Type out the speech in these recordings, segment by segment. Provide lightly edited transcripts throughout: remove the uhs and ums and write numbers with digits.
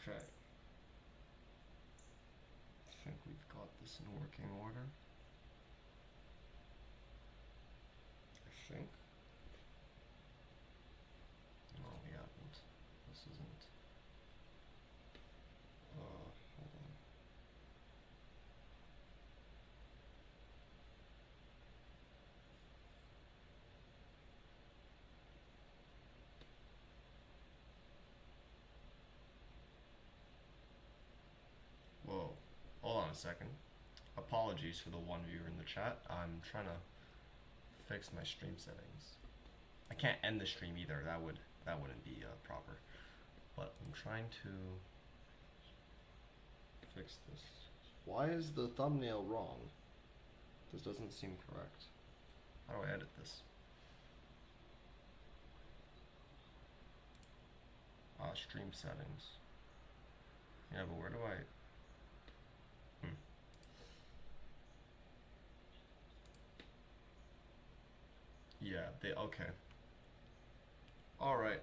Okay. I think we've got this in working order. I think. No, we haven't. This isn't. Hold on. Whoa. Hold on a second. Apologies for the one viewer in the chat. I'm trying to fix my stream settings. I can't end the stream either. That wouldn't be proper. But I'm trying to fix this. Why is the thumbnail wrong? This doesn't seem correct. How do I edit this? Stream settings. Yeah, but where do I? Yeah, okay. All right.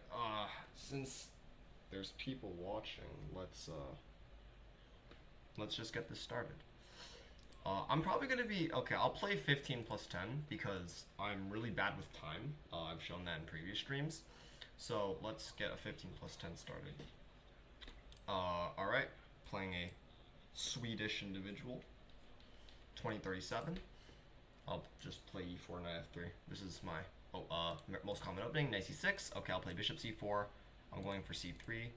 Since there's people watching, let's just get this started. I'm probably gonna be okay. I'll play 15 plus 10 because I'm really bad with time. I've shown that in previous streams. So let's get a 15 plus 10 started. All right. Playing a Swedish individual. 2037. I'll just play e4 knight f3. This is my most common opening. Knight c6. Okay, I'll play bishop c4. I'm going for c3.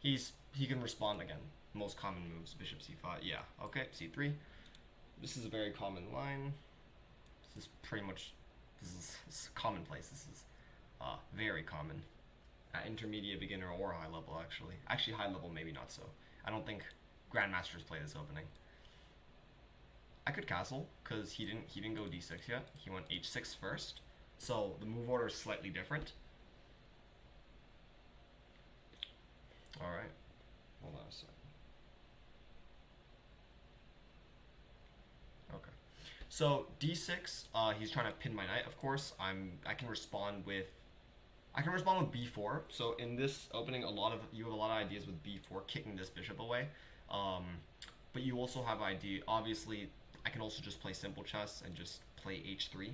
He can respond again. Most common moves, bishop c5. Yeah, okay, c3. This is a very common line. This is pretty much, this is commonplace. This is very common at intermediate, beginner, or high level, actually. Actually, high level, maybe not so. I don't think grandmasters play this opening. I could castle because he didn't go d6 yet. He went h6 first, so the move order is slightly different. All right, hold on a second. Okay, so d6. He's trying to pin my knight. Of course, I can respond with b4. So in this opening, you have a lot of ideas with b4, kicking this bishop away. But you also have idea. Obviously, I can also just play simple chess and just play h3.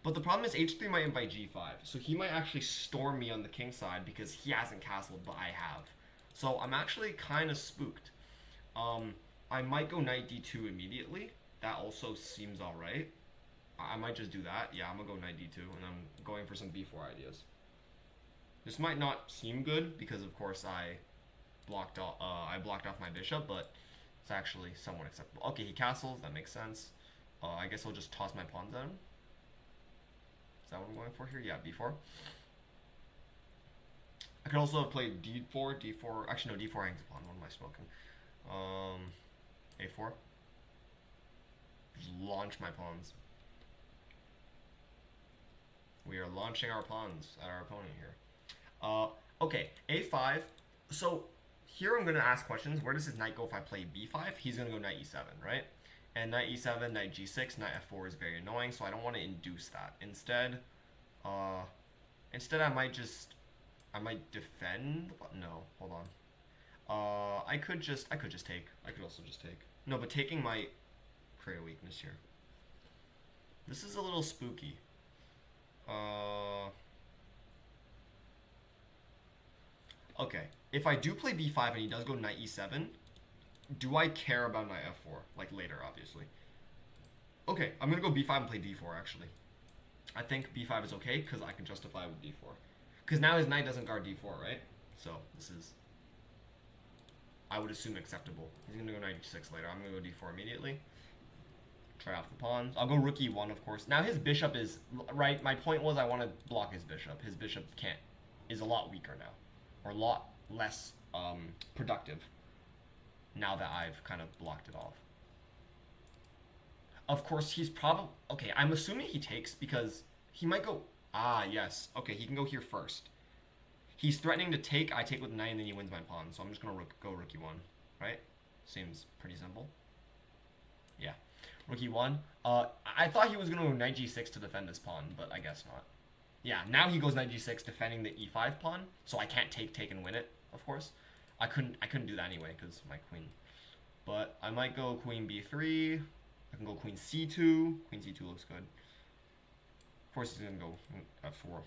But the problem is h3 might invite g5, so he might actually storm me on the king side because he hasn't castled, but I have. So I'm actually kind of spooked. I might go knight d2 immediately. That also seems alright. I might just do that. Yeah, I'm gonna go knight d2, and I'm going for some b4 ideas. This might not seem good because, of course, I blocked off my bishop, but it's actually somewhat acceptable. Okay, he castles. That makes sense. I guess I'll just toss my pawns at him. Is that what I'm going for here? Yeah, b4. I could also play d4, d4. Actually, no, d4 hangs a pawn. What am I smoking? A4. Just launch my pawns. We are launching our pawns at our opponent here. Okay, a5. So here I'm going to ask questions. Where does his knight go if I play b5? He's going to go knight e7, right? And knight e7, knight g6, knight f4 is very annoying, so I don't want to induce that. Instead, I might defend. No, hold on. I could just take. I could also just take. No, but taking might create a weakness here. This is a little spooky. Okay, if I do play b5 and he does go knight e7, do I care about knight f4? Like later, obviously. Okay, I'm gonna go b5 and play d4, actually. I think b5 is okay, because I can justify with d4. Because now his knight doesn't guard d4, right? So, this is, I would assume, acceptable. He's gonna go knight d6 later. I'm gonna go d4 immediately. Try off the pawns. I'll go rook e1, of course. Now his bishop is, right, my point was I want to block his bishop. His bishop is a lot weaker now. Or a lot less productive now that I've kind of blocked it off. Of course, he's probably... Okay, I'm assuming he takes because he might go... Ah, yes. Okay, he can go here first. He's threatening to take. I take with knight, and then he wins my pawn. So I'm just going to go rook e1, right? Seems pretty simple. Yeah. Rook e1. I thought he was going to go knight g6 to defend this pawn, but I guess not. Yeah, now he goes knight g6, defending the e5 pawn, so I can't take and win it. Of course, I couldn't do that anyway because my queen. But I might go queen b3. I can go queen c2. Queen c2 looks good. Of course, he's gonna go f4.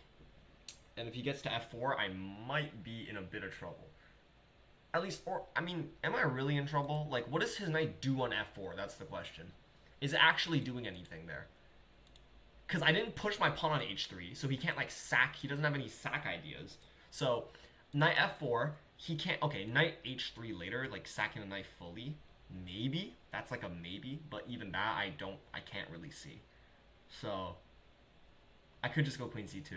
And if he gets to f4, I might be in a bit of trouble. At least, or I mean, am I really in trouble? Like, what does his knight do on f4? That's the question. Is it actually doing anything there? Because I didn't push my pawn on h3, so he can't like sack. He doesn't have any sack ideas. So knight f4, he can't. Okay, knight h3 later, like sacking the knight fully. Maybe that's like a maybe, but even that I can't really see. So I could just go queen c2.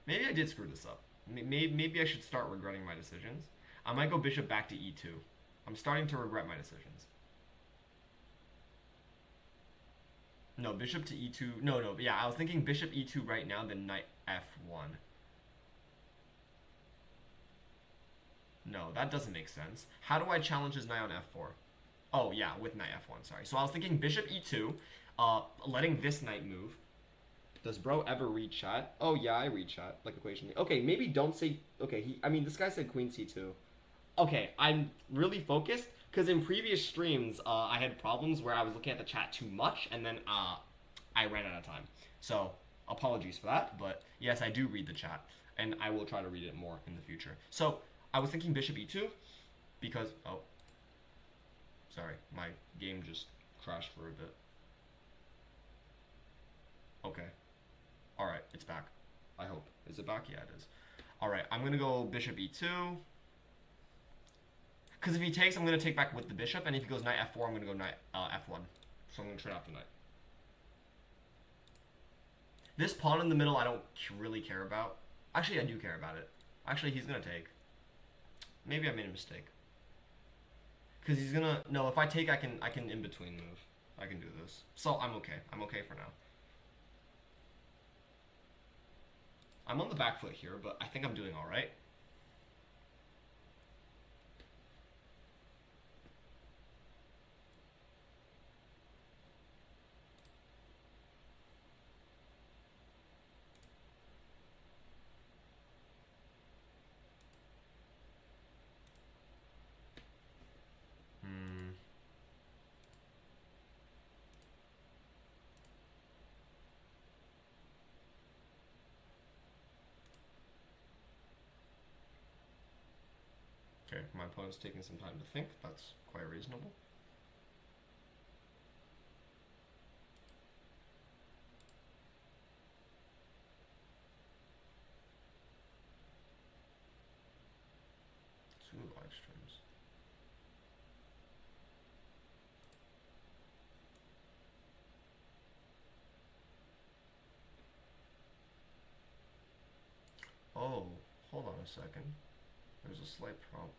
Maybe I did screw this up. Maybe I should start regretting my decisions. I might go bishop back to e2. I'm starting to regret my decisions. No, bishop to e2. No. Yeah, I was thinking bishop e2 right now, then knight f1. No, that doesn't make sense. How do I challenge his knight on f4? Oh, yeah, with knight f1, sorry. So I was thinking bishop e2, letting this knight move. Does bro ever read chat? Oh, yeah, I read chat, like occasionally. Okay, maybe don't say... Okay, this guy said queen c2. Okay, I'm really focused, because in previous streams, I had problems where I was looking at the chat too much, and then I ran out of time. So, apologies for that, but yes, I do read the chat, and I will try to read it more in the future. So, I was thinking bishop e2, because... Oh. Sorry, my game just crashed for a bit. Okay. Alright, it's back. I hope. Is it back? Yeah, it is. Alright, I'm going to go bishop e2. Because if he takes, I'm going to take back with the bishop, and if he goes knight f4, I'm going to go knight f1. So I'm going to trade off the knight. This pawn in the middle I don't really care about. Actually, I do care about it. Actually, he's going to take. Maybe I made a mistake. Because he's going to... No, if I take, I can in between move. I can do this. So I'm okay. I'm okay for now. I'm on the back foot here, but I think I'm doing all right. Okay, my opponent's taking some time to think. That's quite reasonable. Two live streams. Oh, hold on a second. There's a slight problem.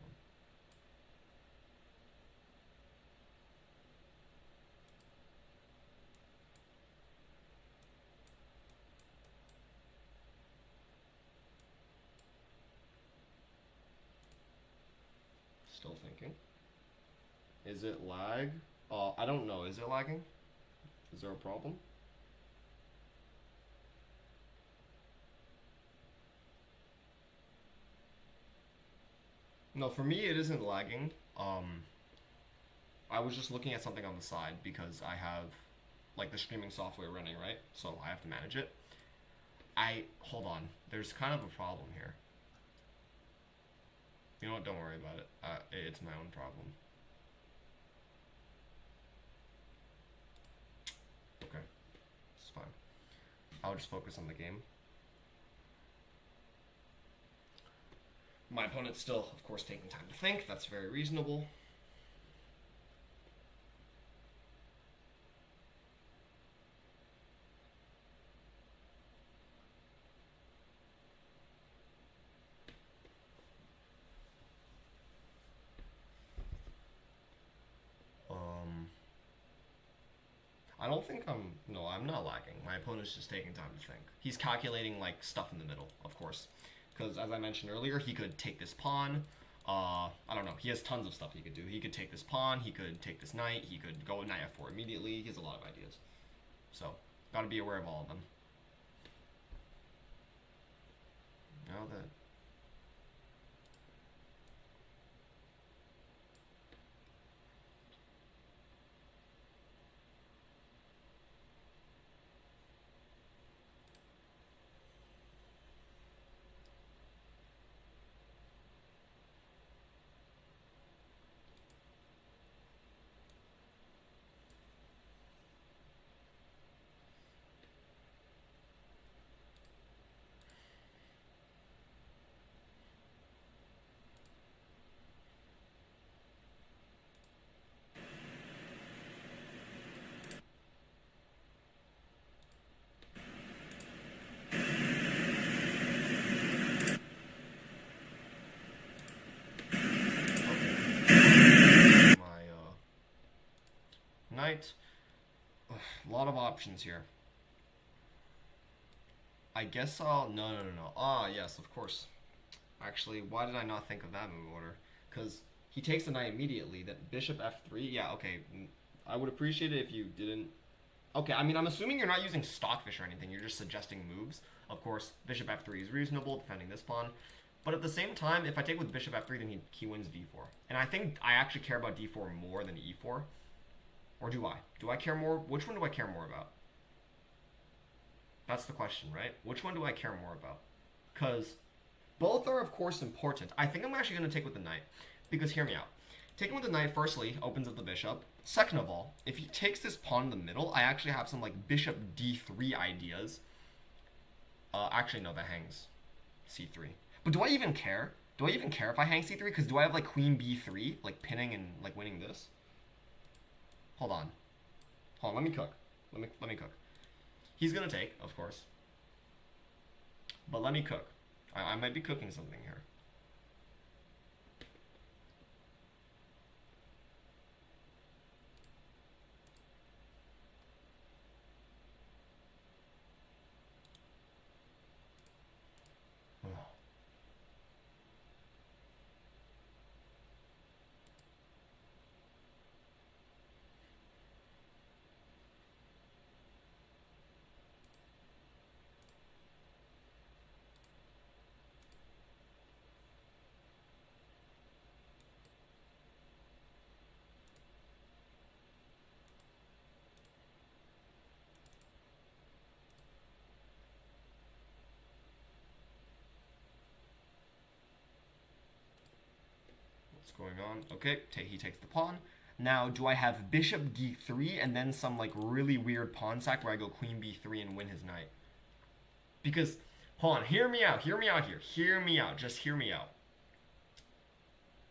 Still thinking. Is it lag? I don't know. Is it lagging? Is there a problem? No, for me it isn't lagging. I was just looking at something on the side because I have like the streaming software running, right? So I have to manage it. Hold on. There's kind of a problem here. You know what? Don't worry about it. It's my own problem. Okay. It's fine. I'll just focus on the game. My opponent's still, of course, taking time to think. That's very reasonable. I don't think no, I'm not lagging. My opponent's just taking time to think. He's calculating, like, stuff in the middle, of course. Because, as I mentioned earlier, he could take this pawn. I don't know. He has tons of stuff he could do. He could take this pawn. He could take this knight. He could go knight f4 immediately. He has a lot of ideas. So, gotta be aware of all of them. Now that my knight. Ugh, a lot of options here. I guess I'll no. Ah, yes, of course. Actually, why did I not think of that move order? Because he takes the knight immediately. That bishop f3. Yeah, okay. I would appreciate it if you didn't. Okay, I mean, I'm assuming you're not using stockfish or anything. You're just suggesting moves. Of course, bishop f3 is reasonable, defending this pawn. But at the same time, if I take with bishop f3, then he wins d4. And I think I actually care about d4 more than e4. Or do I? Do I care more? Which one do I care more about? That's the question, right? Which one do I care more about? Because both are, of course, important. I think I'm actually going to take with the knight. Because hear me out. Taking with the knight, firstly, opens up the bishop. Second of all, if he takes this pawn in the middle, I actually have some, like, bishop d3 ideas. Actually, no, that hangs c3. But do I even care? Do I even care if I hang c3? Because do I have, like, queen b3, like, pinning and, like, winning this? Hold on. Hold on, let me cook. Let me cook. He's going to take, of course. But let me cook. I might be cooking something here. Going on. Okay, he takes the pawn. Now, do I have bishop d3 and then some like really weird pawn sack where I go queen b3 and win his knight? Because, hold on, hear me out here. Hear me out, just hear me out.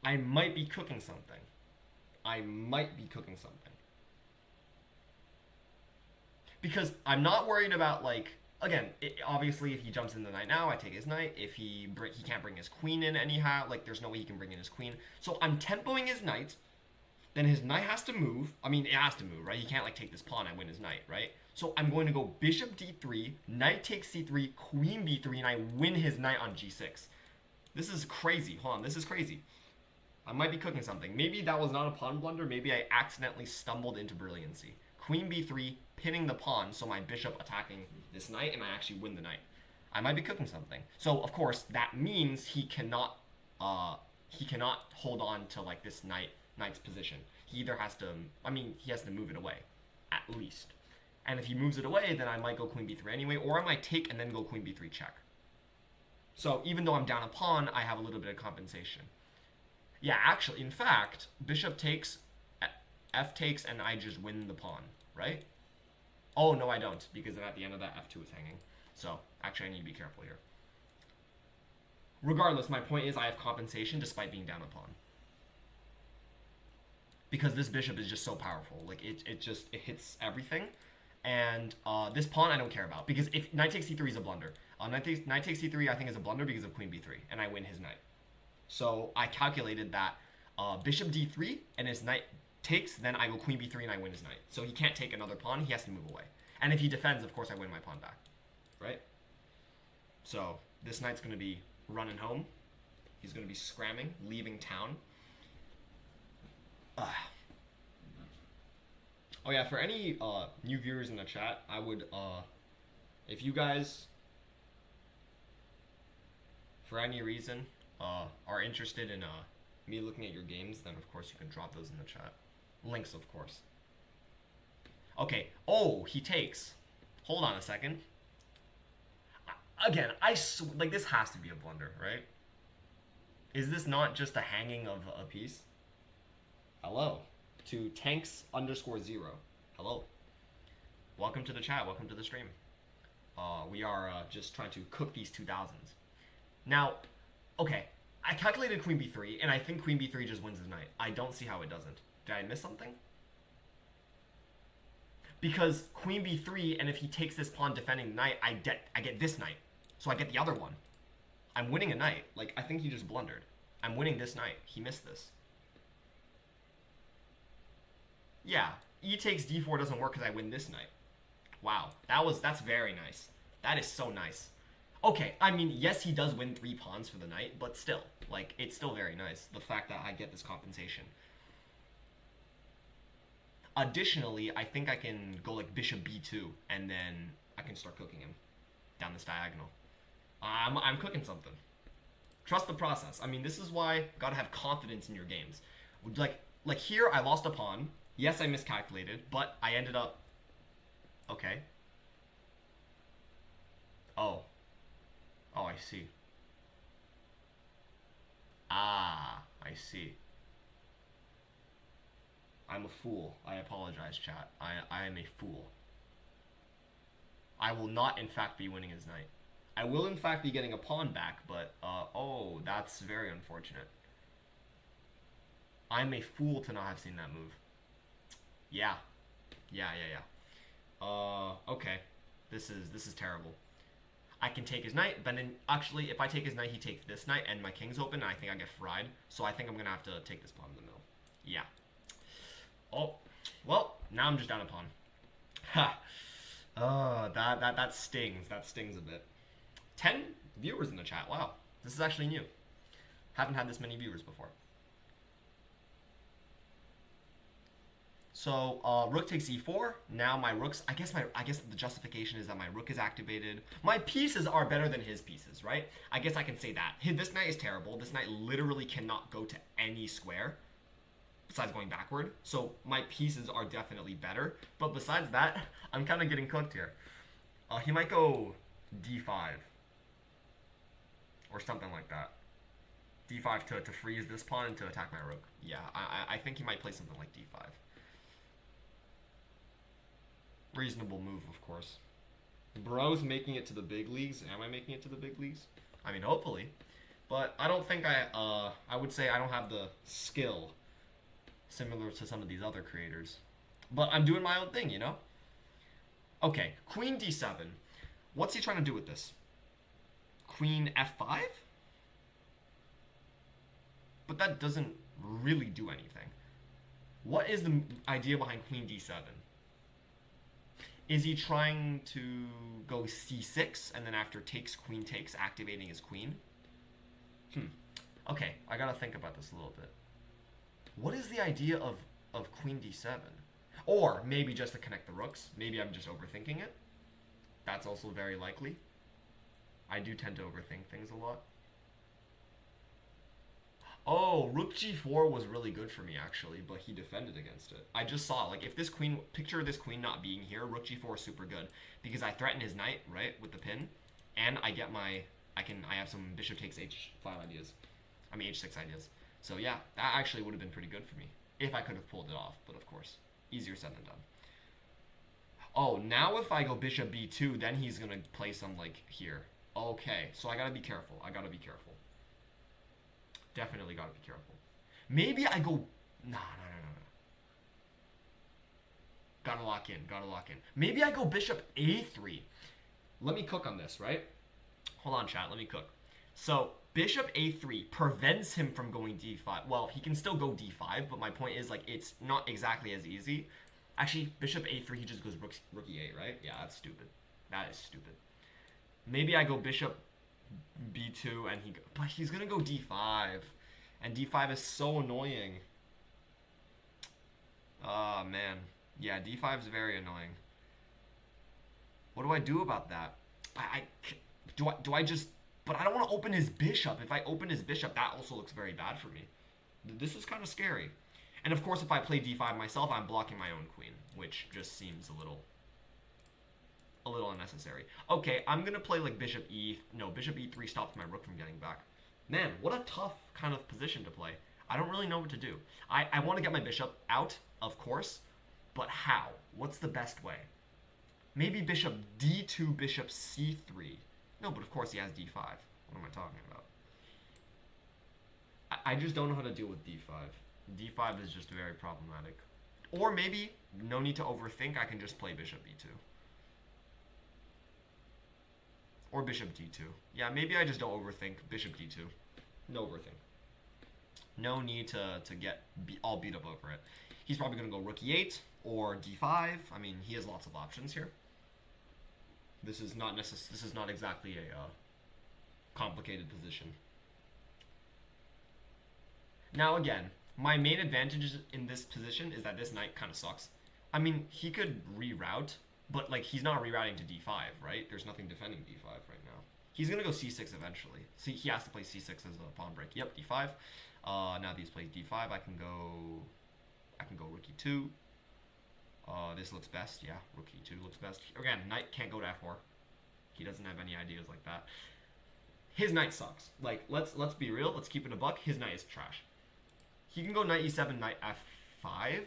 I might be cooking something. Because I'm not worried about like, again, obviously, if he jumps in the knight now, I take his knight. If he can't bring his queen in anyhow, like there's no way he can bring in his queen. So I'm tempoing his knight. Then his knight has to move. I mean, it has to move, right? He can't like take this pawn and win his knight, right? So I'm going to go bishop d3, knight takes c3, queen b3, and I win his knight on g6. This is crazy. Hold on, this is crazy. I might be cooking something. Maybe that was not a pawn blunder. Maybe I accidentally stumbled into brilliancy. Queen b3, pinning the pawn, so my bishop attacking this knight, and I actually win the knight. I might be cooking something. So of course that means he cannot hold on to like this knight's position. He either has to, I mean, he has to move it away, at least. And if he moves it away, then I might go queen b3 anyway, or I might take and then go queen b3 check. So even though I'm down a pawn, I have a little bit of compensation. Yeah, actually, in fact, bishop takes, f takes, and I just win the pawn, right? Oh, no, I don't, because then at the end of that, f2 is hanging. So, actually, I need to be careful here. Regardless, my point is I have compensation despite being down a pawn. Because this bishop is just so powerful. Like, it hits everything. And this pawn I don't care about. Because if knight takes c3 is a blunder. Knight takes c3 I think is a blunder because of queen b3. And I win his knight. So I calculated that bishop d3 and his knight takes, then I go queen b3 and I win his knight. So he can't take another pawn, he has to move away. And if he defends, of course, I win my pawn back. Right? So this knight's going to be running home. He's going to be scramming, leaving town. Oh yeah, for any new viewers in the chat, I would if you guys for any reason are interested in me looking at your games, then of course you can drop those in the chat. Links, of course. Okay. Oh, he takes. Hold on a second. Again, like this has to be a blunder, right? Is this not just a hanging of a piece? Hello. To tanks _ 0. Hello. Welcome to the chat. Welcome to the stream. We are just trying to cook these 2000s. Now, okay. I calculated queen b3, and I think queen b3 just wins his knight. I don't see how it doesn't. Did I miss something? Because queen b3, and if he takes this pawn defending the knight, I get this knight. So I get the other one. I'm winning a knight. Like, I think he just blundered. I'm winning this knight. He missed this. Yeah, e takes d4 doesn't work because I win this knight. Wow, that's very nice. That is so nice. Okay, I mean, yes, he does win 3 pawns for the knight, but still, like, it's still very nice, the fact that I get this compensation. Additionally, I think I can go, like, bishop b2, and then I can start cooking him down this diagonal. I'm cooking something. Trust the process. I mean, this is why you gotta have confidence in your games. Like here, I lost a pawn. Yes, I miscalculated, but I ended up... Okay. Oh. Oh, I see. Ah, I see. I'm a fool. I apologize, chat. I am a fool. I will not, in fact, be winning his knight. I will, in fact, be getting a pawn back, but, oh, that's very unfortunate. I'm a fool to not have seen that move. Yeah. Yeah. Okay. This is terrible. I can take his knight, but then, actually, if I take his knight, he takes this knight, and my king's open, and I think I get fried. So I think I'm gonna have to take this pawn in the middle. Yeah. Oh. Well, now I'm just down a pawn. Ha. Oh, that stings. That stings a bit. 10 viewers in the chat. Wow. This is actually new. Haven't had this many viewers before. So rook takes e4. Now my rooks. I guess the justification is that my rook is activated. My pieces are better than his pieces, right? I guess I can say that. This knight is terrible. This knight literally cannot go to any square besides going backward. So my pieces are definitely better. But besides that, I'm kind of getting cooked here. He might go d5 or something like that. d5 to freeze this pawn and to attack my rook. Yeah, I think he might play something like d5. Reasonable move, of course. Bro's making it to the big leagues. Am I making it to the big leagues? I mean, hopefully. But I don't think I would say I don't have the skill similar to some of these other creators. But I'm doing my own thing, you know? Okay, queen d7. What's he trying to do with this? Queen f5? But that doesn't really do anything. What is the idea behind queen d7? Is he trying to go c6 and then after takes, queen takes, activating his queen? Okay, I gotta think about this a little bit. What is the idea of queen d7? Or maybe just to connect the rooks. Maybe I'm just overthinking it. That's also very likely. I do tend to overthink things a lot. Oh, rook g4 was really good for me, actually, but he defended against it. I just saw, like, if this queen, picture this queen not being here, rook g4 is super good, because I threaten his knight, right, with the pin, and I get my, I have some bishop takes h5 ideas. I mean, h6 ideas. So, yeah, that actually would have been pretty good for me, if I could have pulled it off, but of course, easier said than done. Oh, now if I go bishop b2, then he's gonna play some, like, here. Okay, so I gotta be careful. Definitely gotta be careful. Maybe I go... No. Gotta lock in. Maybe I go bishop a3. Let me cook on this, right? Hold on, chat. Let me cook. So, bishop a3 prevents him from going d5. Well, he can still go d5, but my point is, like, it's not exactly as easy. Actually, bishop a3, he just goes rook e8, right? Yeah, that's stupid. That is stupid. Maybe I go bishop b2 and but he's gonna go d5, and d5 is so annoying. Oh man, Yeah, d5 is very annoying. What do I do about that? I do I just? But I don't want to open his bishop. If I open his bishop, that also looks very bad for me. This is kind of scary. And of course, if I play d5 myself, I'm blocking my own queen, which just seems a little unnecessary. Okay, I'm gonna play like bishop e. No, bishop e3 stops my rook from getting back. Man, what a tough kind of position to play. I don't really know what to do. I want to get my bishop out, of course, but how? What's the best way? Maybe bishop d2, bishop c3. No, but of course he has d5. What am I talking about? I just don't know how to deal with d5. d5 is just very problematic. Or maybe, no need to overthink, I can just play bishop e2. Or bishop d2. Yeah, maybe I just don't overthink bishop d2. No overthink. No need to get all beat up over it. He's probably going to go rook e8 or d5. I mean, he has lots of options here. This is not This is not exactly a complicated position. Now again, my main advantage in this position is that this knight kind of sucks. I mean, he could reroute, but like he's not rerouting to d5, right? There's nothing defending d5 right now. He's gonna go c6 eventually. See, he has to play c6 as a pawn break. Yep, d5. Now that he's played d5, I can go rook e2. This looks best. Yeah, rook e2 looks best. Again, knight can't go to f4. He doesn't have any ideas like that. His knight sucks. Like, let's be real. Let's keep it a buck. His knight is trash. He can go knight e7, knight f5.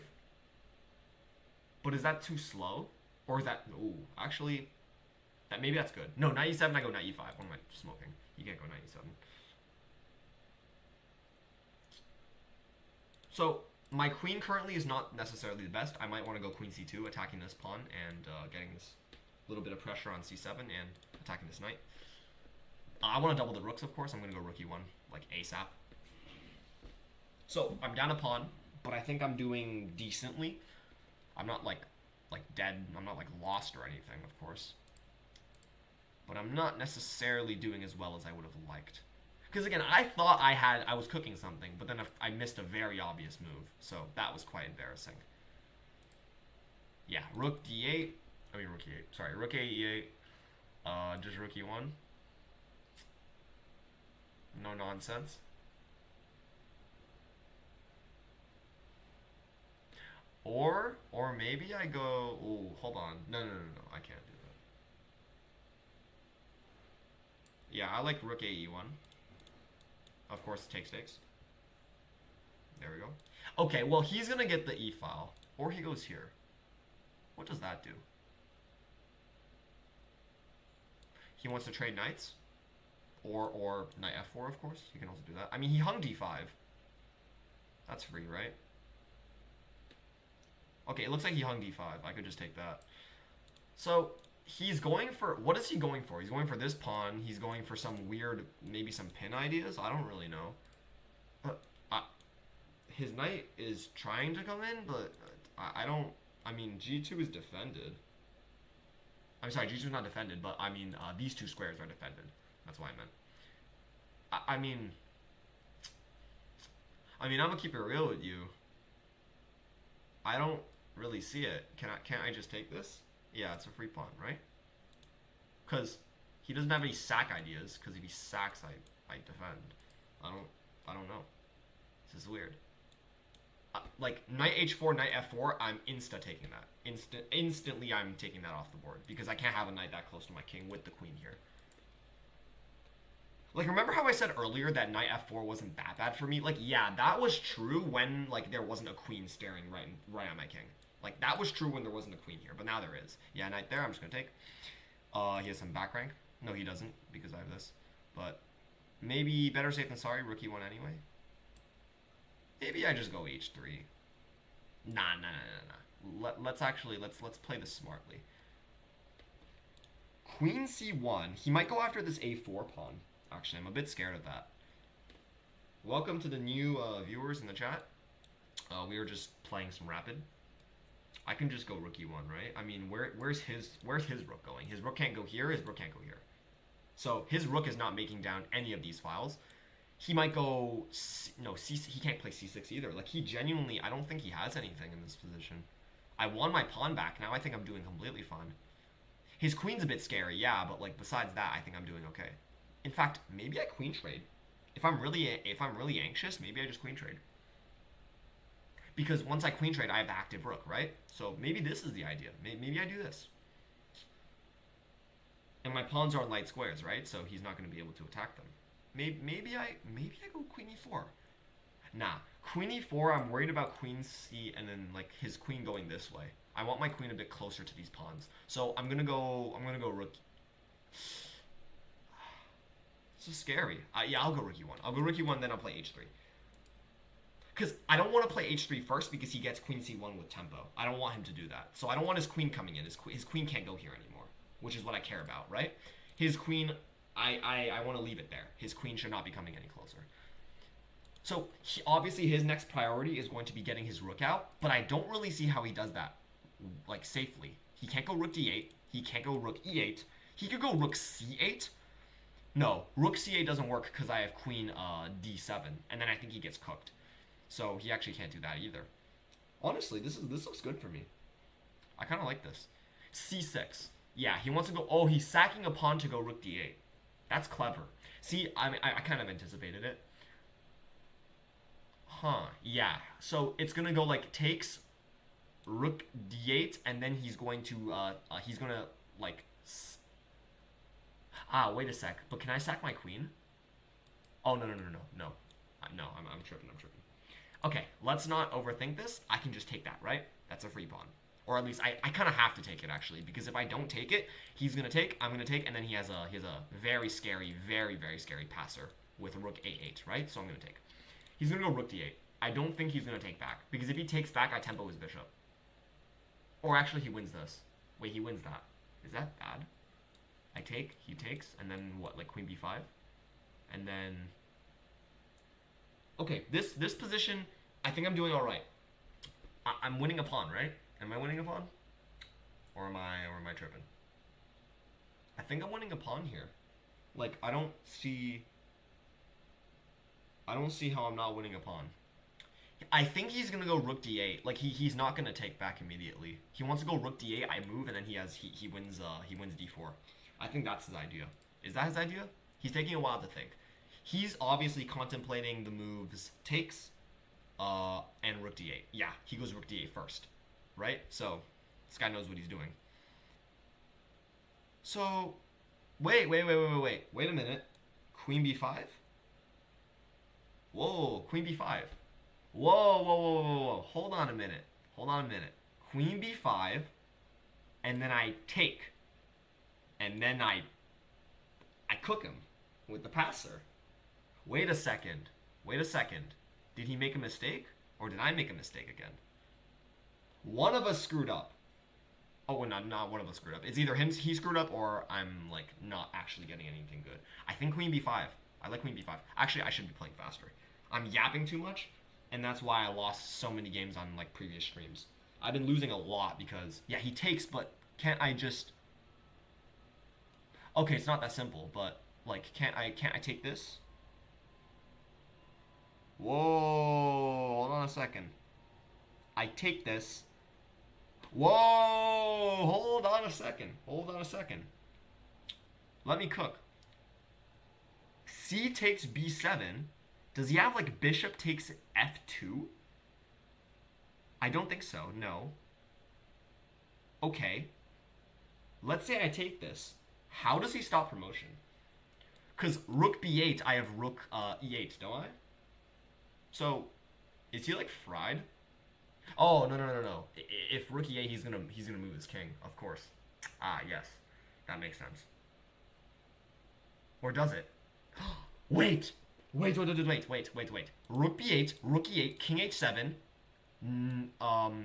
But is that too slow? Or is that... Ooh, actually... maybe that's good. No, knight e7, I go knight e5. What am I smoking? You can't go knight e7. So, my queen currently is not necessarily the best. I might want to go queen c2, attacking this pawn and getting this little bit of pressure on c7 and attacking this knight. I want to double the rooks, of course. I'm going to go rook e1, like ASAP. So, I'm down a pawn, but I think I'm doing decently. I'm not like dead. I'm not like lost or anything, of course. But I'm not necessarily doing as well as I would have liked. Because again, I thought I was cooking something, but then I missed a very obvious move. So that was quite embarrassing. Yeah, rook d8. I mean rook e8. Sorry, rook e8. Just rook e1. No nonsense. Or maybe I go... Ooh, hold on. No, I can't do that. Yeah, I like rook e1. Of course, take stakes. There we go. Okay, well, he's going to get the e-file. Or he goes here. What does that do? He wants to trade knights. Or knight f4, of course. He can also do that. I mean, he hung d5. That's free, right? Okay, it looks like he hung d5. I could just take that. So, he's going for... What is he going for? He's going for this pawn. He's going for some weird... Maybe some pin ideas? I don't really know. His knight is trying to come in, but I don't... I mean, g2 is defended. I'm sorry, g2 is not defended, but I mean, these two squares are defended. That's what I meant. I mean, I'm gonna keep it real with you. I don't really see it. Can't I just take this? Yeah, it's a free pawn, right? Because he doesn't have any sack ideas. Because if he sacks, I defend. I don't know. This is weird. Like knight h4, knight f4, I'm taking that. Instantly, I'm taking that off the board because I can't have a knight that close to my king with the queen here. Like, remember how I said earlier that knight f4 wasn't that bad for me? Like, yeah, that was true when like there wasn't a queen staring right at my king. Like, that was true when there wasn't a queen here, but now there is. Yeah, knight there, I'm just gonna take. He has some back rank. No, he doesn't, because I have this. But maybe better safe than sorry, rook e1 anyway. Maybe I just go h3. Nah. Let's play this smartly. Queen c1. He might go after this a4 pawn. Actually, I'm a bit scared of that. Welcome to the new viewers in the chat. We were just playing some rapid. I can just go rook e1, right? I mean, where's his rook going? His rook can't go here. His rook can't go here. So his rook is not making down any of these files. He might go... No, he can't play c6 either. Like, he genuinely... I don't think he has anything in this position. I won my pawn back. Now I think I'm doing completely fine. His queen's a bit scary, yeah, but like besides that, I think I'm doing okay. In fact, maybe I queen trade. If I'm really anxious, maybe I just queen trade. Because once I queen trade, I have the active rook, right? So maybe this is the idea. Maybe I do this. And my pawns are on light squares, right? So he's not going to be able to attack them. Maybe I go queen e4. Nah, queen e4. I'm worried about queen c and then like his queen going this way. I want my queen a bit closer to these pawns. So I'm gonna go rook. This is scary. Yeah, I'll go rook e1. I'll go rook e1, then I'll play h3. Because I don't want to play h3 first because he gets queen c1 with tempo. I don't want him to do that. So I don't want his queen coming in. His queen can't go here anymore, which is what I care about, right? His queen, I want to leave it there. His queen should not be coming any closer. So obviously his next priority is going to be getting his rook out, but I don't really see how he does that like safely. He can't go rook d8. He can't go rook e8. He could go rook c8. No, rook c8 doesn't work because I have queen d7, and then I think he gets cooked. So he actually can't do that either. Honestly, this looks good for me. I kind of like this. c6. Yeah, he wants to go. Oh, he's sacking a pawn to go rook d8. That's clever. See, I kind of anticipated it. Huh. Yeah. So it's gonna go like takes rook d8, and then he's going to like. Wait a sec. But can I sack my queen? Oh no. No. I'm tripping. Okay, let's not overthink this. I can just take that, right? That's a free pawn. Or at least I kind of have to take it actually, because if I don't take it, he's gonna take, I'm gonna take, and then he has a very scary, very scary passer with rook a8, right? So I'm gonna take. He's gonna go rook d8. I don't think he's gonna take back, because if he takes back, I tempo his bishop. Or actually, he wins this. Wait, he wins that. Is that bad? I take, he takes, and then what? Like queen b5, and then. Okay, this position, I think I'm doing all right. I'm winning a pawn, right? Am I winning a pawn? Or am I tripping? I think I'm winning a pawn here. Like I don't see how I'm not winning a pawn. I think he's gonna go rook d8. Like he's not gonna take back immediately. He wants to go rook d8. I move, and then he wins d4. I think that's his idea. Is that his idea? He's taking a while to think. He's obviously contemplating the moves takes, and rook d8. Yeah, he goes rook d8 first, right? So this guy knows what he's doing. So wait a minute. Queen b5. Whoa, queen b5. Whoa. Hold on a minute. Queen b5, and then I take, and then I cook him with the passer. Wait a second. Did he make a mistake? Or did I make a mistake again? One of us screwed up. Oh, well, not one of us screwed up. It's either he screwed up, or I'm like not actually getting anything good. I think queen b5. I like queen b5. Actually, I should be playing faster. I'm yapping too much, and that's why I lost so many games on like previous streams. I've been losing a lot because yeah, he takes, but can't I just? Okay, it's not that simple, but like, can't I take this? Whoa, hold on a second. I take this. Whoa, hold on a second. Let me cook. C takes b7. Does he have like bishop takes f2? I don't think so, no. Okay. Let's say I take this. How does he stop promotion? Because rook b8, I have rook e8, don't I? So, is he like fried? Oh no. If rook e8, he's gonna move his king, of course. Yes, that makes sense. Or does it? Wait. Rook b8, rook e8, king h7.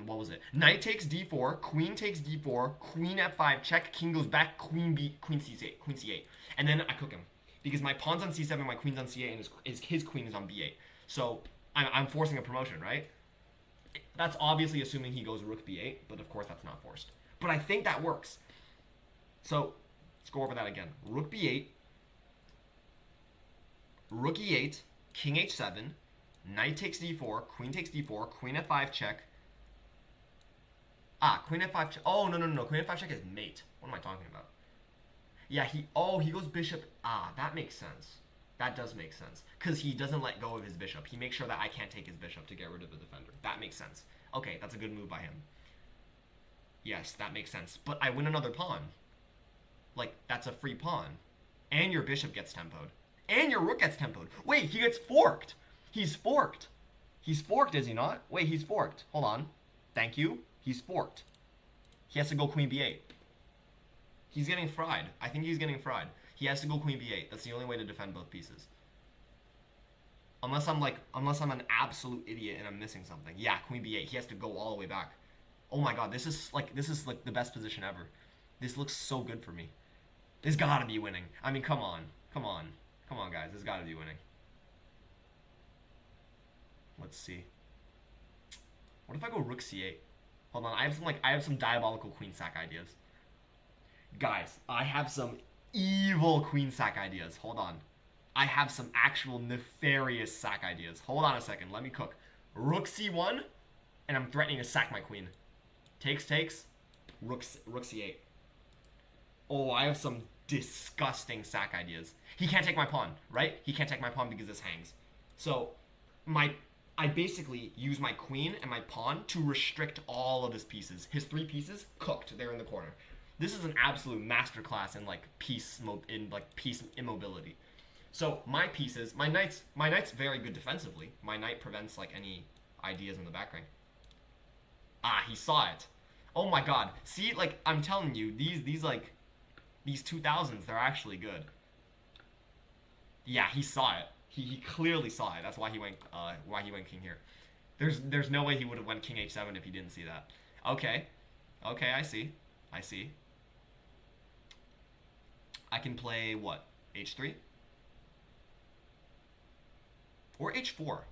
What was it? Knight takes d4, queen takes d4, queen f5, check, king goes back, queen c8, and then I cook him because my pawn's on c7, my queen's on c8, and his queen is on b8. So I'm forcing a promotion, right? That's obviously assuming he goes rook b8, but of course that's not forced. But I think that works. So let's go over that again. Rook b8, rook e8, king h7, knight takes d4, queen takes d4, queen f5 check, Ah, queen f5 check. Oh, no, no, no. Queen f5 check is mate. What am I talking about? Yeah, he goes bishop. Ah, that makes sense. That does make sense. Because he doesn't let go of his bishop. He makes sure that I can't take his bishop to get rid of the defender. That makes sense. Okay, that's a good move by him. Yes, that makes sense. But I win another pawn. Like, that's a free pawn. And your bishop gets tempoed. And your rook gets tempoed. Wait, he gets forked. He's forked. He's forked, is he not? Wait, he's forked. Hold on. Thank you. He's forked. He has to go queen b8. He's getting fried. I think he's getting fried. He has to go queen b8. That's the only way to defend both pieces. Unless I'm an absolute idiot and I'm missing something. Yeah, queen b8. He has to go all the way back. Oh my god, this is like the best position ever. This looks so good for me. This gotta be winning. I mean, come on. Come on. Come on, guys. This gotta be winning. Let's see. What if I go rook c8? Hold on, I have some diabolical queen sack ideas. Guys, I have some evil queen sack ideas. Hold on. I have some actual nefarious sack ideas. Hold on a second. Let me cook. Rook c1, and I'm threatening to sack my queen. Takes. Rook c8. Oh, I have some disgusting sack ideas. He can't take my pawn, right? He can't take my pawn because this hangs. So, I basically use my queen and my pawn to restrict all of his pieces. His 3 pieces, cooked. They're in the corner. This is an absolute masterclass in peace immobility. So my pieces, my knight's very good defensively. My knight prevents any ideas in the back rank. Ah, he saw it. Oh my god. See, I'm telling you, these 2000s, they're actually good. Yeah, he saw it. He clearly saw it. That's why he went king here. There's no way he would have went king h7 if he didn't see that. Okay, I see. I can play what? h3 or h4.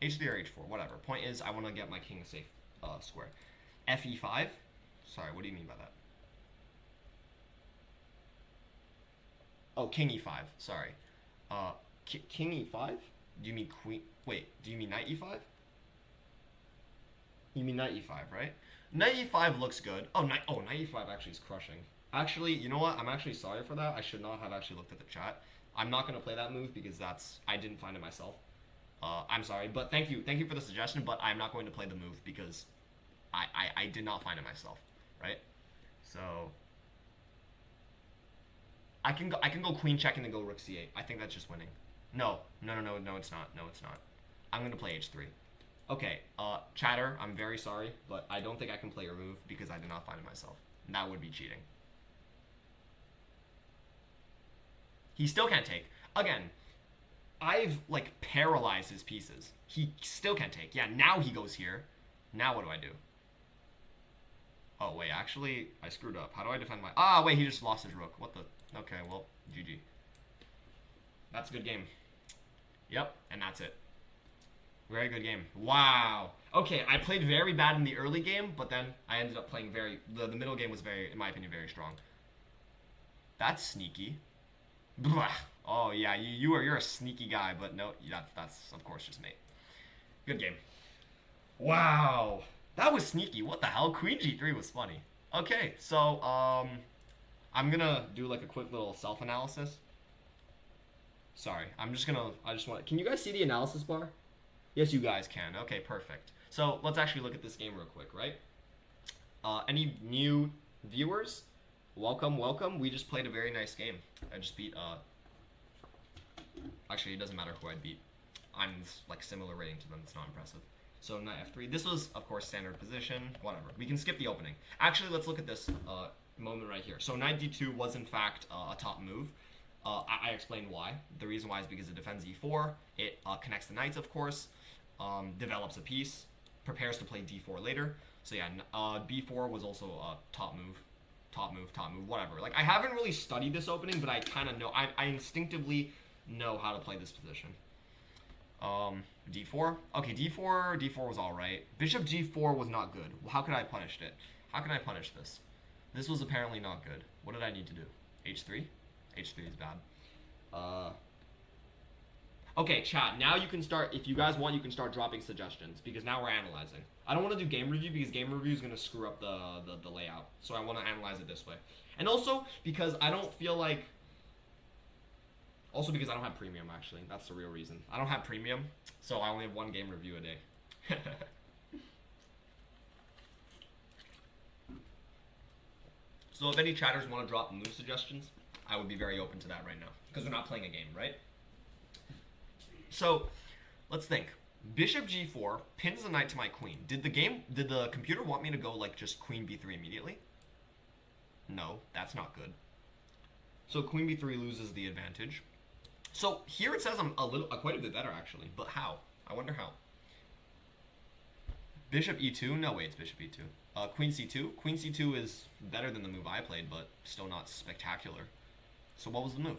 h3 or h4, whatever. Point is, I want to get my king safe square. fe5. Sorry, what do you mean by that? Oh, king e5. Sorry. King e5? Do you mean queen? Wait, do you mean knight e5? You mean knight e5, right? Knight e5 looks good. Oh, knight e5 actually is crushing. Actually, you know what? I'm actually sorry for that. I should not have actually looked at the chat. I'm not going to play that move because I didn't find it myself. I'm sorry, but thank you for the suggestion, but I'm not going to play the move because I did not find it myself, right? So I can go queen check and then go rook c8. I think that's just winning. No, it's not. No, it's not. I'm going to play h3. Okay, chatter, I'm very sorry, but I don't think I can play your move because I did not find it myself. And that would be cheating. He still can't take. Again, I've paralyzed his pieces. He still can't take. Yeah, now he goes here. Now what do I do? Oh, wait, actually, I screwed up. How do I defend my... Ah, wait, he just lost his rook. What the... Okay, well, GG. That's a good game. Yep, and that's it. Very good game. Wow. Okay, I played very bad in the early game, but then I ended up playing the middle game was very, in my opinion, very strong. That's sneaky. Blah. Oh yeah, you're a sneaky guy, but no, that's of course just mate. Good game. Wow, that was sneaky. What the hell? Queen g3 was funny. Okay, so I'm gonna do a quick little self-analysis. Sorry, I just want. Can you guys see the analysis bar? Yes, you guys can. Okay, perfect. So let's actually look at this game real quick, right? Any new viewers? Welcome. We just played a very nice game. I just beat, actually, it doesn't matter who I beat. I'm, similar rating to them. It's not impressive. So, knight f3. This was, of course, standard position. Whatever. We can skip the opening. Actually, let's look at this moment right here. So, knight d2 was, in fact, a top move. I explained why. The reason why is because it defends e4. It connects the knights, of course. Develops a piece. Prepares to play d4 later. So, yeah, b4 was also a top move. Top move, whatever. I haven't really studied this opening, but I kind of know. I instinctively know how to play this position. d4. Okay, d4 was alright. Bishop g4 was not good. How could I have punished it? How can I punish this? This was apparently not good. What did I need to do? h3? h3 is bad. Okay, chat. Now you can start. If you guys want, you can start dropping suggestions because now we're analyzing. I don't want to do game review because game review is gonna screw up the layout. So I want to analyze it this way, and also because I don't feel like. Also because I don't have premium. Actually, that's the real reason. I don't have premium, so I only have one game review a day. So if any chatters want to drop move suggestions, I would be very open to that right now because we're not playing a game, right? So let's think. Bishop g4 pins the knight to my queen. Did the computer want me to go like just queen b3 immediately? No, that's not good. So queen b3 loses the advantage. So here it says I'm quite a bit better actually, but how? I wonder how. Bishop e2? No way, it's bishop e2. Queen c2? Queen c2 is better than the move I played, but still not spectacular. So what was the move?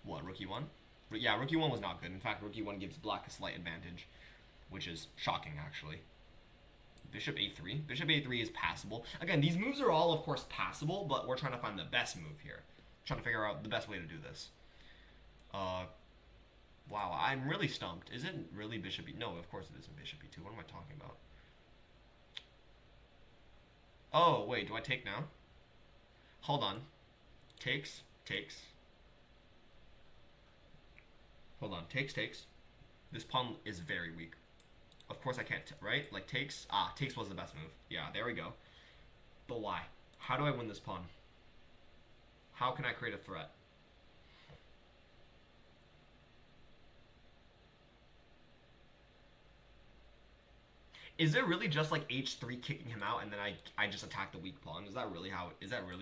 What, rook e1? Yeah, rook e1 was not good. In fact, rook e1 gives black a slight advantage, which is shocking, actually. Bishop a3? Bishop a3 is passable. Again, these moves are all, of course, passable, but we're trying to find the best move here. Trying to figure out the best way to do this. Wow, I'm really stumped. Is it really bishop e... No, of course it isn't bishop e2. What am I talking about? Oh, wait, do I take now? Hold on. Takes. Hold on, takes. This pawn is very weak. Of course I can't, right? Like takes. Takes was the best move. Yeah, there we go. But why? How do I win this pawn? How can I create a threat? Is it really just like h3 kicking him out and then I just attack the weak pawn? Is that really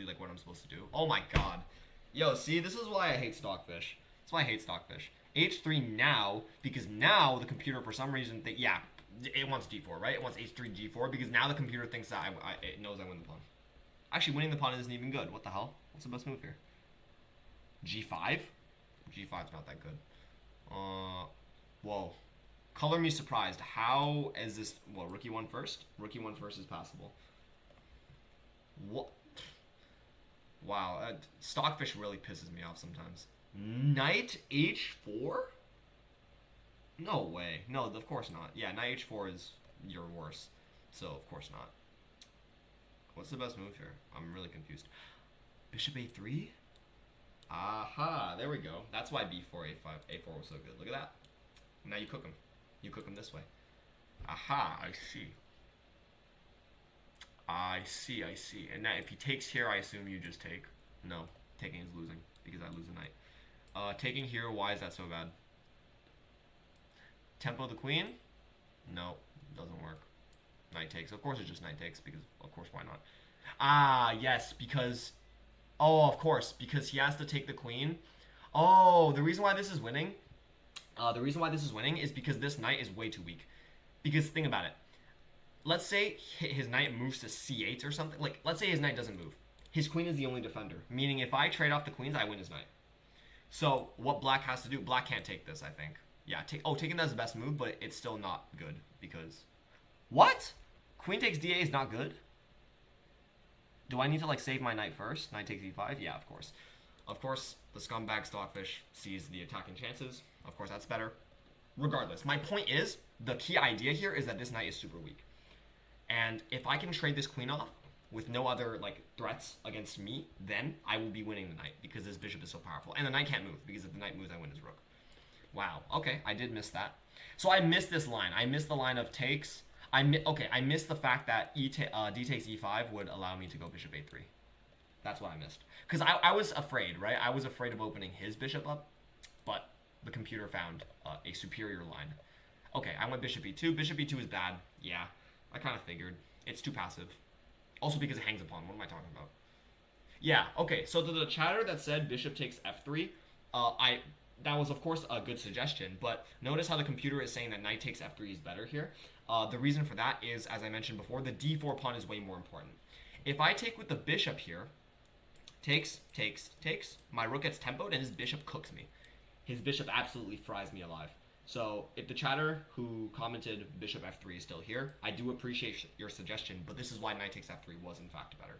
like what I'm supposed to do? Oh my god. Yo, see, this is why I hate Stockfish. That's why I hate Stockfish. h3 now, because now the computer for some reason, it wants d4, right? It wants h3 g4 because now the computer thinks that it knows I win the pawn. Actually, winning the pawn isn't even good. What the hell? What's the best move here? g5? g5's not that good. Whoa. Color me surprised. How is this? Well, rook e1 first? Rook e1 first is passable. What? Wow, Stockfish really pisses me off sometimes. Knight h4? No way. No, of course not. Yeah, knight h4 is your worst. So, of course not. What's the best move here? I'm really confused. Bishop a3? Aha, there we go. That's why b4, a5, a4 was so good. Look at that. Now you cook him. You cook him this way. Aha, I see. I see. And now if he takes here, I assume you just take. No, taking is losing because I lose a knight. Taking here, why is that so bad? Tempo the queen? No, doesn't work. Knight takes. Of course it's just knight takes because, of course, why not? Ah, yes, because... Oh, of course, because he has to take the queen. Oh, the reason why this is winning... is because this knight is way too weak. Because think about it. Let's say his knight moves to c8 or something. Like, let's say his knight doesn't move. His queen is the only defender. Meaning if I trade off the queens, I win his knight. So what black has to do... Black can't take this, I think. Yeah, taking that is the best move, but it's still not good. Because... What? Queen takes da is not good? Do I need to, like, save my knight first? Knight takes e5? Yeah, of course. Of course, the scumbag Stockfish sees the attacking chances. Of course, that's better. Regardless, my point is, the key idea here is that this knight is super weak. And if I can trade this queen off with no other, like, threats against me, then I will be winning the knight because this bishop is so powerful. And the knight can't move because if the knight moves, I win his rook. Wow. Okay, I did miss that. So I missed this line. I missed the line of takes. I missed the fact that d takes e5 would allow me to go bishop a3. That's what I missed. Because I was afraid, right? I was afraid of opening his bishop up, but the computer found a superior line. Okay, I went bishop e2. Bishop e2 is bad. Yeah, I kind of figured. It's too passive. Also because it hangs upon. What am I talking about? Yeah, okay, so to the chatter that said bishop takes f3, that was, of course, a good suggestion, but notice how the computer is saying that knight takes f3 is better here. The reason for that is, as I mentioned before, the d4 pawn is way more important. If I take with the bishop here, takes, my rook gets tempoed and his bishop cooks me. His bishop absolutely fries me alive. So if the chatter who commented bishop f3 is still here, I do appreciate your suggestion, but this is why knight takes f3 was in fact better.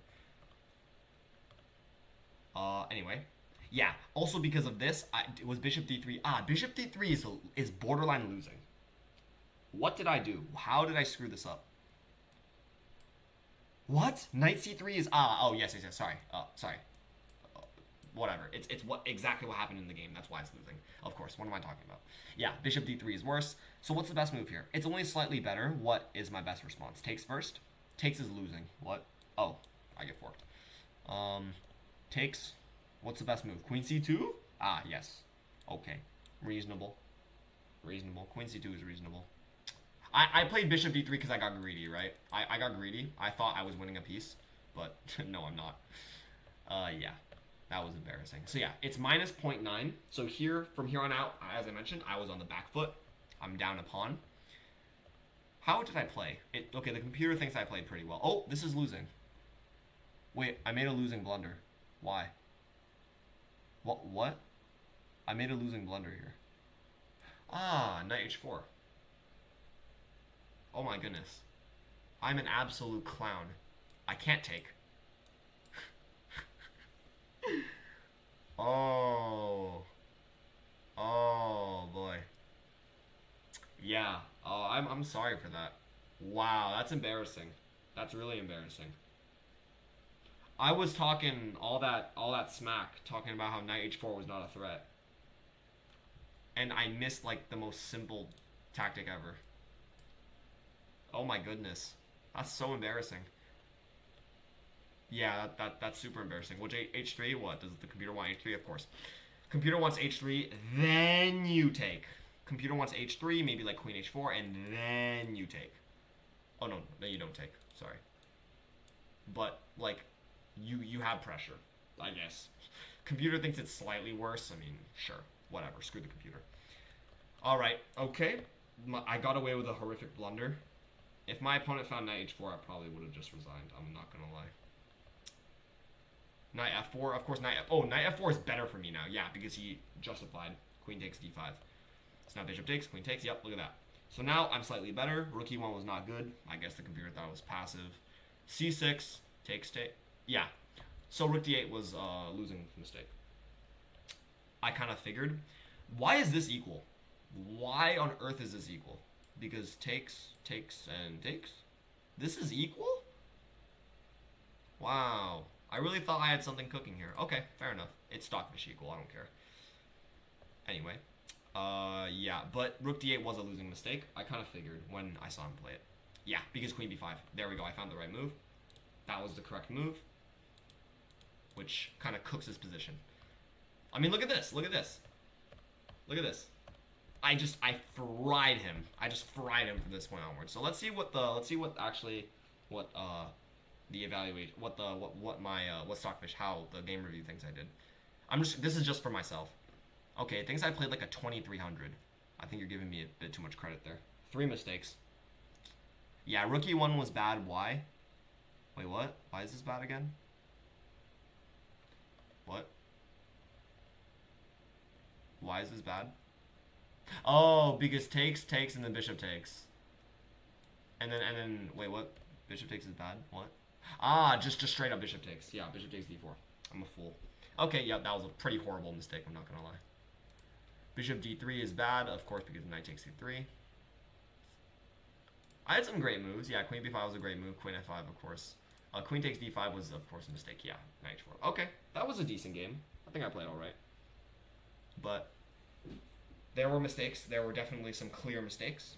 Anyway, Yeah. Also because of this, it was bishop d3. Ah, bishop d3 is borderline losing. What did I do? How did I screw this up? What? Knight c3 is oh yes. Sorry. Sorry. Whatever. It's what exactly what happened in the game. That's why it's losing. Of course. What am I talking about? Yeah, bishop d3 is worse. So what's the best move here? It's only slightly better. What is my best response? Takes first. Takes is losing. What? Oh, I get forked. Takes. What's the best move? Queen c2? Ah, yes. Okay. Reasonable. Reasonable. Queen c2 is reasonable. I played bishop d3 because I got greedy, right? I got greedy. I thought I was winning a piece, but no, I'm not. Yeah. That was embarrassing. So yeah, it's minus 0.9. So here, from here on out, as I mentioned, I was on the back foot. I'm down a pawn. How did I play? Okay, the computer thinks I played pretty well. Oh, this is losing. Wait, I made a losing blunder. Why? What? I made a losing blunder here. Ah, knight h4. Oh my goodness. I'm an absolute clown. I can't take. Oh. Oh boy. Yeah. Oh, I'm sorry for that. Wow, that's embarrassing. That's really embarrassing. I was talking all that smack, talking about how knight h4 was not a threat. And I missed like the most simple tactic ever. Oh my goodness. That's so embarrassing. Yeah, that's super embarrassing. Which h3? What does the computer want? H3, of course. Computer wants h3, then you take. Computer wants h3, maybe like queen h4, and then you take. Oh no, then you don't take. Sorry. But like, you have pressure, I guess. Computer thinks it's slightly worse. I mean, sure, whatever. Screw the computer. All right, okay. I got away with a horrific blunder. If my opponent found knight h4, I probably would have just resigned. I'm not gonna lie. Knight f4, of course. Knight f4 is better for me now. Yeah, because he justified. Queen takes d5. So now bishop takes, queen takes. Yep, look at that. So now I'm slightly better. Rook e1 was not good. I guess the computer thought it was passive. c6 takes take. Yeah. So rook d8 was a losing mistake. I kind of figured. Why is this equal? Why on earth is this equal? Because takes, and takes. This is equal? Wow. I really thought I had something cooking here. Okay, fair enough. It's stockfish equal. I don't care. Anyway. Yeah, but rook d8 was a losing mistake. I kind of figured when I saw him play it. Yeah, because queen b5. There we go. I found the right move. That was the correct move. Which kind of cooks his position. I mean, look at this. Look at this. Look at this. I fried him. I just fried him from this point onward. So let's see what Stockfish, how the game review thinks I did. This is just for myself. Okay, it thinks I played like a 2300. I think you're giving me a bit too much credit there. 3 mistakes. Yeah, rook e1 was bad. Why? Wait, what? Why is this bad again? What? Why is this bad? Oh, because takes, and then bishop takes. And then, wait, what? Bishop takes is bad? What? Ah, just straight up bishop takes. Yeah, bishop takes d4. I'm a fool. Okay, yeah, that was a pretty horrible mistake, I'm not gonna lie. Bishop d3 is bad, of course, because knight takes c3. I had some great moves. Yeah, queen b5 was a great move. Queen f5, of course. Queen takes d5 was, of course, a mistake. Yeah, knight h4. Okay, that was a decent game. I think I played all right. But there were mistakes. There were definitely some clear mistakes.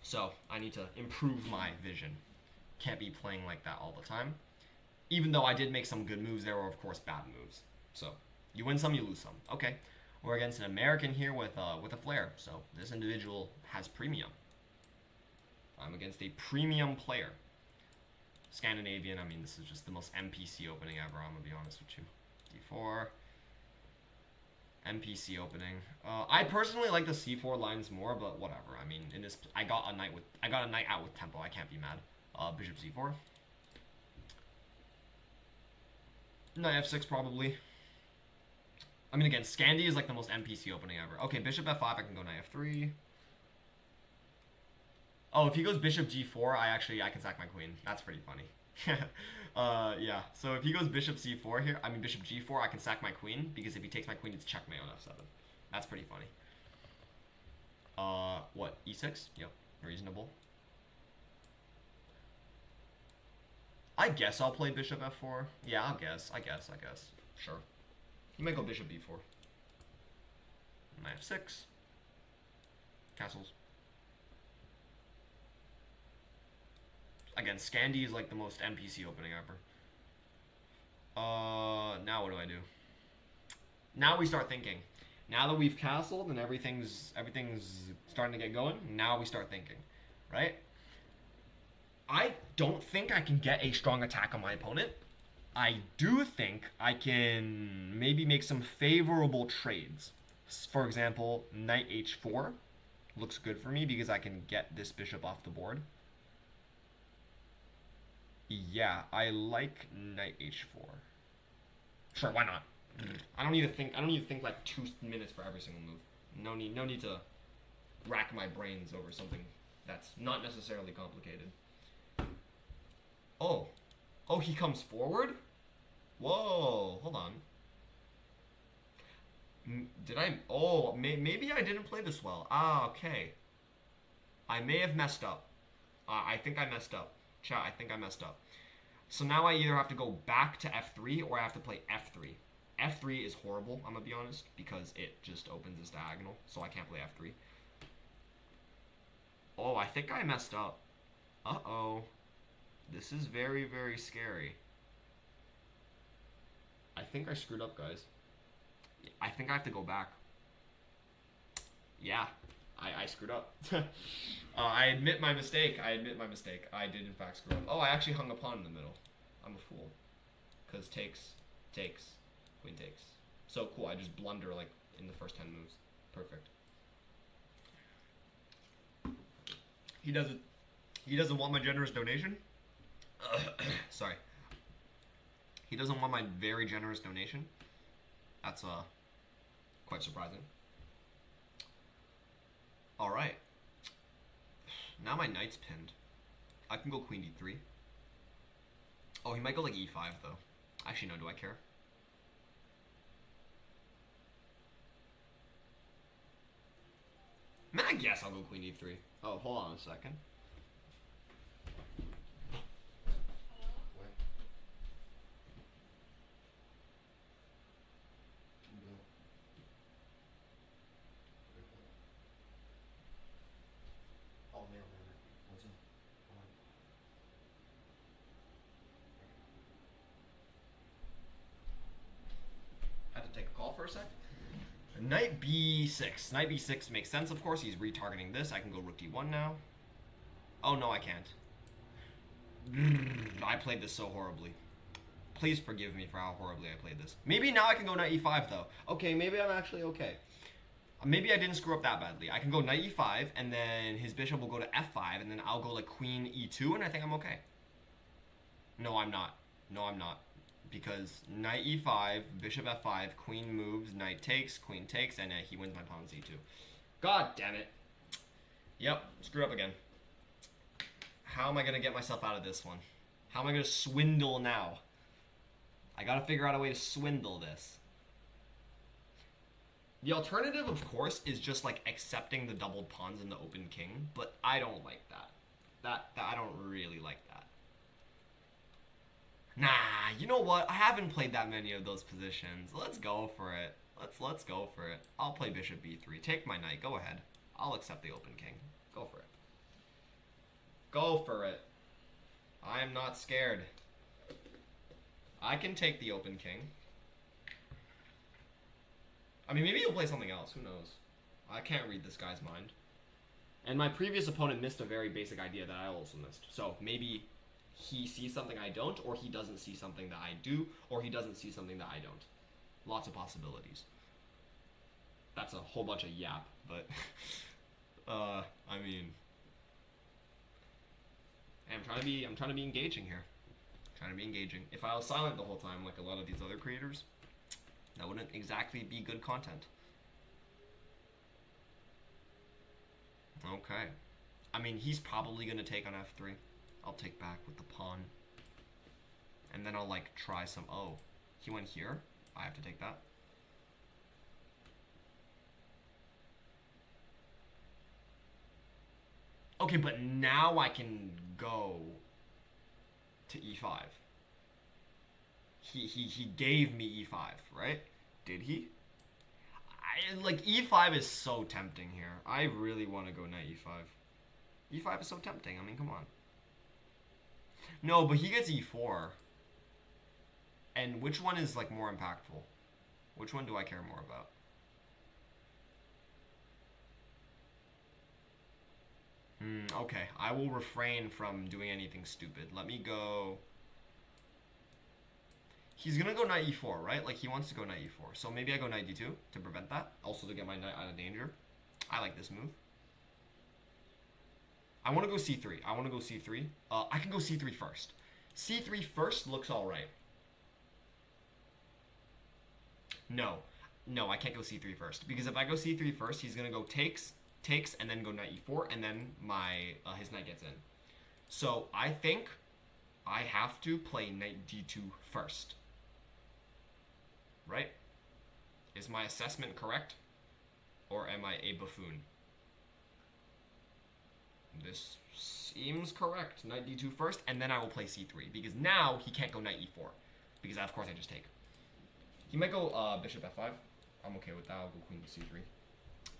So I need to improve my vision. Can't be playing like that all the time. Even though I did make some good moves, there were, of course, bad moves. So you win some, you lose some. Okay, we're against an American here with a flair. So this individual has premium. I'm against a premium player. Scandinavian, I mean, this is just the most NPC opening ever, I'm going to be honest with you. d4. NPC opening. I personally like the c4 lines more, but whatever. I mean, in this, I got a knight out with tempo. I can't be mad. Bishop c4. Knight f6 probably. I mean, again, Scandi is like the most NPC opening ever. Okay, bishop f5. I can go knight f3. Oh, if he goes bishop g4, I can sack my queen. That's pretty funny. Yeah. So if he goes bishop c4 here, I mean bishop g4, I can sack my queen because if he takes my queen, it's checkmate on f7. That's pretty funny. What, e6? Yep, reasonable. I guess I'll play bishop f4. Yeah, I guess. Sure. You might go bishop b4. Knight f6. Castles. Again, Scandi is like the most NPC opening ever. Now what do I do? Now we start thinking. Now that we've castled and everything's starting to get going, now we start thinking, right? I don't think I can get a strong attack on my opponent. I do think I can maybe make some favorable trades. For example, knight h4 looks good for me because I can get this bishop off the board. Yeah, I like knight h4. Sure, why not? I don't need to think like 2 minutes for every single move. No need to rack my brains over something that's not necessarily complicated. Oh, he comes forward? Whoa, hold on. Did I? Oh, maybe I didn't play this well. Ah, okay. I may have messed up. I think I messed up. Chat, I think I messed up. So now I either have to go back to f3 or I have to play f3. f3 is horrible, I'm gonna be honest, because it just opens this diagonal, so I can't play f3. Oh, I think I messed up. Uh-oh. This is very, very scary. I think I screwed up, guys. I think I have to go back. Yeah, I screwed up. I admit my mistake. I did, in fact, screw up. Oh, I actually hung a pawn in the middle. I'm a fool. Because takes, queen takes. So cool, I just blunder, like, in the first 10 moves. Perfect. He doesn't want my generous donation? Sorry. He doesn't want my very generous donation? That's, quite surprising. Alright. Now my knight's pinned. I can go queen d3. Oh, he might go like e5 though. Actually, no, do I care? Man, I guess I'll go queen e3. Oh, hold on a second. I have to take a call for a sec. Knight b6. Knight b6 makes sense, of course. He's retargeting this. I can go rook d1 now. Oh, no, I can't. I played this so horribly. Please forgive me for how horribly I played this. Maybe now I can go knight e5, though. Okay, maybe I'm actually okay. Maybe I didn't screw up that badly. I can go knight e5, and then his bishop will go to f5, and then I'll go like queen e2, and I think I'm okay. No, I'm not. No, I'm not. Because knight e5, bishop f5, queen moves, knight takes, queen takes, and he wins my pawn c2. God damn it. Yep, screw up again. How am I going to get myself out of this one? How am I going to swindle now? I got to figure out a way to swindle this. The alternative, of course, is just like accepting the doubled pawns in the open king, but I don't like that. I don't really like that. Nah, you know what? I haven't played that many of those positions. Let's go for it. Let's go for it. I'll play bishop b3. Take my knight. Go ahead. I'll accept the open king. Go for it. Go for it. I am not scared. I can take the open king. I mean, maybe he'll play something else. Who knows? I can't read this guy's mind. And my previous opponent missed a very basic idea that I also missed. So maybe he sees something I don't, or he doesn't see something that I do, or he doesn't see something that I don't. Lots of possibilities. That's a whole bunch of yap, but I mean, I'm trying to be engaging here. Trying to be engaging. If I was silent the whole time, like a lot of these other creators, that wouldn't exactly be good content. Okay. I mean, he's probably going to take on f3. I'll take back with the pawn. I'll like try some. Oh, he went here. I have to take that. Okay, but now I can go to e5. He gave me e5, right? Did he? Like e5 is so tempting here. I really want to go knight e5. E5 is so tempting. I mean, come on. No, but he gets e4. And which one is like more impactful? Which one do I care more about? Okay, I will refrain from doing anything stupid. Let me go. He's gonna go knight e4, right? Like, he wants to go knight e4. So maybe I go knight d2 to prevent that. Also to get my knight out of danger. I like this move. I want to go c3. I want to go c3. I can go c3 first. c3 first looks alright. No. No, I can't go c3 first. Because if I go c3 first, he's gonna go takes, and then go knight e4, and then his knight gets in. So I think I have to play knight d2 first. Right? Is my assessment correct? Or am I a buffoon? This seems correct. Knight d2 first, and then I will play c3. Because now he can't go knight e4. Because of course I just take. He might go bishop f5. I'm okay with that. I'll go queen to c3.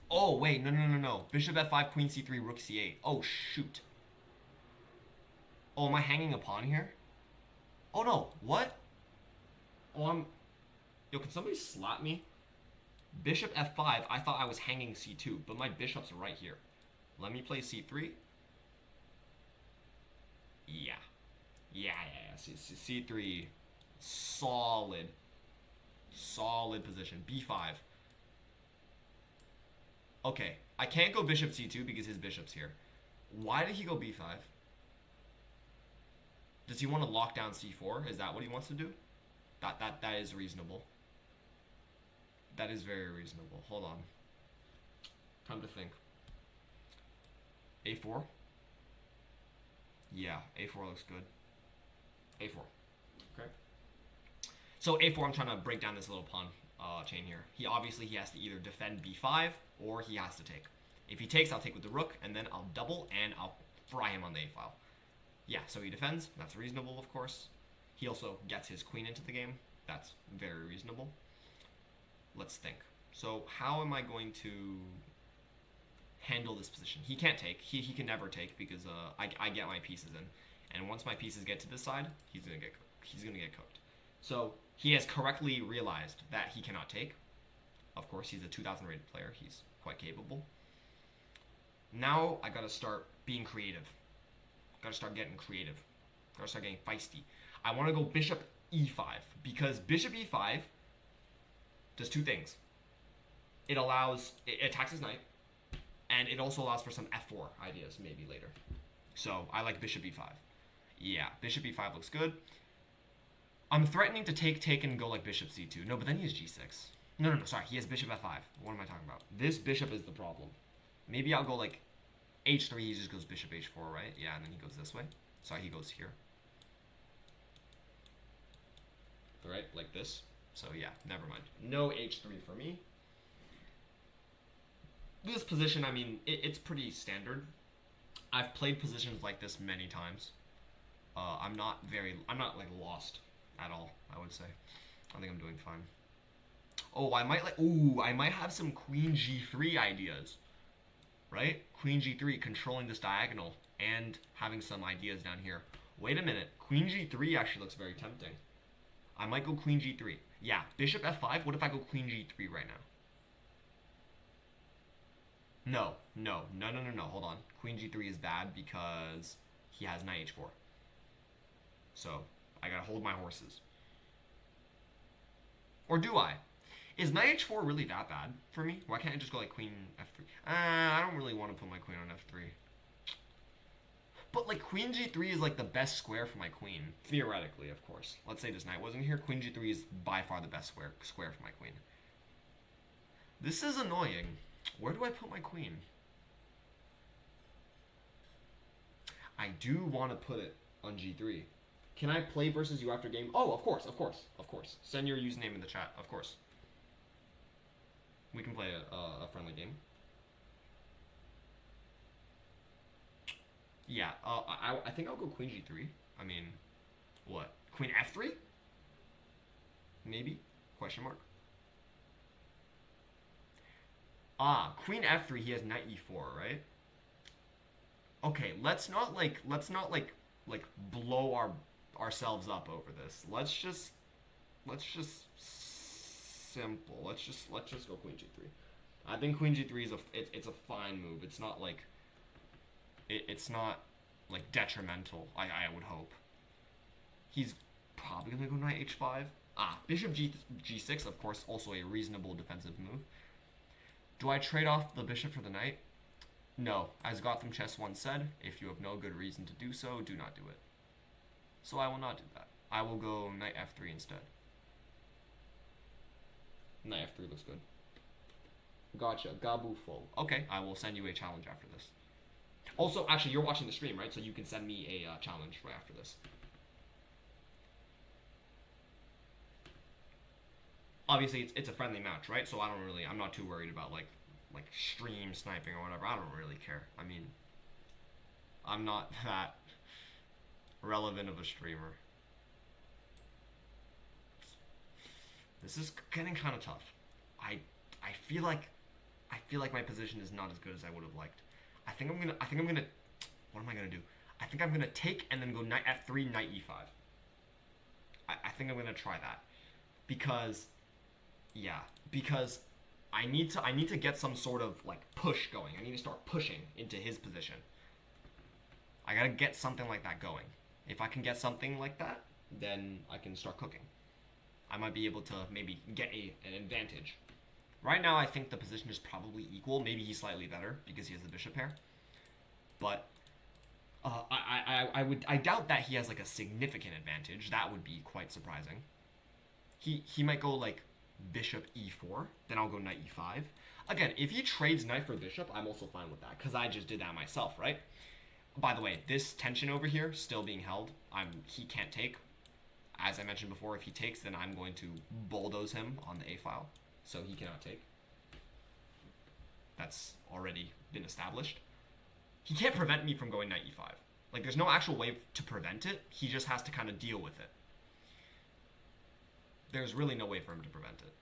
Oh, wait. No. Bishop f5, queen c3, rook c8. Oh, shoot. Oh, am I hanging a pawn here? Oh, no. What? Oh, Yo, can somebody slap me? Bishop f5, I thought I was hanging c2, but my bishop's right here. Let me play c3. Yeah. C3. Solid position. b5. Okay, I can't go bishop c2 because his bishop's here. Why did he go b5? Does he want to lock down c4? Is that what he wants to do? That is reasonable. That is very reasonable. Hold on. Time to think. a4? Yeah, a4 looks good. a4. Okay. So a4, I'm trying to break down this little pawn chain here. He has to either defend b5 or he has to take. If he takes, I'll take with the rook, and then I'll double and I'll fry him on the a file. Yeah, so he defends. That's reasonable, of course. He also gets his queen into the game. That's very reasonable. Let's think. So how am I going to handle this position? He can't take. He can never take because I get my pieces in. And once my pieces get to this side, he's gonna get cooked. So he has correctly realized that he cannot take. Of course, he's a 2000 rated player. He's quite capable. Now I gotta start being creative. Gotta start getting creative. Gotta start getting feisty. I want to go bishop e5 because bishop e5 does two things. It attacks his knight, and it also allows for some f4 ideas maybe later. So I like bishop e5. Yeah, bishop e5 looks good. I'm threatening to take and go like bishop c2. No, but then he has g6. No, sorry. He has bishop f5. What am I talking about? This bishop is the problem. Maybe I'll go like h3. He just goes bishop h4, right? Yeah, and then he goes this way. Sorry, he goes here. Right, like this. So yeah, never mind. No h3 for me. This position, I mean, it's pretty standard. I've played positions like this many times. I'm not like lost at all, I would say. I think I'm doing fine. Oh, I might have some queen g3 ideas. Right? Queen g3, controlling this diagonal and having some ideas down here. Wait a minute. Queen g3 actually looks very tempting. I might go queen g3. Yeah, bishop f5. What if I go queen g3 right now? No. Hold on. Queen g3 is bad because he has knight h4. So I gotta hold my horses. Or do I? Is knight h4 really that bad for me? Why can't I just go like queen f3? I don't really want to put my queen on f3. But like queen g3 is like the best square for my queen. Theoretically, of course. Let's say this knight wasn't here. Queen g3 is by far the best square for my queen. This is annoying. Where do I put my queen? I do want to put it on g3. Can I play versus you after game? Oh, of course, of course, of course. Send your username in the chat, of course. We can play a friendly game. Yeah, I think I'll go queen g3. I mean, what? Queen f3? Maybe? Question mark. Ah, queen f3, he has knight e4, right? Okay, let's not like blow ourselves up over this. Let's just simple. Let's just go queen g3. I think queen g3 is it's a fine move. It's not like it's not like detrimental. I would hope. He's probably gonna go knight h5. Ah, bishop g6, of course, also a reasonable defensive move. Do I trade off the bishop for the knight? No, as Gotham Chess once said, if you have no good reason to do so, do not do it. So I will not do that. I will go knight f3 instead. Knight f3 looks good. Gotcha, Gabufo. Okay, I will send you a challenge after this. Also, actually, you're watching the stream, right? So you can send me a challenge right after this. Obviously, it's a friendly match, right? So I'm not too worried about like stream sniping or whatever. I don't really care. I mean, I'm not that relevant of a streamer. This is getting kind of tough. I feel like my position is not as good as I would have liked. I think I'm gonna what am I gonna do? I think I'm gonna take and then go knight f3, knight e5. I think I'm gonna try that because I need to get some sort of like push going. I need to start pushing into his position. I gotta get something like that going. If I can get something like that, then I can start cooking. I might be able to maybe get an advantage. Right now, I think the position is probably equal. Maybe he's slightly better because he has the bishop pair. But I doubt that he has like a significant advantage. That would be quite surprising. He might go like bishop e4, then I'll go knight e5. Again, if he trades knight for bishop, I'm also fine with that because I just did that myself, right? By the way, this tension over here still being held. He can't take. As I mentioned before, if he takes, then I'm going to bulldoze him on the a file, so he cannot take. That's already been established. He can't prevent me from going knight e5. Like, there's no actual way to prevent it. He just has to kind of deal with it. There's really no way for him to prevent it.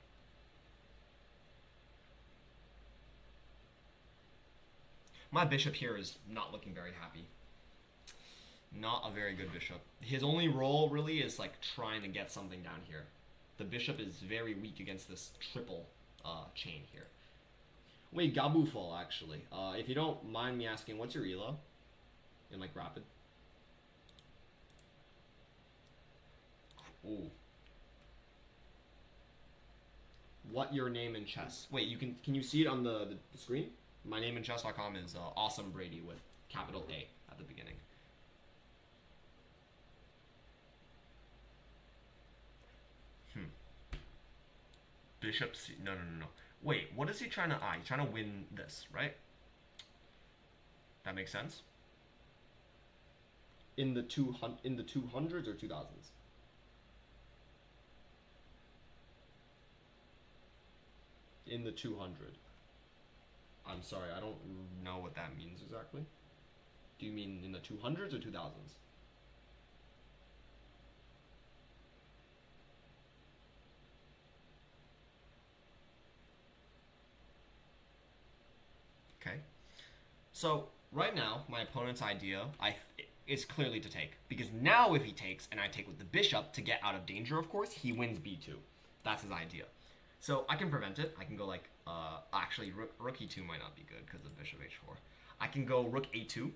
My bishop here is not looking very happy. Not a very good bishop. His only role really is like trying to get something down here. The bishop is very weak against this triple chain here. Wait, Gabufol actually. If you don't mind me asking, what's your elo in like rapid? Ooh. What your name in chess? Wait, can you see it on the screen? My name in chess.com is Awesome Brady with capital A at the beginning. Bishop C. No. Wait, what is he trying to? He's trying to win this, right? That makes sense. In the 200s or 2000s? In the 200. I'm sorry, I don't know what that means exactly. Do you mean in the 200s or 2000s? Okay. So right now, my opponent's idea is clearly to take. Because now if he takes, and I take with the bishop to get out of danger, of course, he wins b2. That's his idea. So I can prevent it. I can go like, actually, rook e2 might not be good because of bishop h4. I can go rook a2.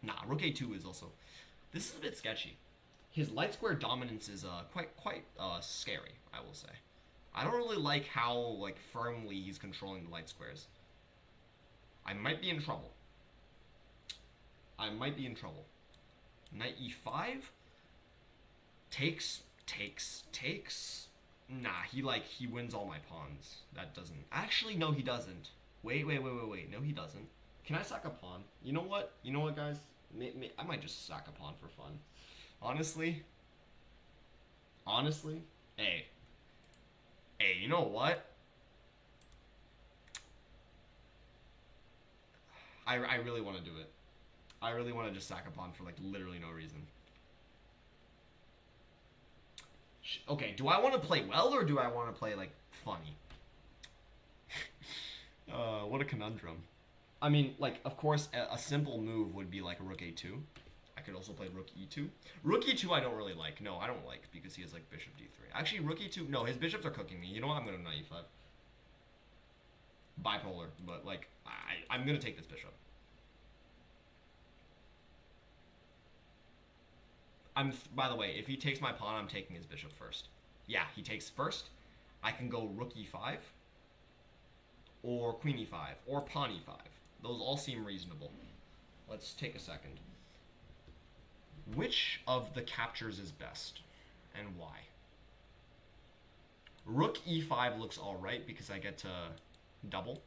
Nah, rook a2 is also... This is a bit sketchy. His light square dominance is quite scary, I will say. I don't really like how like firmly he's controlling the light squares. I might be in trouble. Knight e5. Takes. Nah, he wins all my pawns. That doesn't... Actually, no, he doesn't. Wait. No, he doesn't. Can I sack a pawn? You know what, guys? I might just sack a pawn for fun. Honestly, Honestly, hey, you know what? I really want to do it. I really want to just sack a pawn for like literally no reason. Okay, do I want to play well or do I want to play like funny? What a conundrum. I mean, like, of course, a simple move would be like a rook a2. I could also play rook e2. Rook e2 I don't really like. No, I don't like because he has like bishop d3. Actually, rook e2, no, his bishops are cooking me. You know what? I'm going to knight e5. Bipolar, but like, I'm going to take this bishop. By the way, if he takes my pawn, I'm taking his bishop first. Yeah, he takes first. I can go rook e5 or queen e5 or pawn e5. Those all seem reasonable. Let's take a second. Which of the captures is best and why? Rook e5 looks alright because I get to double.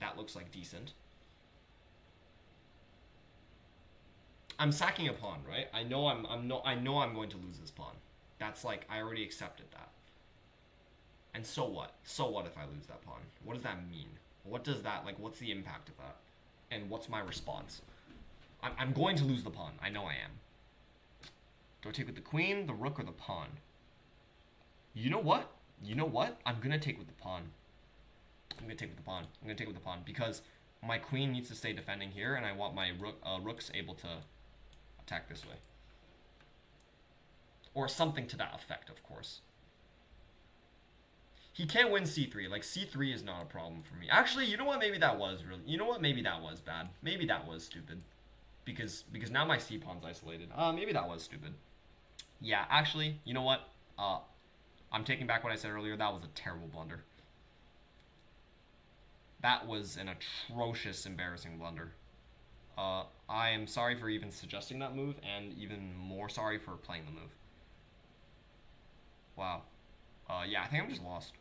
That looks like decent. I'm sacking a pawn, right? I know I'm going to lose this pawn. That's like I already accepted that. And so what? So what if I lose that pawn? What does that mean? What does that like? What's the impact of that? And what's my response? I'm going to lose the pawn. I know I am. Do I take with the queen, the rook, or the pawn? You know what? You know what? I'm gonna take with the pawn. I'm gonna take with the pawn. I'm gonna take with the pawn because my queen needs to stay defending here, and I want my rooks able to attack this way. Or something to that effect, of course. He can't win c3. Like, c3 is not a problem for me. Actually, you know what? Maybe that was really... You know what? Maybe that was bad. Maybe that was stupid. Because now my c-pawn's isolated. Maybe that was stupid. Yeah, actually, you know what? I'm taking back what I said earlier. That was a terrible blunder. That was an atrocious, embarrassing blunder. I am sorry for even suggesting that move, and even more sorry for playing the move. Wow. Yeah, I think I'm just lost.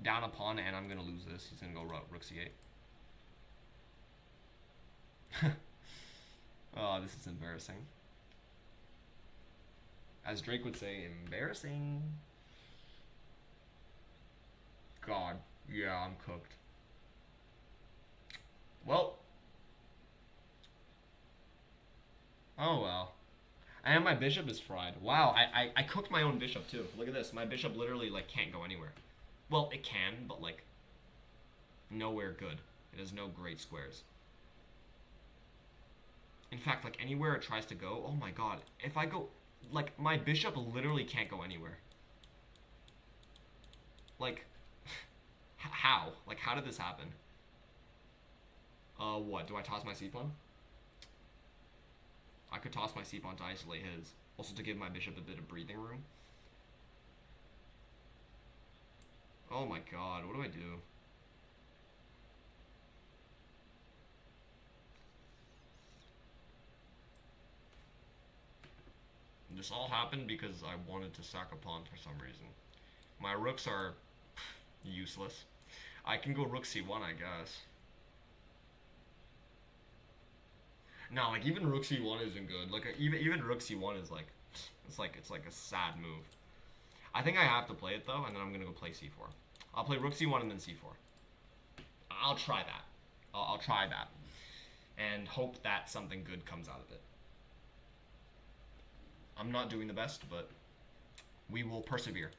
Down a pawn, and I'm going to lose this. He's going to go rook c8. Oh, this is embarrassing. As Drake would say, embarrassing. God, yeah, I'm cooked. Well. Oh, well. And my bishop is fried. Wow, I cooked my own bishop, too. Look at this. My bishop literally, like, can't go anywhere. Well, it can, but, like, nowhere good. It has no great squares. In fact, like, anywhere it tries to go, oh my god. If I go... Like, my bishop literally can't go anywhere. Like, how? Like, how did this happen? What? Do I toss my c-pawn? I could toss my c-pawn to isolate his. Also to give my bishop a bit of breathing room. Oh my god, what do I do? This all happened because I wanted to sack a pawn for some reason. My rooks are useless. I can go rook c1, I guess. No, like even rook c1 isn't good. Like even rook c1 is like it's like a sad move. I think I have to play it though, and then I'm gonna go play c4. I'll play rook c1 and then c4. I'll try that. I'll try that, and hope that something good comes out of it. I'm not doing the best, but we will persevere.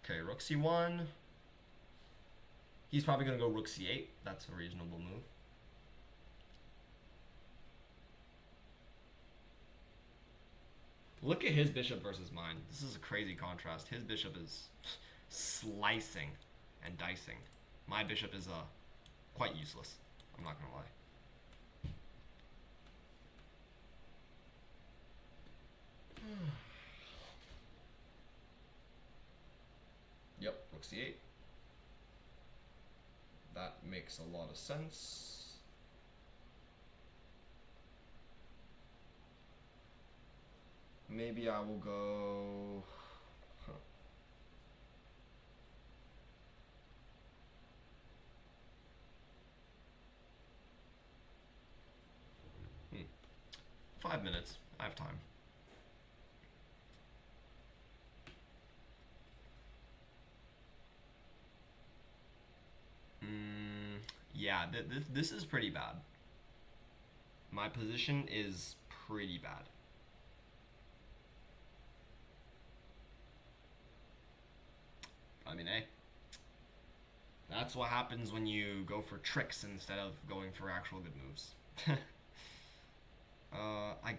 Okay, rook c1. He's probably going to go rook c8. That's a reasonable move. Look at his bishop versus mine. This is a crazy contrast. His bishop is slicing and dicing. My bishop is quite useless. I'm not going to lie. Yep, rook c8. That makes a lot of sense. Maybe I will go... Huh. 5 minutes. I have time. Yeah, this is pretty bad. My position is pretty bad. I mean, hey, that's what happens when you go for tricks instead of going for actual good moves. I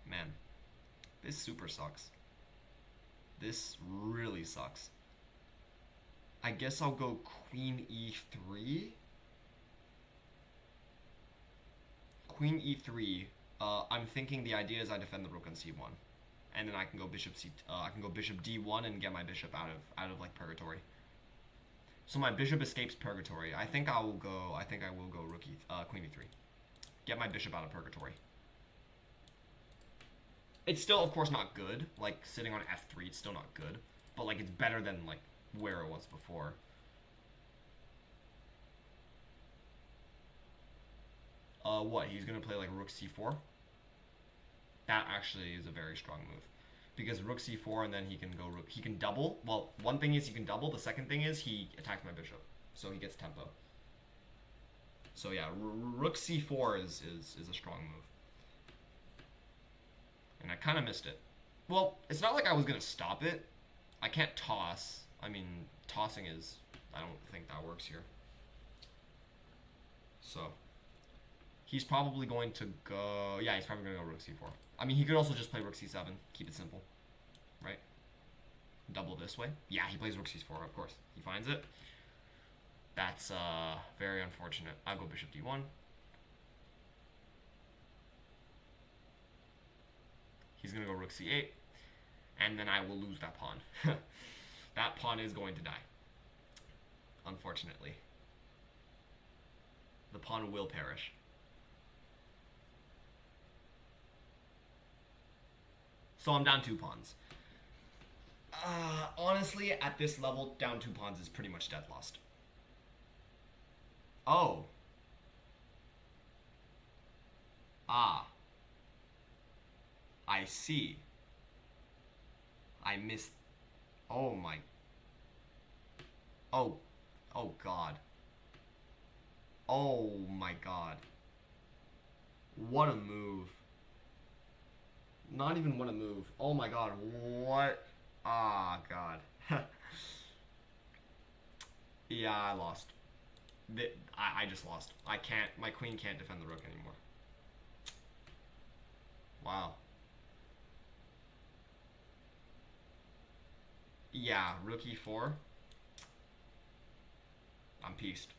Man, this super sucks. This really sucks. I guess I'll go Queen E3. Queen E3. I'm thinking the idea is I defend the rook on C1, and then I can go bishop C. I can go bishop D1 and get my bishop out of like purgatory. So my bishop escapes purgatory. I think I will go. I think I will go rook Queen E3. Get my bishop out of purgatory. It's still, of course, not good. Like sitting on F3, it's still not good. But like it's better than like where it was before. What? He's gonna play like rook C4. That actually is a very strong move, because rook C4 and then he can go rook. He can double. Well, one thing is he can double. The second thing is he attacks my bishop, so he gets tempo. So yeah, rook C4 is a strong move, and I kind of missed it. Well, it's not like I was gonna stop it. I can't toss. I mean, tossing is. I don't think that works here. So he's probably going to go. Yeah, he's probably going to go rook C4. I mean, he could also just play rook C7. Keep it simple, right? Double this way. Yeah, he plays rook C4. Of course, he finds it. That's very unfortunate. I'll go bishop D1. He's going to go rook C8, and then I will lose that pawn. That pawn is going to die, unfortunately. The pawn will perish. So I'm down 2 pawns. Honestly, at this level, down 2 pawns is pretty much dead lost. Oh. Ah. I see. I missed. Oh my. Oh. Oh God. Oh my God. What a move. Not even what a move. Oh my God. What? Ah, God. Yeah, I lost. I just lost. I can't. My queen can't defend the rook anymore. Wow. Yeah, rook e4. I'm pieced.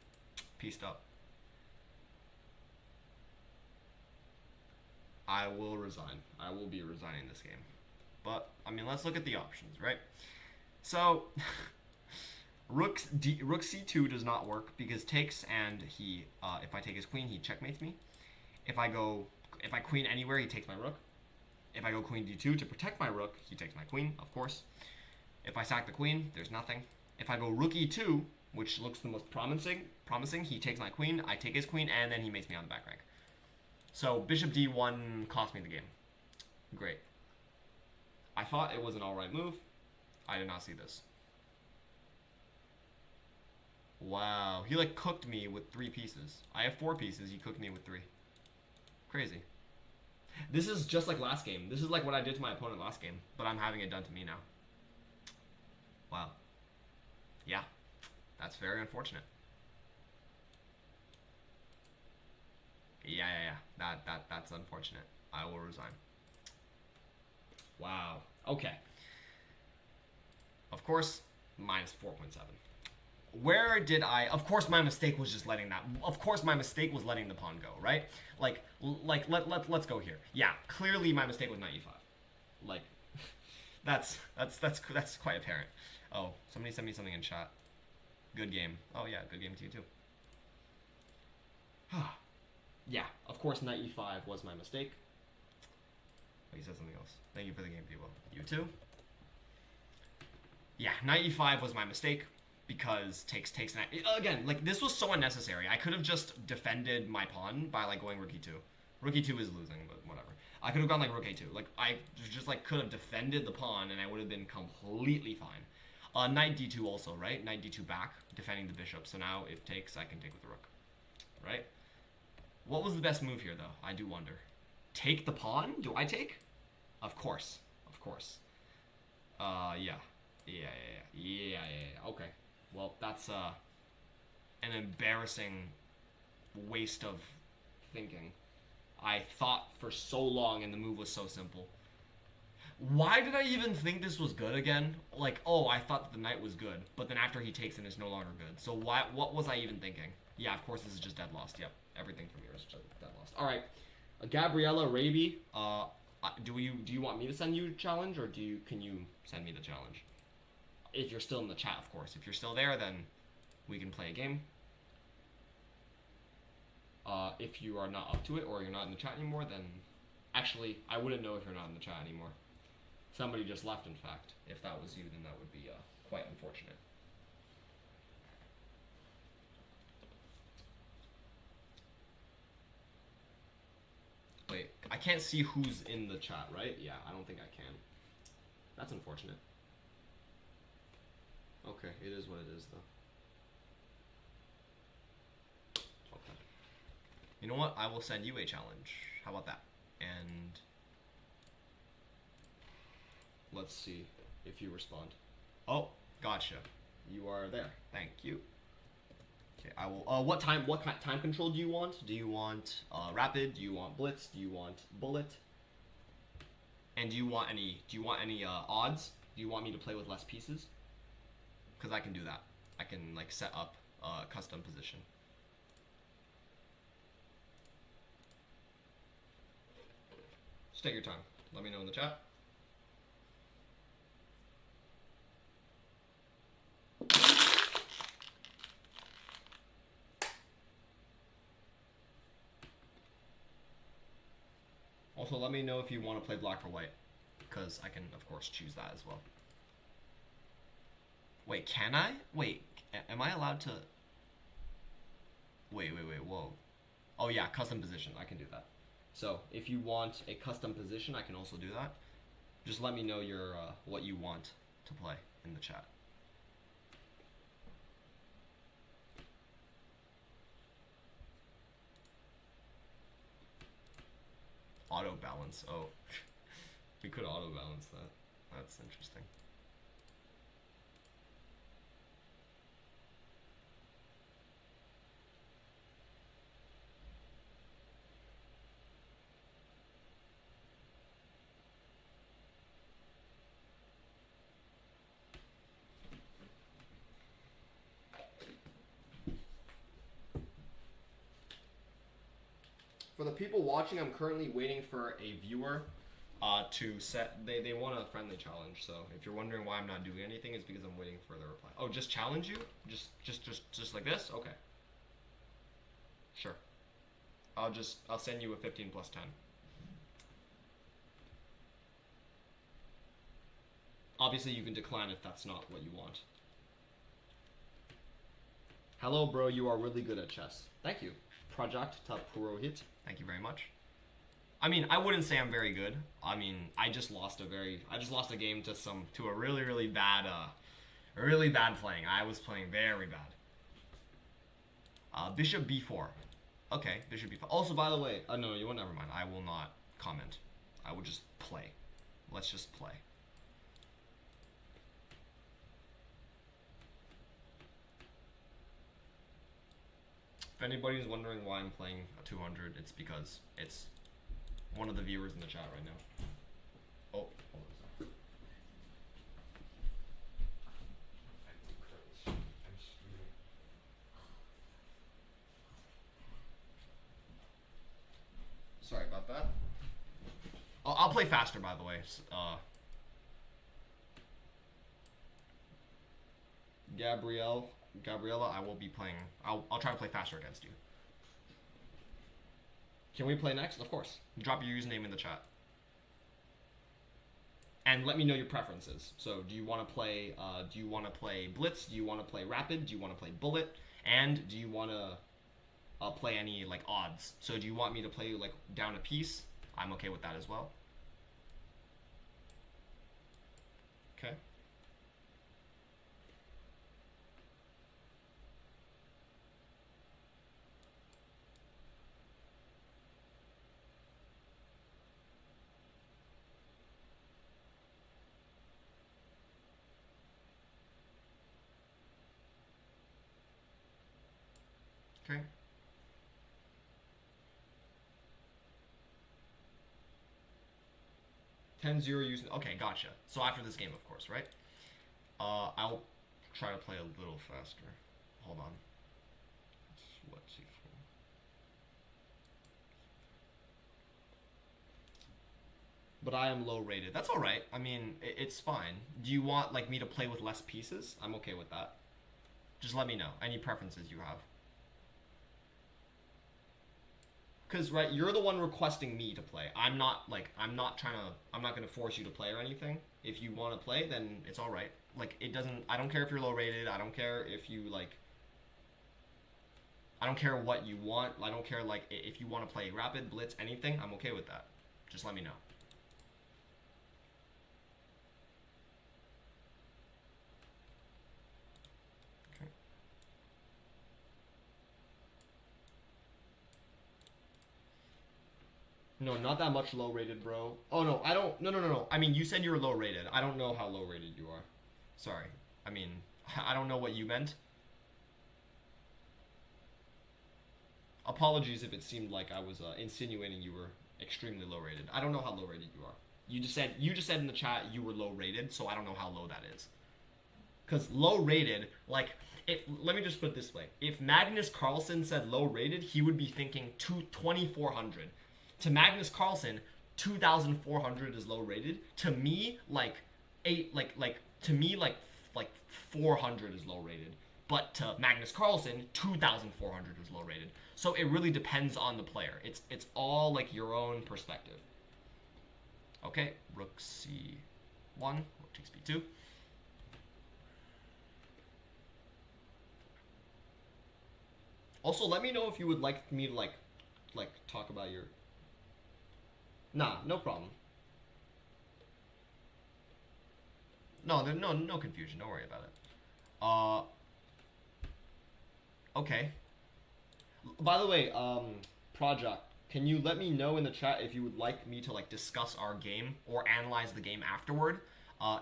Pieced up. I will resign. I will be resigning this game. But, I mean, let's look at the options, right? So, rook c2 does not work because takes, and he, if I take his queen, he checkmates me. If I queen anywhere, he takes my rook. If I go queen d2 to protect my rook, he takes my queen, of course. If I sack the queen, there's nothing. If I go rook e2, which looks the most promising, he takes my queen, I take his queen, and then he mates me on the back rank. So bishop d1 cost me the game. Great. I thought it was an alright move. I did not see this. Wow, he like cooked me with 3 pieces. I have 4 pieces, he cooked me with 3. Crazy. This is just like last game. This is like what I did to my opponent last game, but I'm having it done to me now. Wow. Yeah, that's very unfortunate. Yeah. That's unfortunate. I will resign. Wow. Okay. Of course, minus 4.7. Where did I... Of course my mistake was just letting that... Of course my mistake was letting the pawn go, right? Let's go here. Yeah, clearly my mistake was knight e5. Like, that's quite apparent. Oh, somebody sent me something in chat. Good game. Oh yeah, good game to you too. Yeah, of course knight e5 was my mistake. Oh, you said something else. Thank you for the game, people. You too? Yeah, knight e5 was my mistake because takes knight. Again, like this was so unnecessary. I could have just defended my pawn by like going rook e2. Rook e2 is losing, but whatever. I could have gone like rook a2. Like I just like could have defended the pawn, and I would have been completely fine. Knight d2 also, right? Knight d2 back, defending the bishop. So now if takes, I can take with the rook, right? What was the best move here, though? I do wonder. Take the pawn? Do I take? Of course, of course. Yeah. Okay. Well, that's an embarrassing waste of thinking. I thought for so long and the move was so simple. Why did I even think this was good again? Like, oh, I thought that the knight was good, but then after he takes it, it's no longer good. So what was I even thinking? Yeah, of course this is just dead lost. Yep, everything from here is just dead lost. All right, Gabriella Raby. Do you want me to send you a challenge, or can you send me the challenge? If you're still in the chat, of course. If you're still there, then we can play a game. If you are not up to it, or you're not in the chat anymore, then actually I wouldn't know if you're not in the chat anymore. Somebody just left, in fact. If that was you, then that would be quite unfortunate. Wait, I can't see who's in the chat, right? Yeah, I don't think I can. That's unfortunate. Okay, it is what it is, though. Okay. You know what? I will send you a challenge. How about that? And let's see if you respond. Oh, gotcha. You are there. Thank you. Okay, I will. What time control do you want? Do you want rapid? Do you want blitz? Do you want bullet? And do you want any odds? Do you want me to play with less pieces? Because I can do that. I can like set up a custom position. Just take your time. Let me know in the chat. Also, let me know if you want to play black or white, because I can, of course, choose that as well. Wait, can I? Wait, am I allowed to? Wait, whoa. Oh yeah, custom position, I can do that. So, if you want a custom position, I can also do that. Just let me know your what you want to play in the chat. Auto balance. Oh, we could auto balance that. That's interesting. For the people watching, I'm currently waiting for a viewer to set. They want a friendly challenge. So if you're wondering why I'm not doing anything, it's because I'm waiting for the reply. Oh, just challenge you? Just like this? Okay. Sure. I'll send you a 15 plus 10. Obviously, you can decline if that's not what you want. Hello, bro. You are really good at chess. Thank you. Project Purohit. Thank you very much. I mean, I wouldn't say I'm very good. I mean, I just lost a game to a really bad playing. I was playing very bad. Bishop b4. Okay, bishop b4. Also, by the way, no, you won't. Never mind. I will not comment. I will just play. Let's just play. If anybody's wondering why I'm playing a 200, it's because it's one of the viewers in the chat right now. Oh, hold on a second. Sorry about that. I'll play faster, by the way. Gabriella, I will be playing. I'll try to play faster against you. Can we play next? Of course. Drop your username in the chat. And let me know your preferences. So, do you want to play? Do you want to play blitz? Do you want to play rapid? Do you want to play bullet? And do you want to? play any like odds. So do you want me to play like down a piece? I'm okay with that as well. Okay. Okay. Ten zero using. Okay, gotcha. So after this game, of course, right? I'll try to play a little faster. Hold on. Let's see. But I am low rated. That's all right. I mean, it's fine. Do you want like me to play with less pieces? I'm okay with that. Just let me know any preferences you have. Because right, you're the one requesting me to play. I'm not gonna force you to play or anything. If you want to play, then it's all right. Like it doesn't. I don't care if you're low rated. I don't care if you like. I don't care what you want. I don't care like if you want to play rapid, blitz, anything. I'm okay with that. Just let me know. No, not that much low rated, bro. Oh no, I don't. No, no, no, no. I mean, you said you were low rated. I don't know how low rated you are. Sorry. I mean, I don't know what you meant. Apologies if it seemed like I was insinuating you were extremely low rated. I don't know how low rated you are. You just said in the chat you were low rated, so I don't know how low that is. Cuz low rated, like if let me just put it this way. If Magnus Carlsen said low rated, he would be thinking 2400. To Magnus Carlsen, 2400 is low rated. To me, like 400 is low rated. But to Magnus Carlsen, 2,400 is low rated. So it really depends on the player. It's all like your own perspective. Okay, rook c1, rook takes b2. Also, let me know if you would like me to like talk about your. Nah, no problem. No, there's no confusion. Don't worry about it. Okay. By the way, Project, can you let me know in the chat if you would like me to like discuss our game or analyze the game afterward?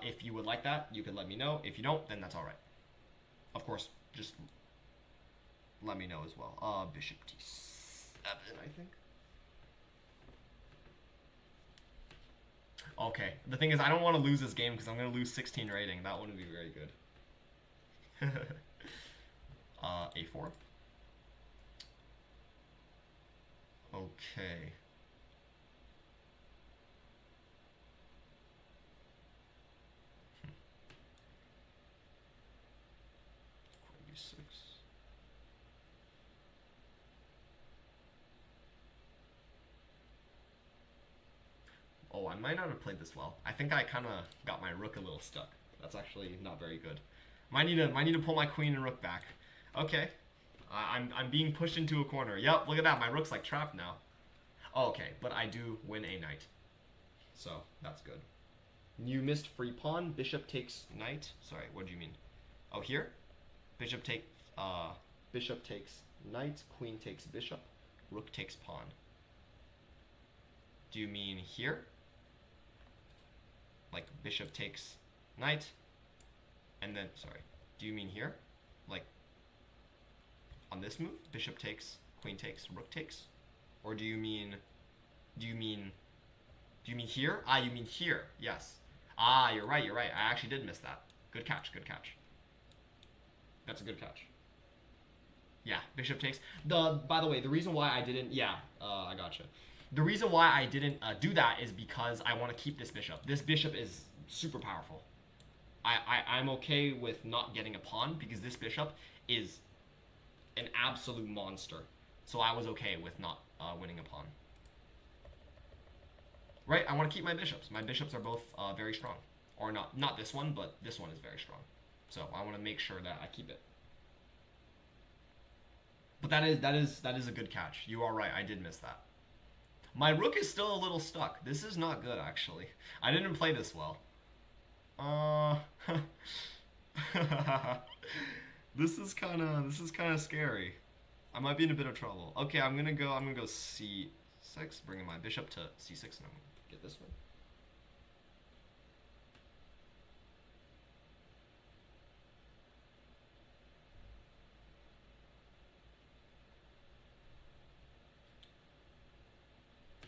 If you would like that, you can let me know. If you don't, then that's all right. Of course, just let me know as well. Bishop d7, I think. Okay. The thing is, I don't want to lose this game because I'm going to lose 16 rating. That wouldn't be very good. A4. Okay. Queen b6. Oh, I might not have played this well. I think I kind of got my rook a little stuck. That's actually not very good. Might need to pull my queen and rook back. Okay. I'm being pushed into a corner. Yep, look at that. My rook's like trapped now. Oh, okay, but I do win a knight. So, that's good. You missed free pawn. Bishop takes knight. Sorry, what do you mean? Oh, here? Bishop takes knight. Queen takes bishop. Rook takes pawn. Do you mean here? Like bishop takes knight? And then, sorry. Do you mean here? Like on this move? Bishop takes, queen takes, rook takes? Or do you mean here? Ah, you mean here. Yes. Ah, you're right. I actually did miss that. Good catch. That's a good catch. Yeah, bishop takes. By the way, the reason why I didn't, I gotcha. The reason why I didn't do that is because I want to keep this bishop. This bishop is super powerful. I'm okay with not getting a pawn because this bishop is an absolute monster. So I was okay with not winning a pawn. Right? I want to keep my bishops. My bishops are both very strong. Or not this one, but this one is very strong. So I want to make sure that I keep it. But that is a good catch. You are right. I did miss that. My rook is still a little stuck. This is not good, actually. I didn't play this well. Uh, this is kind of scary. I might be in a bit of trouble. Okay, I'm gonna go c6, bringing my bishop to c6, and I'm gonna get this one.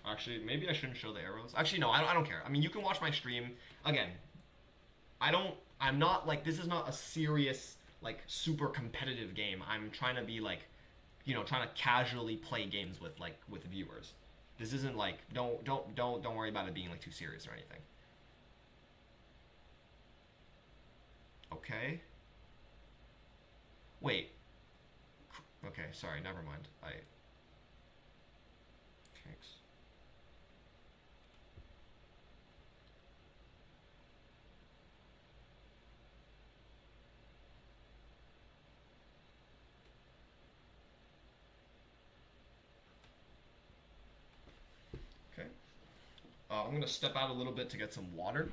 Actually, maybe I shouldn't show the arrows. Actually, no, I don't care. I mean, you can watch my stream. Again, I'm not like, this is not a serious, like, super competitive game. I'm trying to be like, trying to casually play games with viewers. This isn't like, don't worry about it being like too serious or anything. Okay. Wait. Okay, sorry, never mind. Thanks. Okay. I'm gonna step out a little bit to get some water.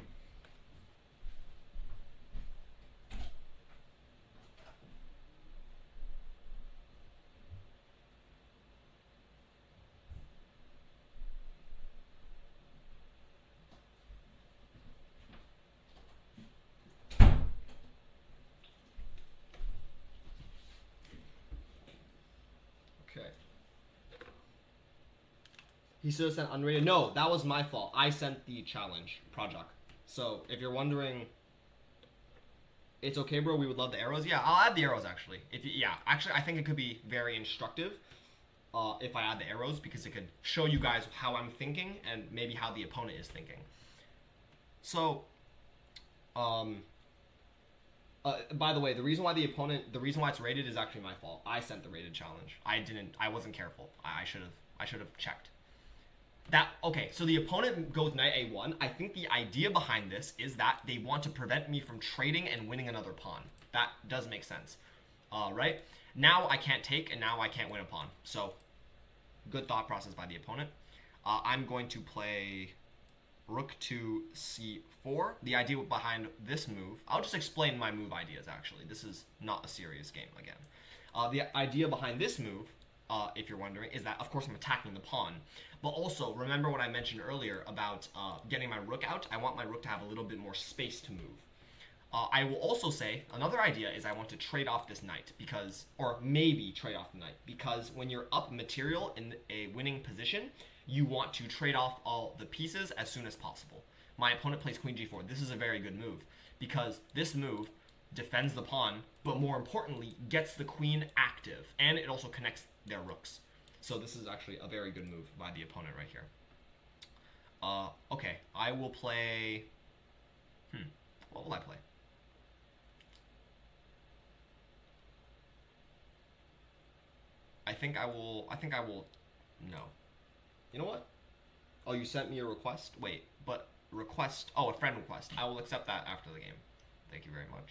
Okay. He should have sent unrated. No, that was my fault. I sent the challenge project. So if you're wondering, it's okay, bro. We would love the arrows. Yeah, I'll add the arrows actually. Yeah, actually, I think it could be very instructive if I add the arrows because it could show you guys how I'm thinking and maybe how the opponent is thinking. So, by the way, the reason why it's rated is actually my fault. I sent the rated challenge. I wasn't careful. I should have checked. Okay, so the opponent goes knight a1. I think the idea behind this is that they want to prevent me from trading and winning another pawn. That does make sense, right? Now I can't take, and now I can't win a pawn. So, good thought process by the opponent. I'm going to play rook to c4. The idea behind this move, I'll just explain my move ideas actually. This is not a serious game again. The idea behind this move, if you're wondering, is that of course I'm attacking the pawn. But also, remember what I mentioned earlier about getting my rook out? I want my rook to have a little bit more space to move. I will also say, another idea is I want to trade off this knight, or maybe trade off the knight, because when you're up material in a winning position, you want to trade off all the pieces as soon as possible. My opponent plays queen g4. This is a very good move, because this move defends the pawn, but more importantly, gets the queen active, and it also connects their rooks. So this is actually a very good move by the opponent right here. Okay, I will play... What will I play? I think I will... No. You know what? Oh, you sent me a request? Wait, but request... Oh, a friend request. I will accept that after the game. Thank you very much.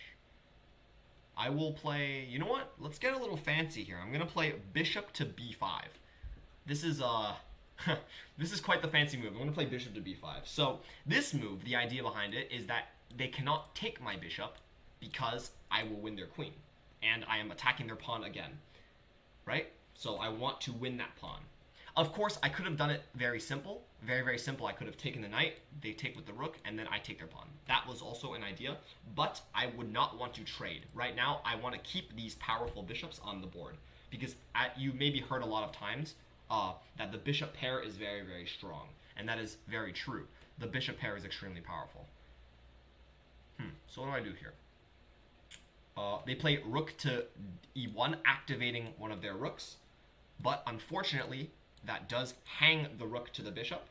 I will play... You know what? Let's get a little fancy here. I'm going to play bishop to b5. This is this is quite the fancy move. I'm going to play bishop to b5. So this move, the idea behind it is that they cannot take my bishop because I will win their queen. And I am attacking their pawn again. Right? So I want to win that pawn. Of course, I could have done it very simple. Very, very simple. I could have taken the knight, they take with the rook, and then I take their pawn. That was also an idea, but I would not want to trade. Right now, I want to keep these powerful bishops on the board. Because you maybe heard a lot of times that the bishop pair is very, very strong. And that is very true. The bishop pair is extremely powerful. So what do I do here? They play rook to e1, activating one of their rooks. But unfortunately, that does hang the rook to the bishop.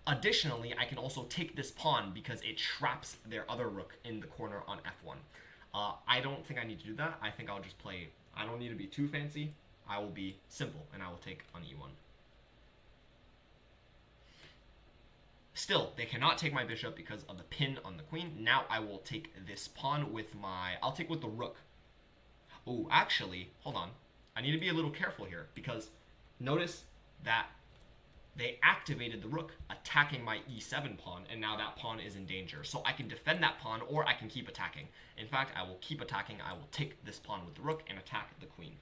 Additionally, I can also take this pawn because it traps their other rook in the corner on f1. I don't think I need to do that. I think I'll just play... I don't need to be too fancy. I will be simple, and I will take on e1. Still, they cannot take my bishop because of the pin on the queen. Now I will take this pawn with my... I'll take with the rook. Oh, actually, hold on. I need to be a little careful here because notice that they activated the rook, attacking my e7 pawn, and now that pawn is in danger. So I can defend that pawn, or I can keep attacking. In fact, I will keep attacking. I will take this pawn with the rook and attack the queen.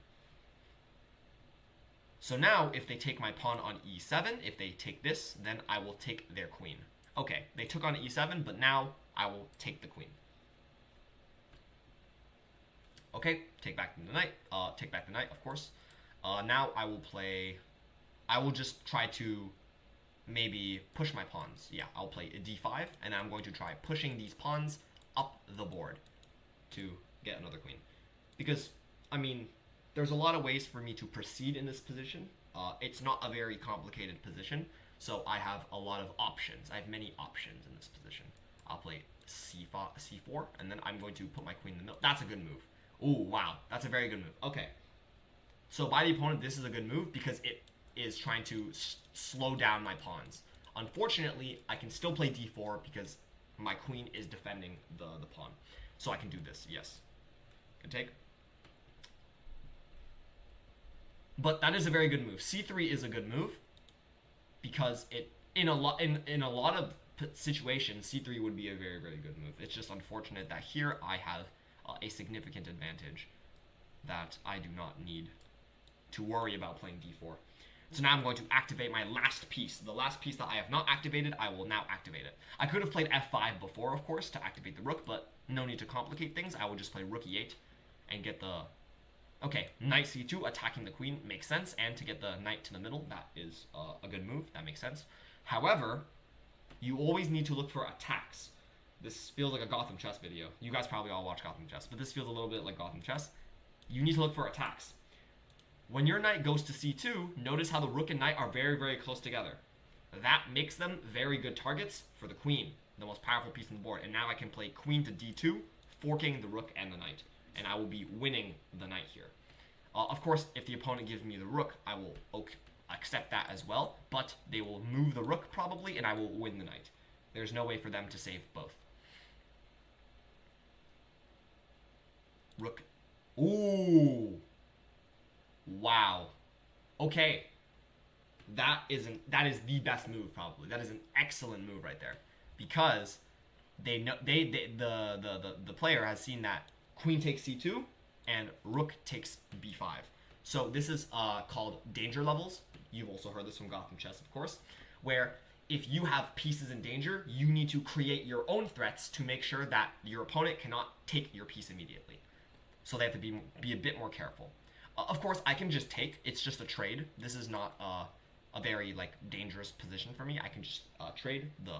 So now, if they take my pawn on e7, if they take this, then I will take their queen. Okay, they took on e7, but now I will take the queen. Okay, take back the knight. Take back the knight, of course. Now I will play... I will just try to maybe push my pawns. Yeah, I'll play a d5, and I'm going to try pushing these pawns up the board to get another queen. Because, I mean, there's a lot of ways for me to proceed in this position. It's not a very complicated position, so I have a lot of options. I have many options in this position. I'll play c4, and then I'm going to put my queen in the middle. That's a good move. Oh, wow. That's a very good move. Okay. So by the opponent, this is a good move because it is trying to slow down my pawns. Unfortunately, I can still play d4 because my queen is defending the pawn. So I can do this, yes. Good take. But that is a very good move. c3 is a good move because it in a lot of situations, c3 would be a very, very good move. It's just unfortunate that here I have a significant advantage that I do not need to worry about playing d4. So now I'm going to activate my last piece. The last piece that I have not activated, I will now activate it. I could have played f5 before, of course, to activate the rook, but no need to complicate things. I will just play rook e8 and get the... Okay, knight c2, attacking the queen makes sense, and to get the knight to the middle, that is a good move. That makes sense. However, you always need to look for attacks. This feels like a Gotham Chess video. You guys probably all watch Gotham Chess, but this feels a little bit like Gotham Chess. You need to look for attacks. When your knight goes to c2, notice how the rook and knight are very, very close together. That makes them very good targets for the queen, the most powerful piece on the board. And now I can play queen to d2, forking the rook and the knight. And I will be winning the knight here. Of course, if the opponent gives me the rook, I will accept that as well. But they will move the rook probably, and I will win the knight. There's no way for them to save both. Rook. Ooh. Wow. Okay. That is the best move probably. That is an excellent move right there, because they know the player has seen that queen takes c2 and rook takes b5. So this is called danger levels. You've also heard this from Gotham Chess, of course, where if you have pieces in danger, you need to create your own threats to make sure that your opponent cannot take your piece immediately. So they have to be a bit more careful. Of course, I can just take. It's just a trade. This is not a very dangerous position for me. I can just trade the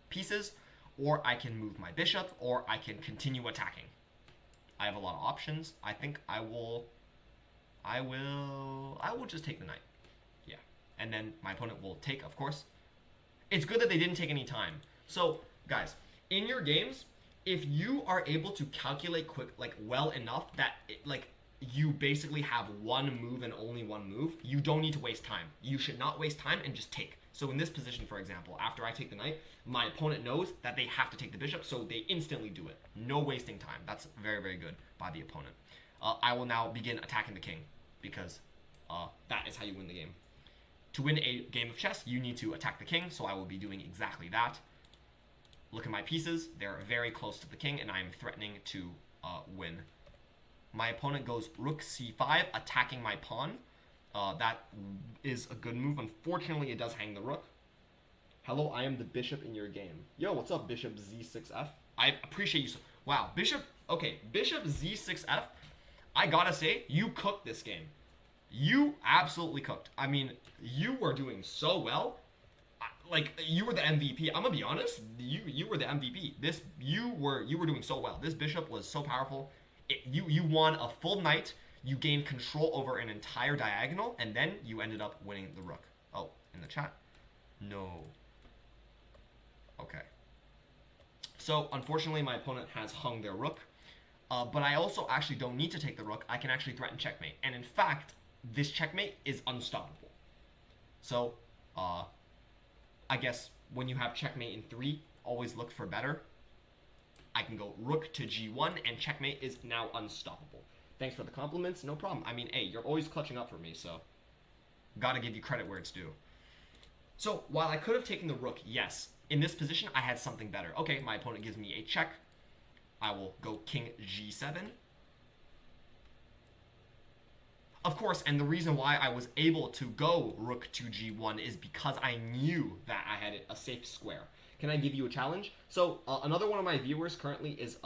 pieces, or I can move my bishop, or I can continue attacking. I have a lot of options. I think I will just take the knight. Yeah. And then my opponent will take, of course. It's good that they didn't take any time. So, guys, in your games, if you are able to calculate well enough that you basically have one move and only one move, you don't need to waste time. You should not waste time and just take. So in this position, for example, after I take the knight, my opponent knows that they have to take the bishop, so they instantly do it. No wasting time. That's very, very good by the opponent. I will now begin attacking the king, because that is how you win the game. To win a game of chess, you need to attack the king, so I will be doing exactly that. Look at my pieces. They're very close to the king, and I am threatening to win. My opponent goes rook c5, attacking my pawn. That is a good move. Unfortunately, it does hang the rook. Hello, I am the bishop in your game. Yo, what's up, bishop z6f? I appreciate you so... Wow, bishop... Okay, bishop z6f. I gotta say, you cooked this game. You absolutely cooked. I mean, you were doing so well. You were the MVP. I'm gonna be honest. You were the MVP. You were doing so well. This bishop was so powerful. You won a full knight. You gained control over an entire diagonal, and then you ended up winning the rook. Oh, in the chat? No. Okay. So, unfortunately, my opponent has hung their rook. But I also actually don't need to take the rook. I can actually threaten checkmate. And in fact, this checkmate is unstoppable. So, I guess when you have checkmate in 3, always look for better. I can go rook to g1, and checkmate is now unstoppable. Thanks for the compliments. No problem. I mean, hey, you're always clutching up for me, so gotta give you credit where it's due. So while I could have taken the rook, yes, in this position I had something better. Okay, my opponent gives me a check. I will go king g7. Of course, and the reason why I was able to go rook to g1 is because I knew that I had a safe square. Can I give you a challenge? So another one of my viewers currently is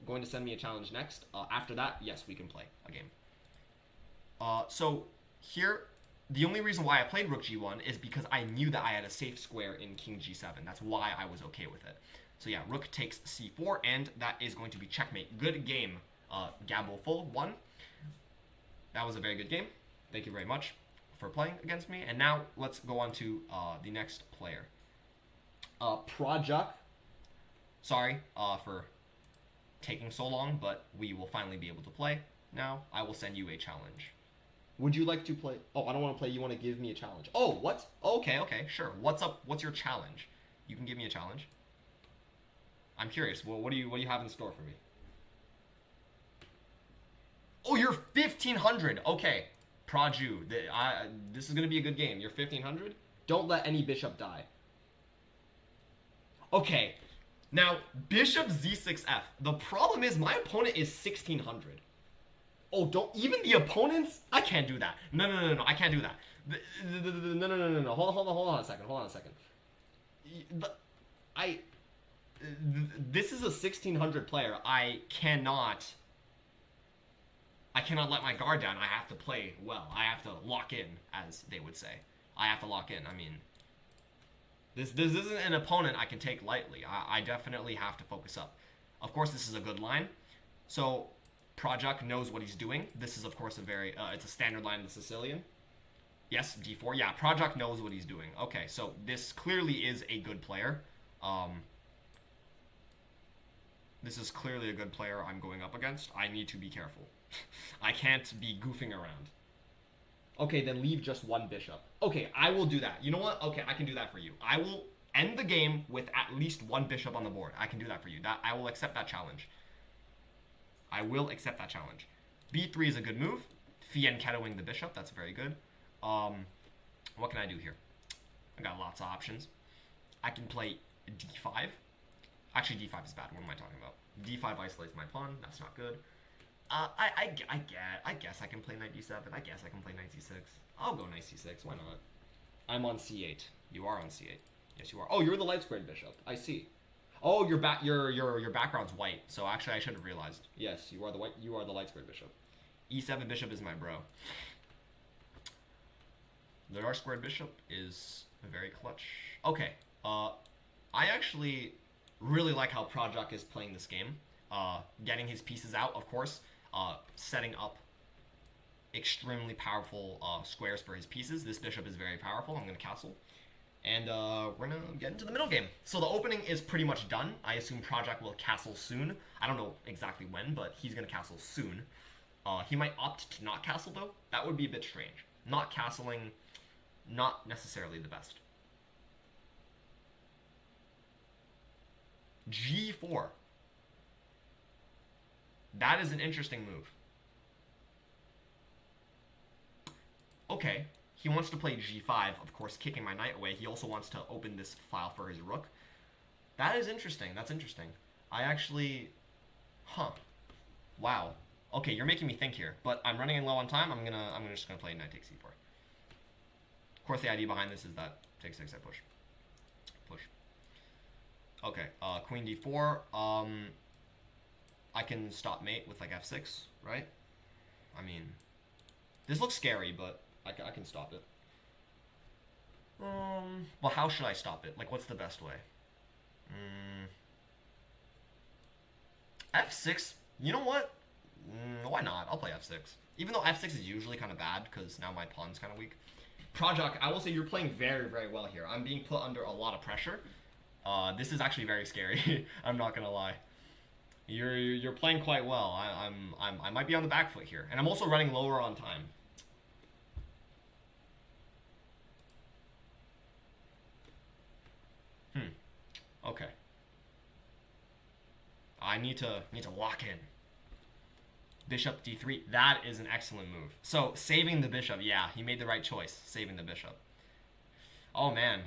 going to send me a challenge next. After that, yes, we can play a game. So here, the only reason why I played rook g1 is because I knew that I had a safe square in king g7. That's why I was okay with it. So yeah, rook takes c4, and that is going to be checkmate. Good game, Gabo Full won. That was a very good game. Thank you very much for playing against me. And now let's go on to the next player. Prajakh. Sorry for taking so long, but we will finally be able to play. Now I will send you a challenge. Would you like to play? Oh, I don't want to play. You want to give me a challenge? Oh, what? Okay, sure. What's up? What's your challenge? You can give me a challenge. I'm curious. Well, what do you have in store for me? Oh, you're 1500. Okay, Praju. This is gonna be a good game. You're 1500. Don't let any bishop die. Okay, now bishop z6f. The problem is my opponent is 1600. Oh, don't even the opponents. I can't do that. No. I can't do that. No. Hold on a second. This is a 1600 player. I cannot let my guard down. I have to play well. I have to lock in, as they would say. I have to lock in. I mean, this isn't an opponent I can take lightly. I definitely have to focus up. Of course, this is a good line. So Prajakh knows what he's doing. This is, of course, it's a standard line in the Sicilian. Yes, d4. Yeah, Prajakh knows what he's doing. Okay, so this clearly is a good player. This is clearly a good player I'm going up against. I need to be careful. I can't be goofing around. Okay, then leave just one bishop. Okay, I will do that. You know what? Okay, I can do that for you. I will end the game with at least one bishop on the board. I can do that for you. I will accept that challenge. I will accept that challenge. b3 is a good move. Fianchettoing the bishop. That's very good. What can I do here? I got lots of options. I can play d5. Actually, d5 is bad. What am I talking about? d5 isolates my pawn. That's not good. I guess I can play knight d7. I guess I can play knight c6. I'll go knight c6. Why not? I'm on c8. You are on c8. Yes, you are. Oh, you're the light squared bishop. I see. Oh, your background's white. So actually, I should have realized. Yes, you are the white. You are the light squared bishop. e7 bishop is my bro. The dark squared bishop is very clutch. Okay. I actually really like how Prajakh is playing this game. Getting his pieces out, of course. Setting up extremely powerful squares for his pieces. This bishop is very powerful. I'm going to castle. And we're going to get into the middle game. So the opening is pretty much done. I assume Prajakh will castle soon. I don't know exactly when, but he's going to castle soon. He might opt to not castle, though. That would be a bit strange. Not castling, not necessarily the best. g4. That is an interesting move. Okay, he wants to play g5, of course, kicking my knight away. He also wants to open this file for his rook. That is interesting. That's interesting. I actually... Huh. Wow. Okay, you're making me think here, but I'm running low on time. I'm just gonna play knight takes c4. Of course, the idea behind this is that takes 6, I push. Push. Okay, queen d4. I can stop mate with like f6, right? I mean, this looks scary, but I can stop it. Well, how should I stop it? Like, what's the best way? f6. You know what? Why not? I'll play f6. Even though f6 is usually kind of bad because now my pawn's kind of weak. Prajakh, I will say you're playing very, very well here. I'm being put under a lot of pressure. This is actually very scary. I'm not gonna lie. You're playing quite well. I might be on the back foot here, and I'm also running lower on time. Okay. I need to lock in. Bishop d3. That is an excellent move. So saving the bishop, yeah, he made the right choice, saving the bishop. Oh man.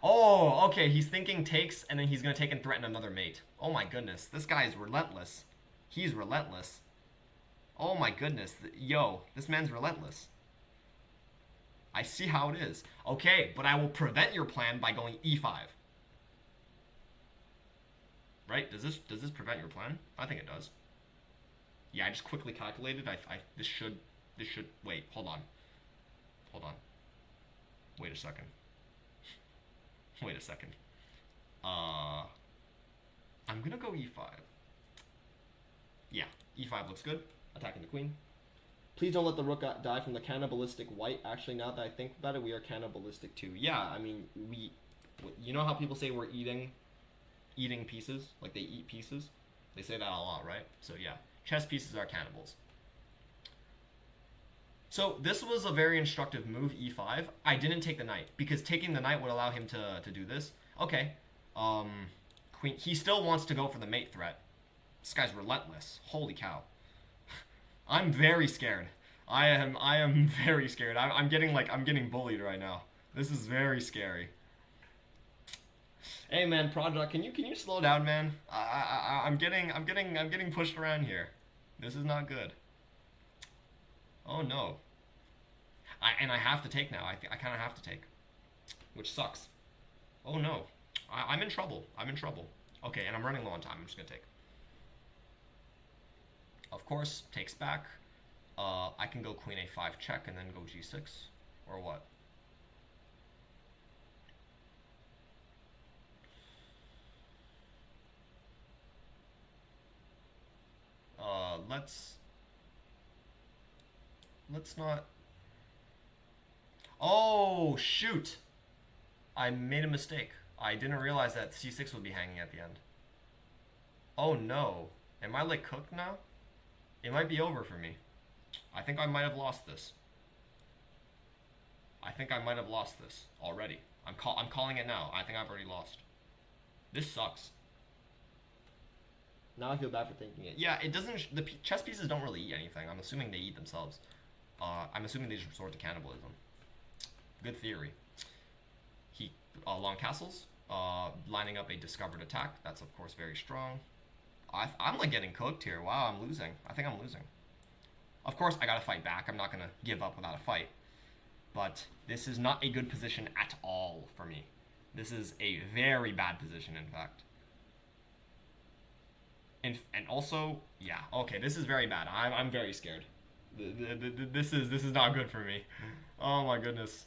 Oh, okay, he's thinking takes, and then he's gonna take and threaten another mate. Oh my goodness, this guy is relentless. He's relentless. Oh my goodness, yo, this man's relentless. I see how it is. Okay, but I will prevent your plan by going e5. Right? Does this prevent your plan? I think it does. Yeah, I just quickly calculated. This should wait, hold on. Wait a second. Wait a second. I'm gonna go e5. Yeah, e5 looks good. Attacking the queen. Please don't let the rook die from the cannibalistic white. Actually, now that I think about it, we are cannibalistic too. Yeah, I mean, you know how people say we're eating pieces? Like they eat pieces? They say that a lot, right? So yeah, chess pieces are cannibals. So this was a very instructive move, e5. I didn't take the knight, because taking the knight would allow him to do this. Okay. Queen. He still wants to go for the mate threat. This guy's relentless. Holy cow. I'm very scared. I am very scared. I'm getting bullied right now. This is very scary. Hey man, Project, can you slow down, man? I'm getting pushed around here. This is not good. Oh no. I have to take now. I kind of have to take, which sucks. Oh no. I'm in trouble. I'm in trouble. Okay, and I'm running low on time. I'm just gonna take. Of course, takes back. I can go queen a5 check and then go g6, or what? Let's not. Oh shoot! I made a mistake. I didn't realize that c6 would be hanging at the end. Oh no. Am I like cooked now? It might be over for me. I think I might have lost this. I think I might have lost this already. I'm calling it now. I think I've already lost. This sucks. Now I feel bad for thinking it. Yeah, it doesn't. The chess pieces don't really eat anything. I'm assuming they eat themselves. I'm assuming they just resort to cannibalism. Good theory. He long castles, lining up a discovered attack. That's of course very strong. I'm like getting cooked here. Wow, I'm losing. I think I'm losing. Of course, I gotta fight back. I'm not gonna give up without a fight. But this is not a good position at all for me. This is a very bad position, in fact. And also, yeah, okay, this is very bad. I'm very scared. This is not good for me. Oh my goodness.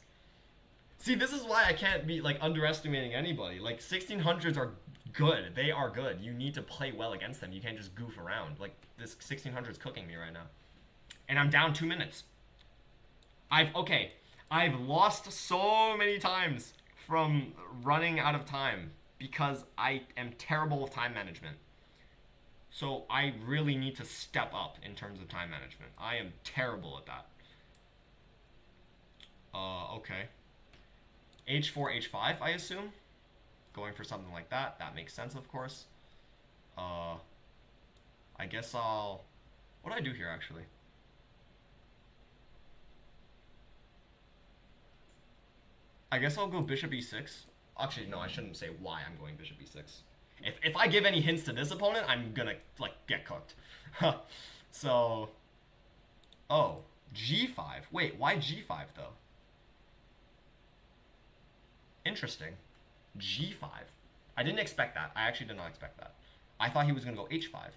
See, this is why I can't be like underestimating anybody. Like 1600s are good. They are good. You need to play well against them. You can't just goof around. Like this 1600's cooking me right now. And I'm down 2 minutes. I've lost so many times from running out of time because I am terrible with time management. So I really need to step up in terms of time management. I am terrible at that. Okay. H4, H5, I assume. Going for something like that. That makes sense, of course. I guess I'll... What do I do here, actually? I guess I'll go bishop e6. Actually, no, I shouldn't say why I'm going bishop e6. If I give any hints to this opponent, I'm gonna, like, get cooked. So... Oh, g5. Wait, why g5, though? Interesting. g5. I didn't expect that. I actually did not expect that. I thought he was gonna go h5.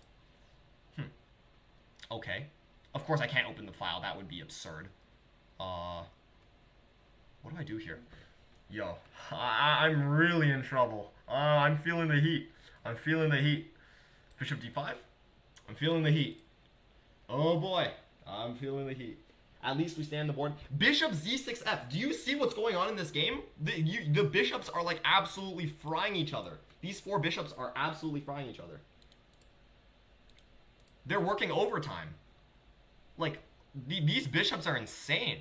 Okay. Of course, I can't open the file. That would be absurd. What do I do here? Yo, I'm really in trouble. I'm feeling the heat. I'm feeling the heat. Bishop d5? I'm feeling the heat. Oh boy, I'm feeling the heat. At least we stay on the board. Bishop z6f. Do you see what's going on in this game? The bishops are like absolutely frying each other. These four bishops are absolutely frying each other. They're working overtime. Like, these bishops are insane.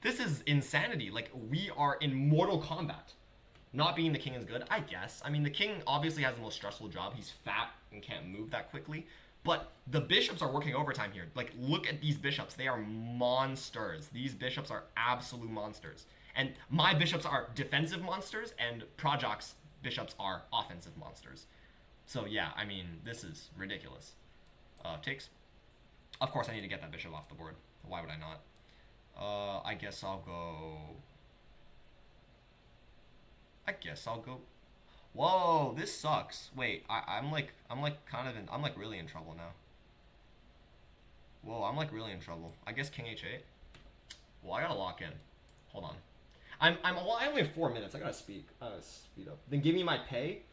This is insanity. Like, we are in Mortal Kombat. Not being the king is good, I guess. I mean, the king obviously has the most stressful job. He's fat and can't move that quickly. But the bishops are working overtime here. Like, look at these bishops. They are monsters. These bishops are absolute monsters. And my bishops are defensive monsters, and Projak's bishops are offensive monsters. So yeah, I mean, this is ridiculous. Takes. Of course, I need to get that bishop off the board. Why would I not? I guess I'll go. Whoa, this sucks. Wait, I'm like really in trouble now. Whoa, I'm like really in trouble. I guess King H8. Well, I gotta lock in. Hold on. I only have 4 minutes. I gotta speed up. Then give me my pay.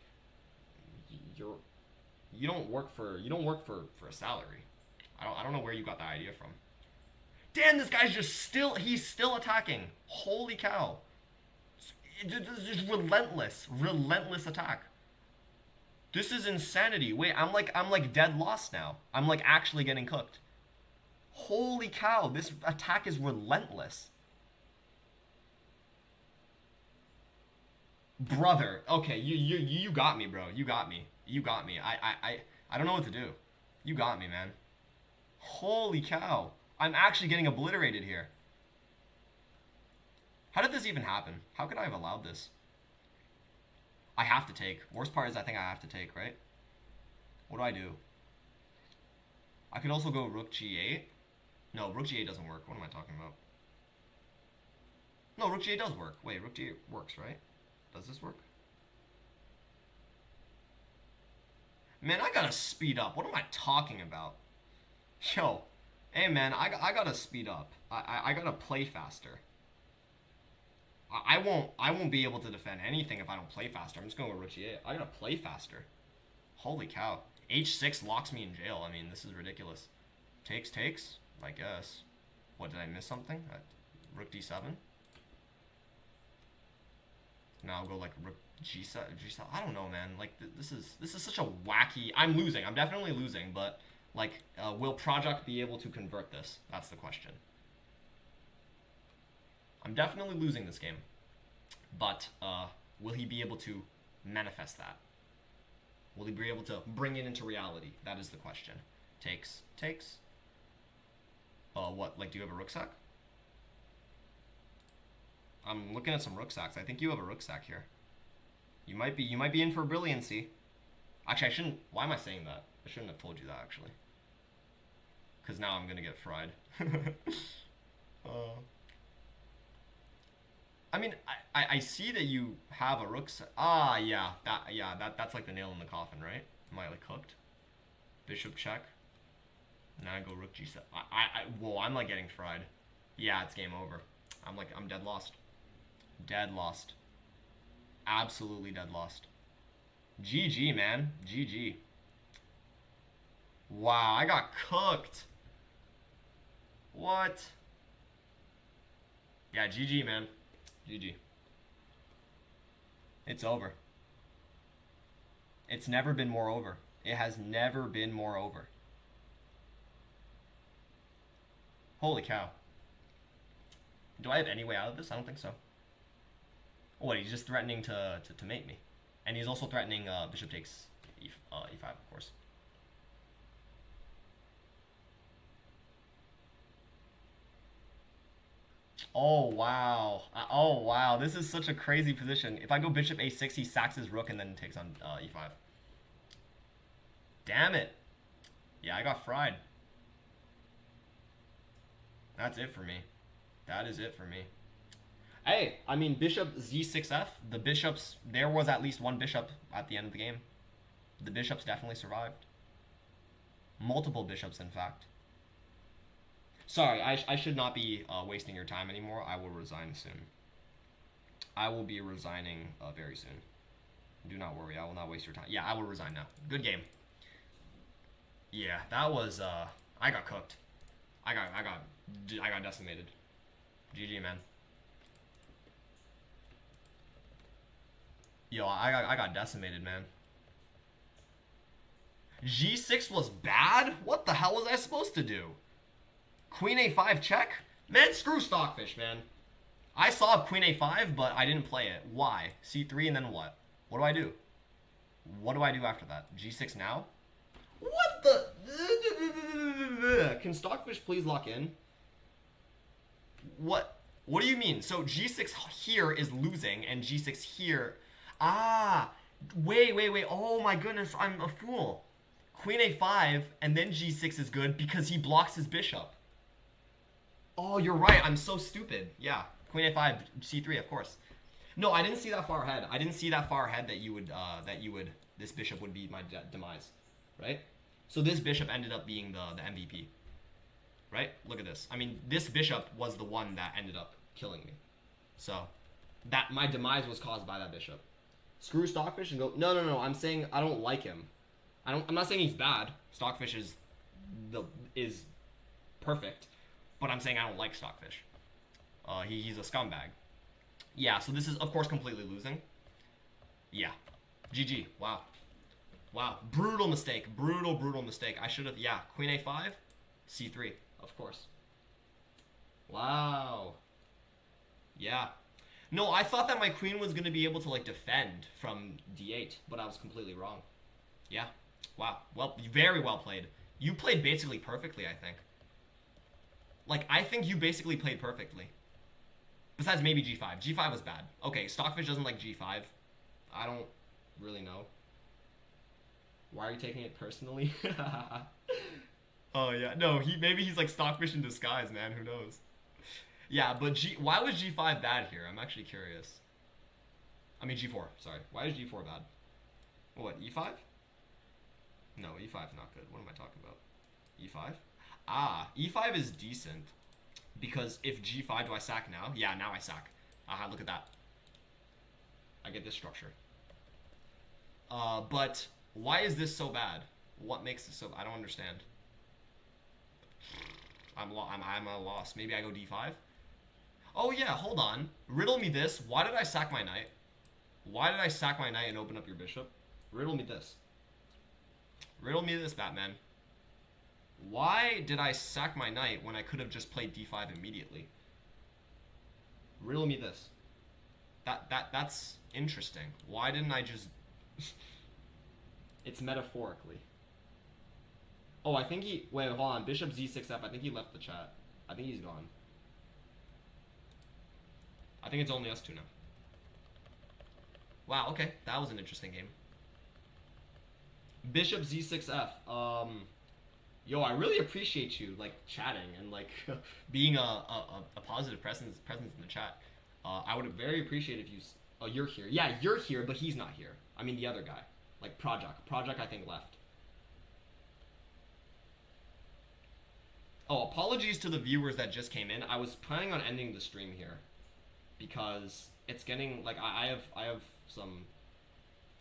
You don't work for a salary. I don't know where you got that idea from. Damn, this guy's he's still attacking. Holy cow. This is relentless attack. This is insanity. Wait, I'm like dead lost now. I'm like actually getting cooked. Holy cow, this attack is relentless. Brother, okay, you got me, bro. You got me. I don't know what to do. You got me, man. Holy cow. I'm actually getting obliterated here. How did this even happen? How could I have allowed this? I have to take. Worst part is I think I have to take, right? What do I do? I could also go rook g8. No, rook g8 doesn't work. What am I talking about? No, rook g8 does work. Wait, rook g8 works, right? Does this work? Man, I gotta speed up. What am I talking about? Yo, hey man, I gotta speed up. I gotta play faster. I won't be able to defend anything if I don't play faster. I'm just going with rook g8. I gotta play faster. Holy cow. h6 locks me in jail. I mean, this is ridiculous. Takes. I guess. What, did I miss something? Rook d7? Now I'll go like rook g7. I don't know, man. Like this is such a wacky. I'm losing. I'm definitely losing. But like, will Project be able to convert this? That's the question. I'm definitely losing this game, but will he be able to manifest that? Will he be able to bring it into reality? That is the question. Takes. What? Like, do you have a rook sack? I'm looking at some rook sacks. I think you have a rook sack here. You might be in for brilliancy. Actually, I shouldn't. Why am I saying that? I shouldn't have told you that, actually. Because now I'm gonna get fried. I mean, I see that you have a rook sack. Ah, yeah, that's like the nail in the coffin, right? Am I like hooked? Bishop check. Now I go rook g7. Whoa, I'm like getting fried. Yeah, it's game over. I'm dead lost. Dead lost. Absolutely dead lost. GG, man. GG. Wow, I got cooked. What? Yeah, GG, man. GG. It's over. It's never been more over. It has never been more over. Holy cow. Do I have any way out of this? I don't think so. Oh, what, he's just threatening to mate me. And he's also threatening bishop takes e5, of course. Oh, wow. Oh, wow. This is such a crazy position. If I go bishop a6, he sacks his rook and then takes on e5. Damn it. Yeah, I got fried. That's it for me. That is it for me. Hey, I mean, bishop z6f, the bishops, there was at least one bishop at the end of the game. The bishops definitely survived. Multiple bishops, in fact. Sorry, I should not be wasting your time anymore. I will resign soon. I will be resigning very soon. Do not worry, I will not waste your time. Yeah, I will resign now. Good game. Yeah, that was, I got cooked. I got decimated. GG, man. Yo, I got decimated, man. G6 was bad? What the hell was I supposed to do? Queen a5 check? Man, screw Stockfish, man. I saw Queen a5, but I didn't play it. Why? C3 and then what? What do I do? What do I do after that? G6 now? What the? Can Stockfish please lock in? What? What do you mean? So G6 here is losing, and G6 here. Ah, wait. Oh my goodness, I'm a fool. Queen A5, and then G6 is good because he blocks his bishop. Oh, you're right. I'm so stupid. Yeah, Queen A5, C3, of course. No, I didn't see that far ahead. I didn't see that far ahead that you would this bishop would be my demise, right? So this bishop ended up being the MVP, right? Look at this. I mean, this bishop was the one that ended up killing me. So that my demise was caused by that bishop. Screw Stockfish and go. No. I'm saying I don't like him. I'm not saying he's bad. Stockfish is perfect, but I'm saying I don't like Stockfish. He's a scumbag. Yeah, so this is, of course, completely losing. Yeah. GG. Wow. Brutal mistake. Brutal mistake. I should have, yeah. Queen A5, C3, of course. Wow. Yeah. No, I thought that my queen was going to be able to, like, defend from D8, but I was completely wrong. Yeah. Wow. Well, very well played. You played basically perfectly, I think. Like, I think you basically played perfectly. Besides maybe G5. G5 was bad. Okay, Stockfish doesn't like G5. I don't really know. Why are you taking it personally? Oh, yeah. No, maybe he's like Stockfish in disguise, man. Who knows? Yeah, but why was G5 bad here? I'm actually curious. I mean, G4. Sorry. Why is G4 bad? What, E5? No, E5 not good. What am I talking about? E5? Ah, E5 is decent. Because if G5, do I sack now? Yeah, now I sack. Aha, look at that. I get this structure. But why is this so bad? What makes this so... I don't understand. I'm at a loss. Maybe I go D5? Oh, yeah, hold on. Riddle me this. Why did I sack my knight? Why did I sack my knight and open up your bishop? Riddle me this. Riddle me this, Batman. Why did I sack my knight when I could have just played D5 immediately? Riddle me this. That's interesting. Why didn't I just... It's metaphorically. Oh, I think he... Wait, hold on. Bishop Z6F. I think he left the chat. I think he's gone. I think it's only us two now. Wow, okay. That was an interesting game. Bishop Z6F. Yo, I really appreciate you, like, chatting and, like, being a positive presence in the chat. I would very appreciate if you... Oh, you're here. Yeah, you're here, but he's not here. I mean, the other guy. Like, Project. Project, I think, left. Oh, apologies to the viewers that just came in. I was planning on ending the stream here. Because it's getting... Like, I have some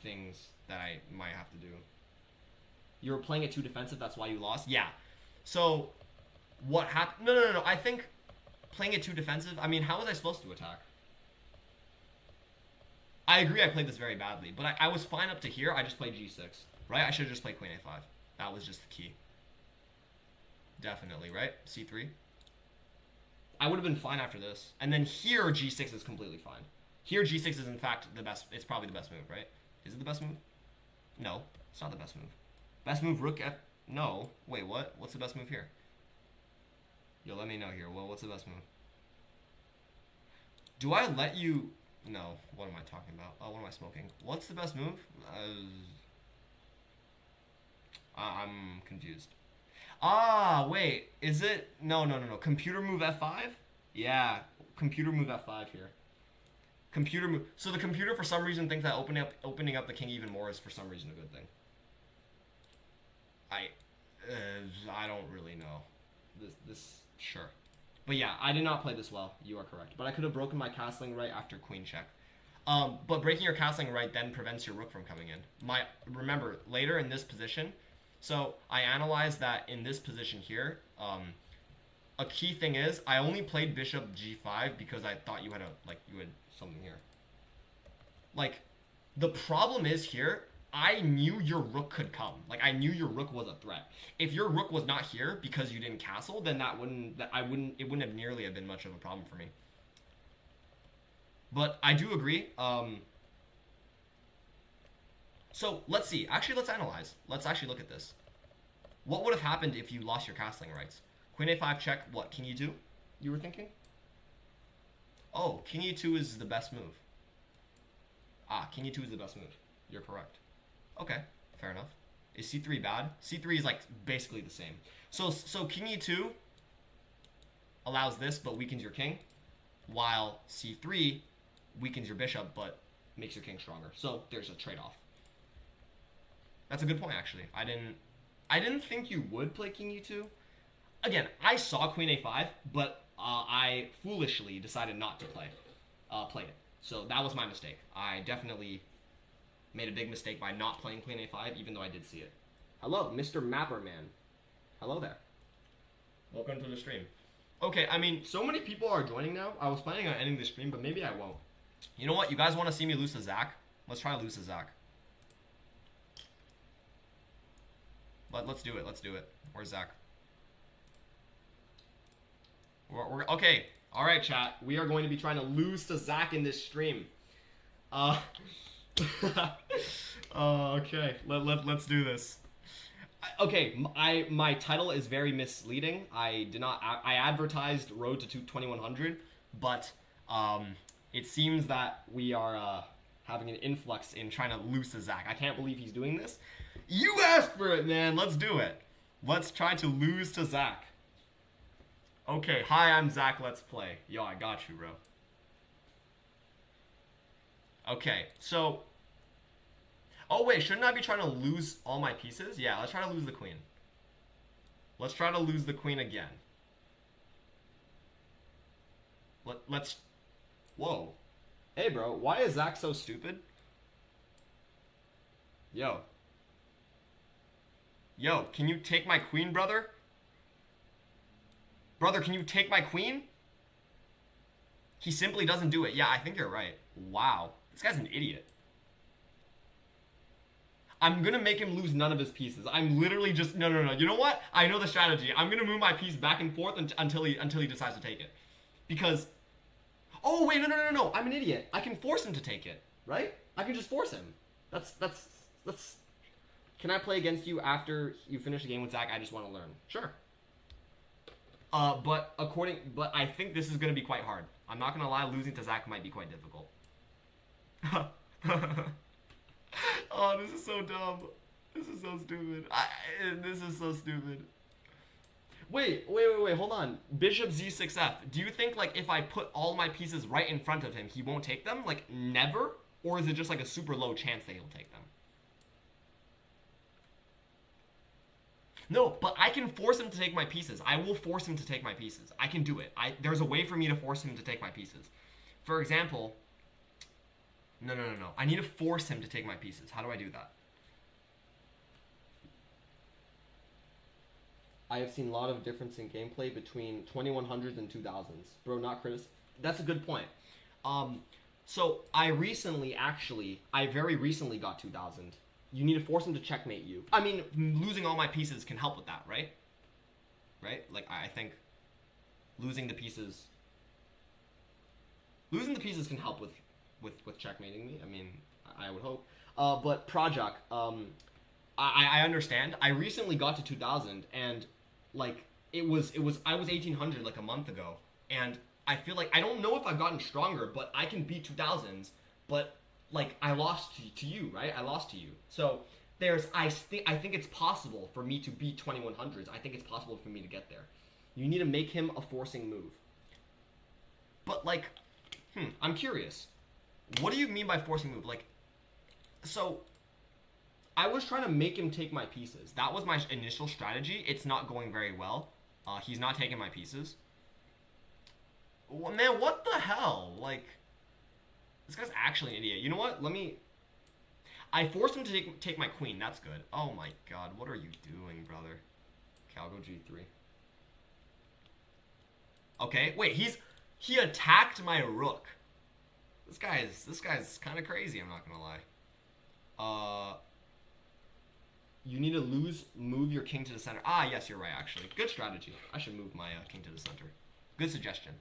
things that I might have to do. You were playing it too defensive, that's why you lost? Yeah. So, what happened? No. I think playing it too defensive, I mean, how was I supposed to attack? I agree I played this very badly, but I was fine up to here. I just played G6, right? I should have just played Queen A5. That was just the key. Definitely, right? C3. I would have been fine after this. And then here, G6 is completely fine. Here, G6 is, in fact, the best. It's probably the best move, right? Is it the best move? No, it's not the best move. Best move, Rook F... No. Wait, what? What's the best move here? Yo, let me know here. Well, what's the best move? Do I let you... No. What am I talking about? Oh, what am I smoking? What's the best move? I'm confused. Ah, wait. Is it... No. Computer move F5? Yeah. Computer move F5 here. Computer move... So the computer, for some reason, thinks that opening up the king even more is, for some reason, a good thing. I don't really know. Sure. But yeah, I did not play this well. You are correct. But I could have broken my castling right after queen check. But breaking your castling right then prevents your rook from coming in. Remember, later in this position, so I analyzed that in this position here, a key thing is, I only played bishop g5 because I thought you had something here. Like, the problem is here, I knew your rook could come. Like, I knew your rook was a threat. If your rook was not here because you didn't castle, then it wouldn't have nearly have been much of a problem for me. But I do agree. So let's see. Actually, let's analyze. Let's actually look at this. What would have happened if you lost your castling rights? Queen a5 check, what, king e2? You were thinking? Oh, king e2 is the best move. Ah, king e2 is the best move. You're correct. Okay, fair enough. Is c3 bad? c3 is like basically the same. So king e2 allows this but weakens your king, while c3 weakens your bishop but makes your king stronger. So there's a trade-off. That's a good point, actually. I didn't think you would play king e2. Again, I saw queen a5, but I foolishly decided not to play it. So that was my mistake. I definitely made a big mistake by not playing queen a5, even though I did see it. Hello, Mr. Mapperman. Hello there. Welcome to the stream. Okay, I mean, so many people are joining now. I was planning on ending the stream, but maybe I won't. You know what? You guys want to see me lose to Zach? Let's try to lose to Zach. Let's do it. Let's do it. Where's Zach? Okay. All right, chat. We are going to be trying to lose to Zach in this stream. Okay. Let's do this. Okay, my title is very misleading. I advertised Road to 2100, but it seems that we are having an influx in trying to lose to Zach. I can't believe he's doing this. You asked for it, man. Let's do it. Let's try to lose to Zach. Okay, hi, I'm Zach. Let's play. Yo, I got you, bro. Okay, so... Oh, wait, shouldn't I be trying to lose all my pieces? Yeah, let's try to lose the queen. Let's try to lose the queen again. Let's... Whoa. Hey, bro, why is Zach so stupid? Yo. Yo, can you take my queen, brother? Brother, can you take my queen? He simply doesn't do it. Yeah, I think you're right. Wow. This guy's an idiot. I'm gonna make him lose none of his pieces. I'm literally just... No. You know what? I know the strategy. I'm gonna move my piece back and forth until he decides to take it. Because... Oh, wait, no. I'm an idiot. I can force him to take it, right? I can just force him. That's... Can I play against you after you finish the game with Zach? I just want to learn. Sure. But I think this is going to be quite hard. I'm not going to lie, losing to Zach might be quite difficult. Oh, this is so dumb. This is so stupid. This is so stupid. Wait, hold on. Bishop z6f. Do you think, like, if I put all my pieces right in front of him, he won't take them? Like, never? Or is it just, like, a super low chance that he'll take them? No, but I can force him to take my pieces. I will force him to take my pieces. I can do it. There's a way for me to force him to take my pieces. For example... No. I need to force him to take my pieces. How do I do that? I have seen a lot of difference in gameplay between 2100s and 2000s. Bro, not critic. That's a good point. So I very recently got 2000. You need to force him to checkmate you. I mean, losing all my pieces can help with that, right? Right? Like, I think losing the pieces can help with checkmating me. I mean, I would hope. But Project, I understand. I recently got to 2000, and like I was 1800 like a month ago, and I feel like I don't know if I've gotten stronger, but I can beat 2000s. But like I lost to you, right? I lost to you. So I think it's possible for me to beat 2100s. I think it's possible for me to get there. You need to make him a forcing move. But like, I'm curious. What do you mean by forcing move? Like, so I was trying to make him take my pieces. That was my initial strategy. It's not going very well. He's not taking my pieces. Well, man, what the hell? Like, this guy's actually an idiot. You know what? I forced him to take my queen. That's good. Oh my god, what are you doing, brother? Okay, I'll go g3. Okay, wait, he attacked my rook. This guy's kind of crazy, I'm not gonna lie. You need to move your king to the center. Ah, yes, you're right, actually. Good strategy. I should move my king to the center. Good suggestion.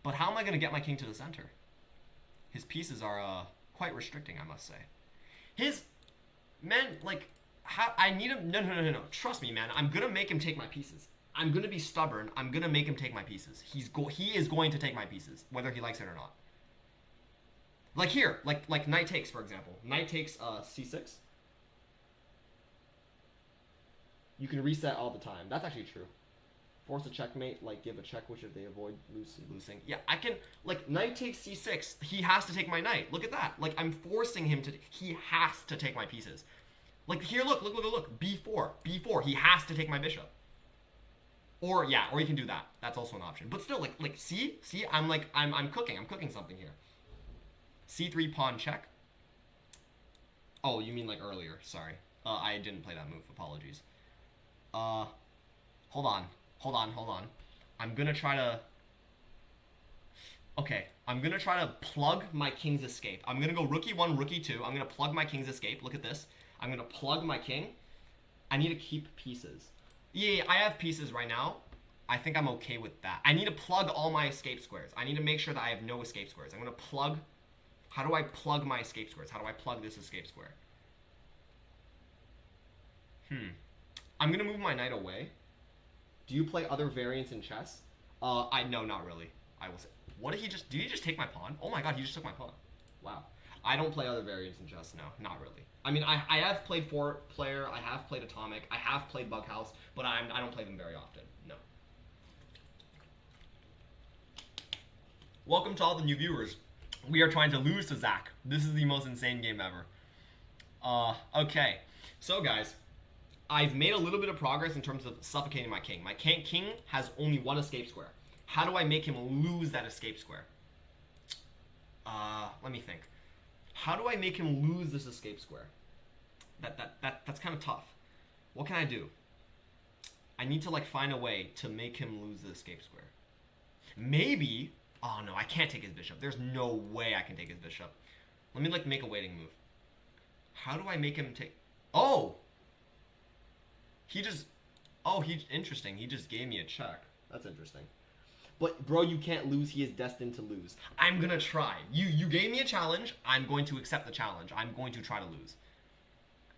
But how am I gonna get my king to the center? His pieces are quite restricting, I must say. His men, like, I need him. No. Trust me, man. I'm gonna make him take my pieces. I'm gonna be stubborn. I'm gonna make him take my pieces. He is going to take my pieces, whether he likes it or not. Like here, like knight takes, for example. Knight takes c6. You can reset all the time. That's actually true. Force a checkmate, like give a check which if they avoid losing. Yeah, I can, like, knight takes c6. He has to take my knight. Look at that. Like, I'm forcing him to, he has to take my pieces. Like, here, look. b4. b4. He has to take my bishop. Or, yeah, or you can do that. That's also an option. But still, like, see? I'm cooking. I'm cooking something here. c3 pawn check. Oh, you mean like earlier. Sorry. I didn't play that move. Apologies. Hold on. I'm gonna try to... Okay, I'm gonna try to plug my king's escape. I'm gonna go rook e1, rook e2. I'm gonna plug my king's escape. Look at this. I'm gonna plug my king. I need to keep pieces. Yeah, I have pieces right now. I think I'm okay with that. I need to plug all my escape squares. I need to make sure that I have no escape squares. I'm gonna plug... How do I plug my escape squares? How do I plug this escape square? I'm gonna move my knight away. Do you play other variants in chess? No, not really. I will say. What did he just... Did he just take my pawn? Oh my god, he just took my pawn. Wow. I don't play other variants in chess, no. Not really. I mean, I have played 4-player, I have played Atomic, I have played Bughouse, but I don't play them very often. No. Welcome to all the new viewers. We are trying to lose to Zach. This is the most insane game ever. Okay. So, guys... I've made a little bit of progress in terms of suffocating my king. My king has only one escape square. How do I make him lose that escape square? Let me think. How do I make him lose this escape square? That's kind of tough. What can I do? I need to like find a way to make him lose the escape square. Maybe... Oh no, I can't take his bishop. There's no way I can take his bishop. Let me like make a waiting move. How do I make him take... Oh! He's interesting. He just gave me a check. That's interesting. But, bro, you can't lose. He is destined to lose. I'm gonna try. You gave me a challenge. I'm going to accept the challenge. I'm going to try to lose.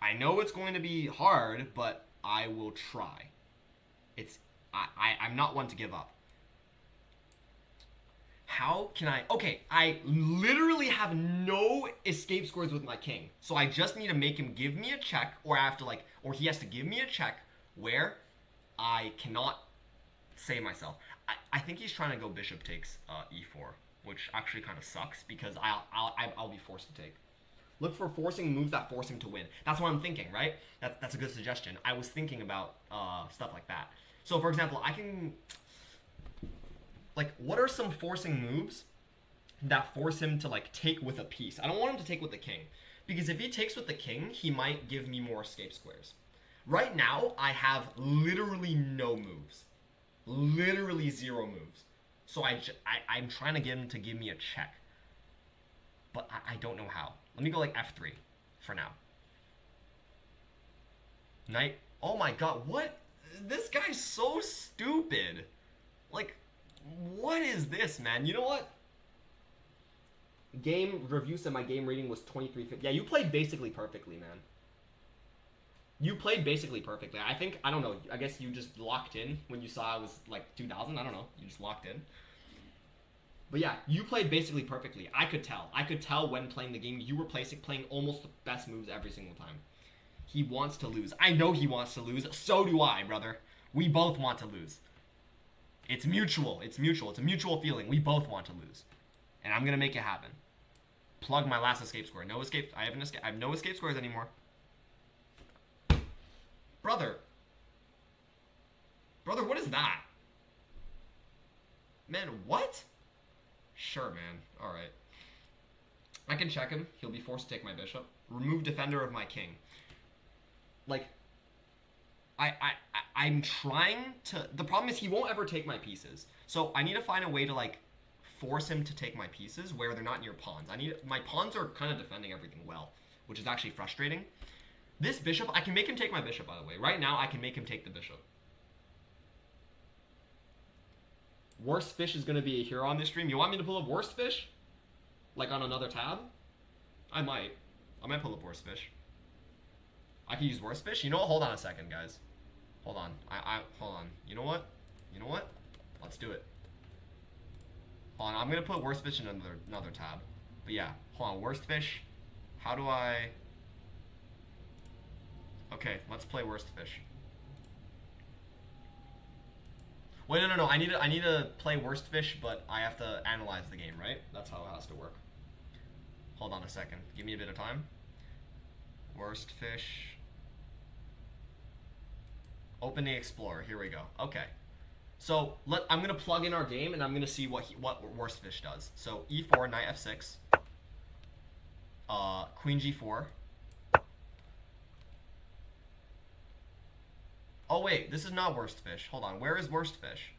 I know it's going to be hard, but I will try. I'm not one to give up. How can I... Okay, I literally have no escape squares with my king. So I just need to make him give me a check, or I have to like... Or he has to give me a check where I cannot save myself. I think he's trying to go bishop takes e4, which actually kind of sucks because I'll be forced to take. Look for forcing moves that force him to win. That's what I'm thinking, right? That's a good suggestion. I was thinking about stuff like that. So, for example, I can... Like, what are some forcing moves that force him to, like, take with a piece? I don't want him to take with the king. Because if he takes with the king, he might give me more escape squares. Right now, I have literally no moves. Literally 0 moves. So I'm trying to get him to give me a check. But I don't know how. Let me go, like, f3 for now. Knight. Oh my god, what? This guy's so stupid. Like... What is this, man? You know what? Game review said my game rating was 2350. Yeah, you played basically perfectly, man. You played basically perfectly. I don't know. I guess you just locked in when you saw I was like 2000. I don't know. You just locked in. But yeah, you played basically perfectly. I could tell. I could tell when playing the game. You were playing almost the best moves every single time. He wants to lose. I know he wants to lose. So do I, brother. We both want to lose. It's mutual. It's mutual. It's a mutual feeling. We both want to lose. And I'm going to make it happen. Plug my last escape square. No escape. I have no escape squares anymore. Brother. Brother, what is that? Man, what? Sure, man. Alright. I can check him. He'll be forced to take my bishop. Remove defender of my king. Like... I'm trying to... The problem is he won't ever take my pieces. So I need to find a way to, like, force him to take my pieces where they're not near pawns. My pawns are kind of defending everything well, which is actually frustrating. This bishop, I can make him take my bishop, by the way. Right now, I can make him take the bishop. Worst Fish is going to be a hero on this stream. You want me to pull up Worst Fish? Like on another tab? I might pull up Worst Fish. I can use worst fish. You know what? Hold on a second, guys. Hold on. Hold on. You know what? You know what? Let's do it. Hold on. I'm gonna put worst fish in another tab. But yeah, hold on. Worst fish. How do I? Okay, let's play worst fish. Wait, no. I need to play worst fish, but I have to analyze the game, right? That's how it has to work. Hold on a second. Give me a bit of time. Worst fish. Open the Explorer. Here we go. Okay. So I'm gonna plug in our game and I'm gonna see what worst fish does. So E4, knight F6, Queen G4. Oh wait, this is not worst fish. Hold on, where is worst fish?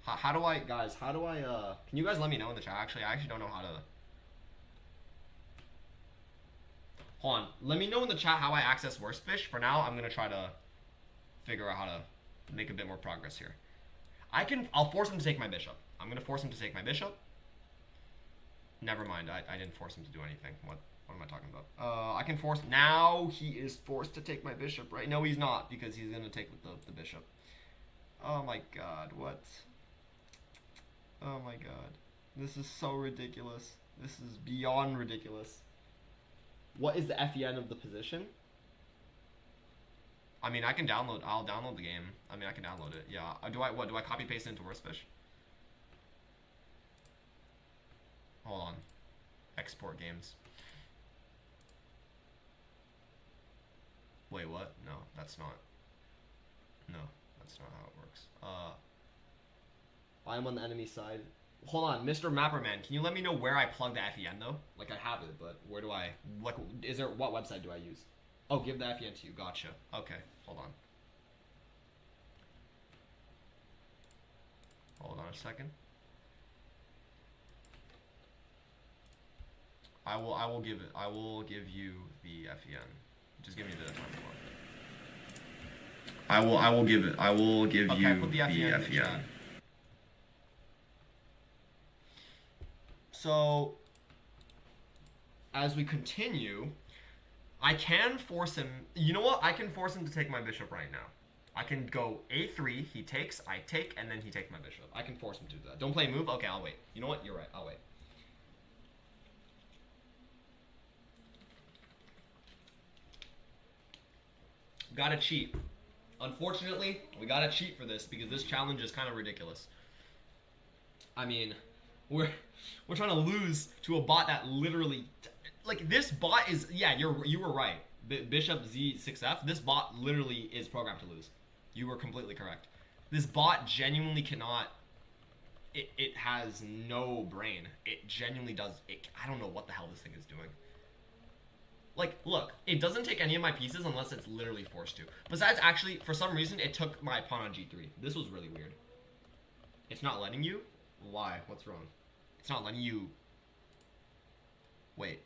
How do I, guys? How do I? Can you guys let me know in the chat? Actually, I actually don't know how to. Hold on, let me know in the chat how I access worst fish. For now, I'm gonna try to figure out how to make a bit more progress here. I'll force him to take my bishop. I'm gonna force him to take my bishop. Never mind, I didn't force him to do anything. What am I talking about? I can force, now he is forced to take my bishop, right? No, he's not, because he's gonna take with the bishop. Oh my god, what? Oh my god. This is so ridiculous. This is beyond ridiculous. What is the FEN of the position? I mean, I'll download the game. I mean, I can download it. Yeah. Do I copy paste it into worstfish? Hold on. Export games. Wait, what? No, that's not. No, that's not how it works. I'm on the enemy side. Hold on, Mr. Mapperman, can you let me know where I plug the FEN though? Like I have it, but where do I, what website do I use? Oh, give the FEN to you, gotcha. Okay, hold on. Hold on a second. I will give you the FEN. Just give me a bit of time for it. I will give you put the FEN. So, as we continue, I can force him. You know what? I can force him to take my bishop right now. I can go A3, he takes, I take, and then he takes my bishop. I can force him to do that. Don't play a move? Okay, I'll wait. You know what? You're right. I'll wait. Gotta cheat. Unfortunately, we gotta cheat for this because this challenge is kind of ridiculous. I mean, we're trying to lose to a bot that literally, like, this bot is, yeah, you were right. Bishop Z6F, this bot literally is programmed to lose. You were completely correct. This bot genuinely cannot, it has no brain. It genuinely does, I don't know what the hell this thing is doing. Like, look, it doesn't take any of my pieces unless it's literally forced to. Besides, actually, for some reason, it took my pawn on G3. This was really weird. It's not letting you? Why? What's wrong? It's not letting you... Wait.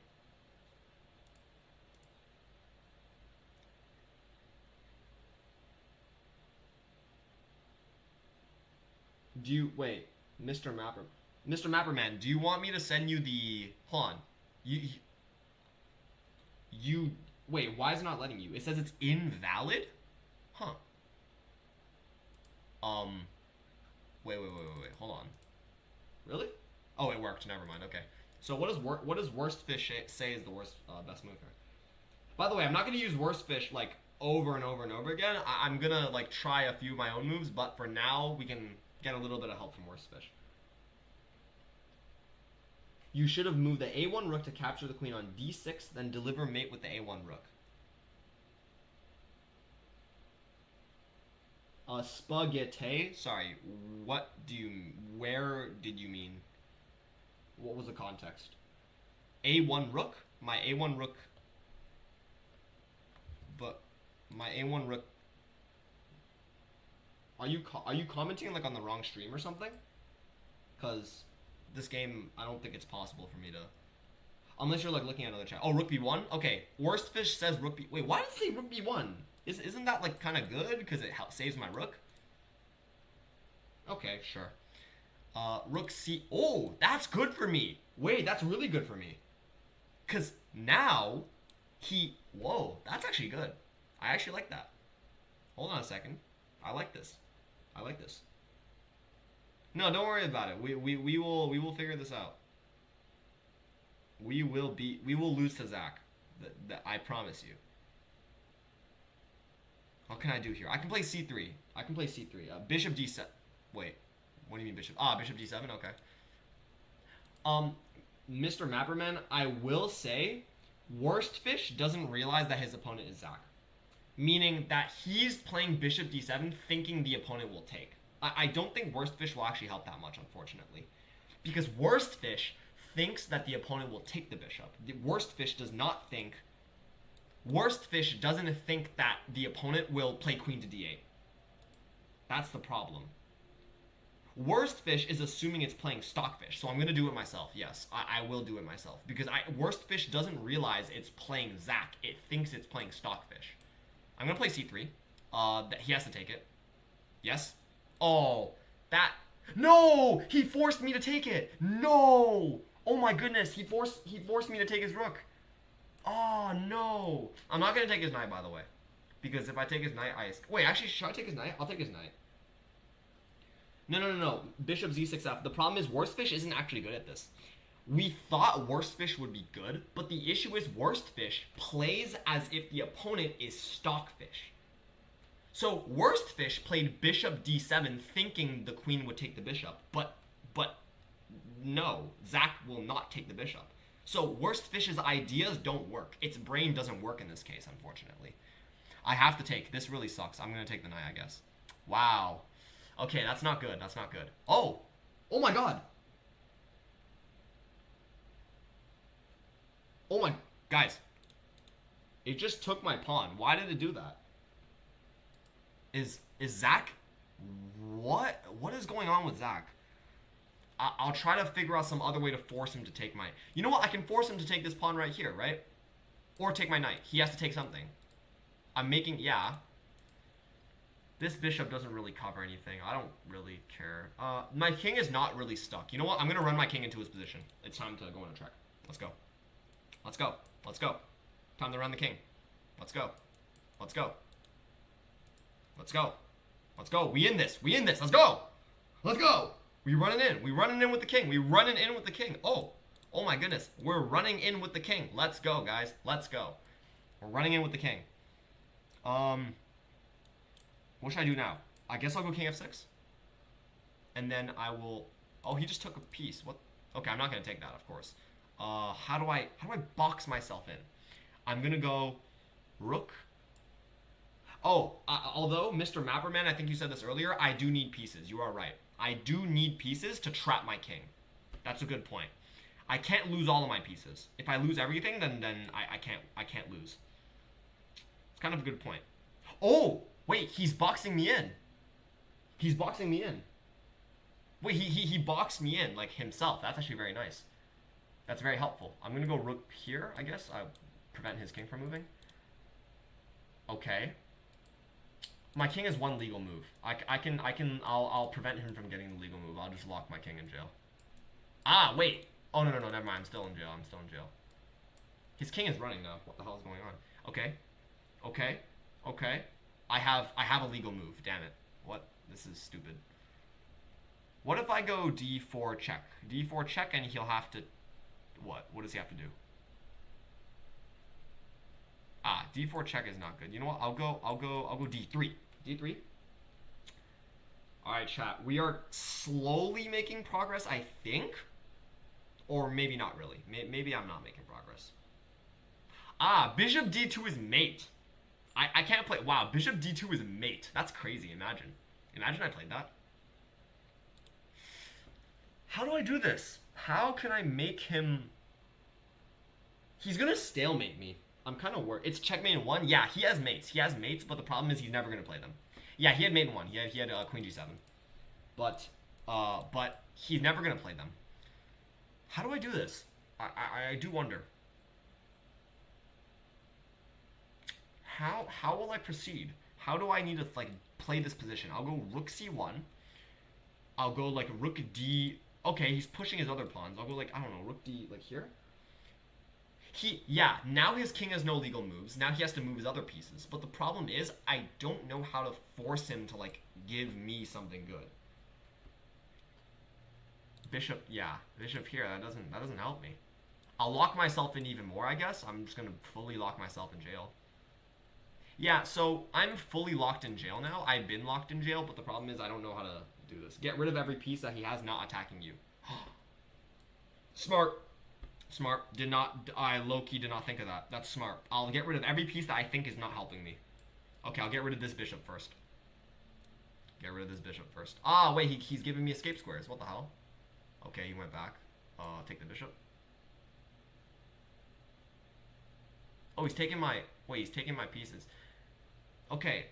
Do you... Wait. Mr. Mapperman, do you want me to send you the... Hold on. You... Wait, why is it not letting you? It says it's invalid? Huh. Wait. Hold on. Really? Oh, it worked. Never mind. Okay. So what does worst fish say is the worst best move here? By the way, I'm not gonna use worst fish like over and over and over again. I'm gonna like try a few of my own moves, but for now we can get a little bit of help from worst fish. You should have moved the A1 rook to capture the queen on D6, then deliver mate with the A1 rook. Spaghetti. Sorry, where did you mean? What was the context? A1 rook? My A1 rook. But my A1 rook. Are you commenting like on the wrong stream or something? Cause this game, I don't think it's possible for me to. Unless you're like looking at another chat. Oh, rook b1. Okay, worst fish says rook b. Wait, why does it say rook b1? Isn't that like kind of good because it saves my rook? Okay, sure. Rook c. Oh, that's good for me. Wait, that's really good for me. Cause now Whoa, that's actually good. I actually like that. Hold on a second. I like this. I like this. No, don't worry about it. We will figure this out. We will lose to Zach. I promise you. What can I do here? I can play c3. I can play c3. Bishop d7. Wait. What do you mean bishop? Bishop d7. Okay. Mr. Mapperman, I will say, Worstfish doesn't realize that his opponent is Zach. Meaning that he's playing bishop d7 thinking the opponent will take. I don't think Worstfish will actually help that much, unfortunately. Because Worstfish thinks that the opponent will take the bishop. Worstfish does not think... Worstfish doesn't think that the opponent will play queen to d8. That's the problem. Worstfish is assuming it's playing Stockfish, so I'm going to do it myself. Yes, I will do it myself. Because Worstfish doesn't realize it's playing Zach. It thinks it's playing Stockfish. I'm going to play c3. He has to take it. Yes? Oh, that... No! He forced me to take it! No! Oh my goodness, he forced me to take his rook. Oh, no. I'm not going to take his knight, by the way. Because if I take his knight, Wait, actually, should I take his knight? I'll take his knight. No. Bishop z6f. The problem is Worstfish isn't actually good at this. We thought Worstfish would be good, but the issue is Worstfish plays as if the opponent is Stockfish. So Worstfish played bishop d7 thinking the queen would take the bishop, but no, Zach will not take the bishop. So Worstfish's ideas don't work. Its brain doesn't work in this case, unfortunately. I have to take. This really sucks. I'm going to take the knight, I guess. Wow. Okay, that's not good. That's not good. Oh! Oh my god! Oh my... Guys. It just took my pawn. Why did it do that? Is Zach... What is going on with Zach? I'll try to figure out some other way to force him to take my... You know what? I can force him to take this pawn right here, right? Or take my knight. He has to take something. I'm making... Yeah. This bishop doesn't really cover anything. I don't really care. My king is not really stuck. You know what? I'm going to run my king into his position. It's time to go on a track. Let's go. Let's go. Let's go. Time to run the king. Let's go. Let's go. Let's go. Let's go. We in this. We in this. Let's go. Let's go. We running in. We running in with the king. We running in with the king. Oh. Oh my goodness. We're running in with the king. Let's go, guys. Let's go. We're running in with the king. What should I do now? I guess I'll go king f6. And then I will... Oh, he just took a piece. What? Okay, I'm not going to take that, of course. How do I box myself in? I'm going to go rook. Oh, although, Mr. Mapperman, I think you said this earlier, I do need pieces. You are right. I do need pieces to trap my king. That's a good point. I can't lose all of my pieces. If I lose everything, then I can't lose. It's kind of a good point. Oh! Wait, he's boxing me in. He's boxing me in. Wait, he boxed me in, like, himself. That's actually very nice. That's very helpful. I'm going to go rook here, I guess. I'll prevent his king from moving. Okay. My king is one legal move. I'll prevent him from getting the legal move. I'll just lock my king in jail. Ah, wait. Oh, no, never mind. I'm still in jail. I'm still in jail. His king is running now. What the hell is going on? Okay. Okay. Okay. I have a legal move. Damn it. What? This is stupid. What if I go d4 check? D4 check and he'll have to... What? What does he have to do? Ah, d4 check is not good. You know what? I'll go d3. D3. All right, chat. We are slowly making progress, I think. Or maybe not really. Maybe I'm not making progress. Ah, bishop d2 is mate. I can't play... Wow, bishop d2 is mate. That's crazy. Imagine. Imagine I played that. How do I do this? How can I make him... He's going to stalemate me. I'm kind of worried. It's checkmate in 1. Yeah, he has mates. He has mates, but the problem is he's never going to play them. Yeah, he had mate in 1. He had queen g7. But he's never going to play them. How do I do this? I do wonder. How will I proceed? How do I need to, like, play this position? I'll go rook c1. I'll go, like, rook d... Okay, he's pushing his other pawns. I'll go, like, I don't know, rook d, like, here? Yeah, now his king has no legal moves. Now he has to move his other pieces. But the problem is, I don't know how to force him to, like, give me something good. Bishop, yeah, bishop here, that doesn't help me. I'll lock myself in even more, I guess. I'm just gonna fully lock myself in jail. Yeah, so I'm fully locked in jail now. I've been locked in jail, but the problem is I don't know how to do this. Get rid of every piece that he has not attacking you. Smart. Smart. I low-key did not think of that. That's smart. I'll get rid of every piece that I think is not helping me. Okay, I'll get rid of this bishop first. Get rid of this bishop first. Ah, wait, he's giving me escape squares. What the hell? Okay, he went back. Take the bishop. Oh, he's taking my... Wait, he's taking my pieces. Okay,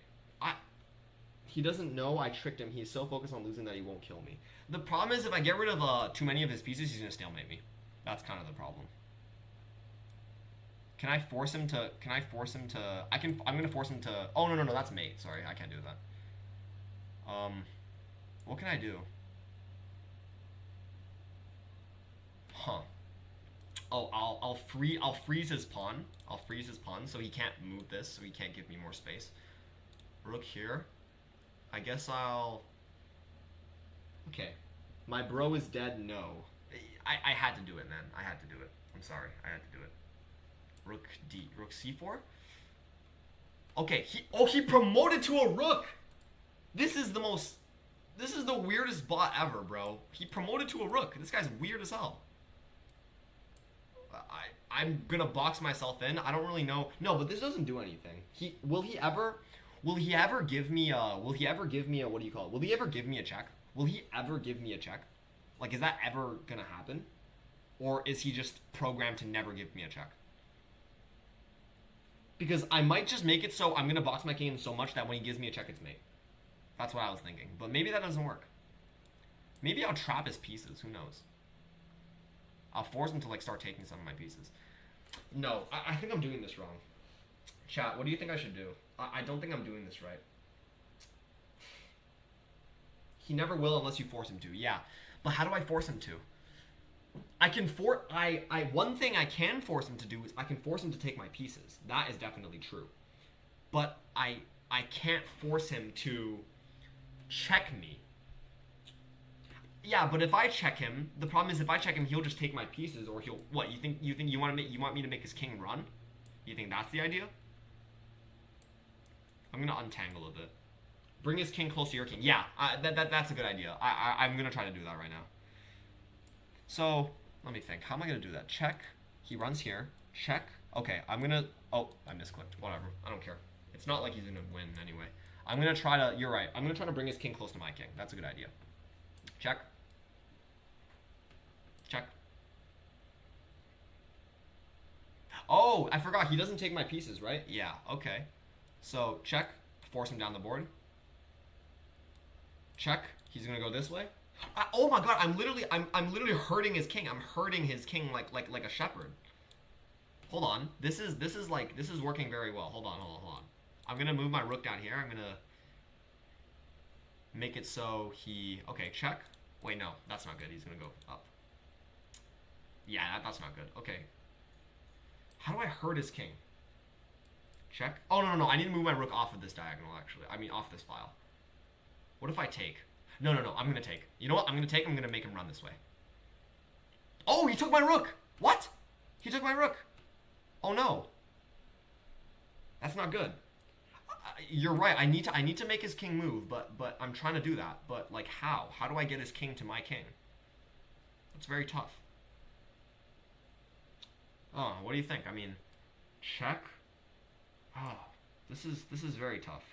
he doesn't know I tricked him. He's so focused on losing that he won't kill me. The problem is if I get rid of too many of his pieces, he's going to stalemate me. That's kind of the problem. Can I force him to... I'm going to force him to... Oh, no, that's mate. Sorry, I can't do that. What can I do? Huh. Oh, I'll freeze his pawn. I'll freeze his pawn so he can't move this, so he can't give me more space. Rook here. I guess I'll... Okay. My bro is dead, no. I had to do it, man. I had to do it. I'm sorry. I had to do it. Rook D. Rook C4? Okay, he promoted to a rook! This is the weirdest bot ever, bro. He promoted to a rook. This guy's weird as hell. I'm gonna box myself in. I don't really know. No, but this doesn't do anything. Will he ever give me a what do you call it? Will he ever give me a check? Will he ever give me a check? Like, is that ever gonna happen? Or is he just programmed to never give me a check? Because I might just make it so I'm gonna box my king in so much that when he gives me a check, it's mate. That's what I was thinking. But maybe that doesn't work. Maybe I'll trap his pieces. Who knows? I'll force him to, like, start taking some of my pieces. No, I think I'm doing this wrong. Chat, what do you think I should do? I don't think I'm doing this right. He never will unless you force him to. Yeah, but how do I force him to? One thing I can force him to do is I can force him to take my pieces. That is definitely true. But I can't force him to check me. Yeah, but if I check him, the problem is if I check him, he'll just take my pieces, or he'll... What, you want me to make his king run? You think that's the idea? I'm gonna untangle a bit. Bring his king close to your king. Yeah, that's a good idea. I'm gonna try to do that right now. So, let me think. How am I gonna do that? Check. He runs here. Check. Okay, I'm gonna... Oh, I misclicked. Whatever. I don't care. It's not like he's gonna win anyway. I'm gonna try to... You're right. I'm gonna try to bring his king close to my king. That's a good idea. Check. Check. Oh, I forgot. He doesn't take my pieces, right? Yeah, okay. So, check. Force him down the board. Check. He's gonna go this way. Oh my god, I'm literally hurting his king. I'm hurting his king like a shepherd. Hold on. This is working very well. Hold on. I'm gonna move my rook down here. I'm gonna make it so he... Okay, check. Wait, no, that's not good. He's gonna go up. Yeah, that's not good. Okay. How do I hurt his king? Check. Oh, no. I need to move my rook off of this diagonal, actually. I mean, off this file. What if I take? No. I'm gonna take. You know what? I'm gonna make him run this way. Oh, he took my rook! What? He took my rook! Oh, no. That's not good. You're right. I need to make his king move, but I'm trying to do that. But, like, how? How do I get his king to my king? It's very tough. Oh, what do you think? I mean, check. Oh, this is very tough.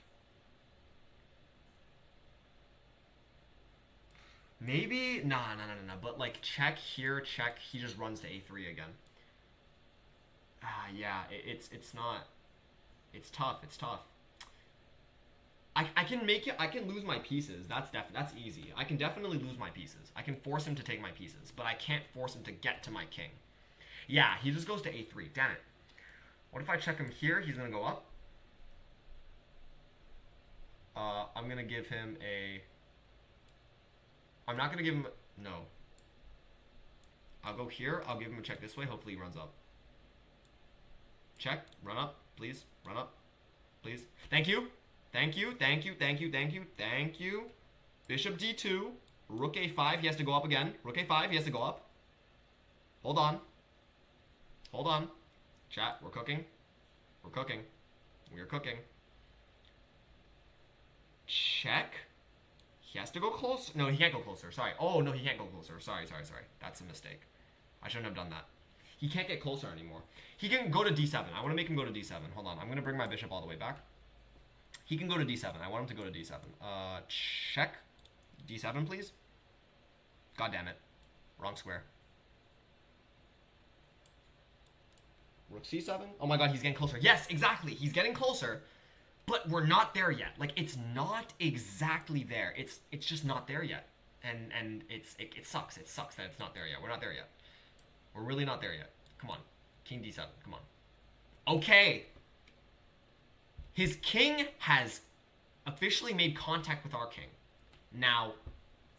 Maybe no. But like check here, check. He just runs to a3 again. Yeah. It's not. It's tough. It's tough. I can make it. I can lose my pieces. That's easy. I can definitely lose my pieces. I can force him to take my pieces, but I can't force him to get to my king. Yeah, he just goes to a3. Damn it. What if I check him here? He's gonna go up. I'm gonna give him a... I'm not gonna give him... No. I'll go here. I'll give him a check this way. Hopefully he runs up. Check. Run up, please. Run up, please. Thank you. Thank you. Thank you. Thank you. Thank you. Thank you. Bishop d2. Rook a5. He has to go up again. Rook a5. He has to go up. Hold on. Hold on. Chat. We're cooking. We're cooking. We're cooking. Check. He has to go closer. No, he can't go closer. Sorry. Oh, no, he can't go closer. Sorry. That's a mistake. I shouldn't have done that. He can't get closer anymore. He can go to d7. I want to make him go to d7. Hold on. I'm going to bring my bishop all the way back. He can go to d7. I want him to go to d7. Check. d7, please. God damn it. Wrong square. Rook c7. Oh my god, he's getting closer. Yes, exactly. He's getting closer. But we're not there yet. Like, it's not exactly there. It's just not there yet. And it sucks. It sucks that it's not there yet. We're not there yet. We're really not there yet. Come on. King d7. Come on. Okay. His king has officially made contact with our king. Now,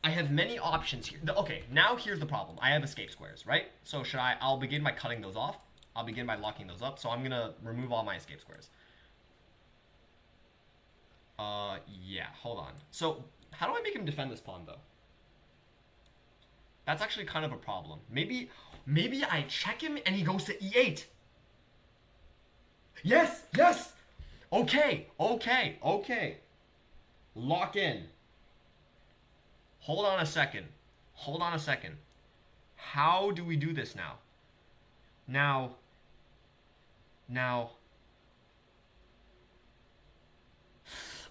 I have many options here. Okay, now here's the problem. I have escape squares, right? So I'll begin by cutting those off. I'll begin by locking those up. So I'm going to remove all my escape squares. Yeah, hold on. So, how do I make him defend this pawn, though? That's actually kind of a problem. Maybe I check him and he goes to e8. Yes, yes! Okay. Lock in. Hold on a second. How do we do this now? Now.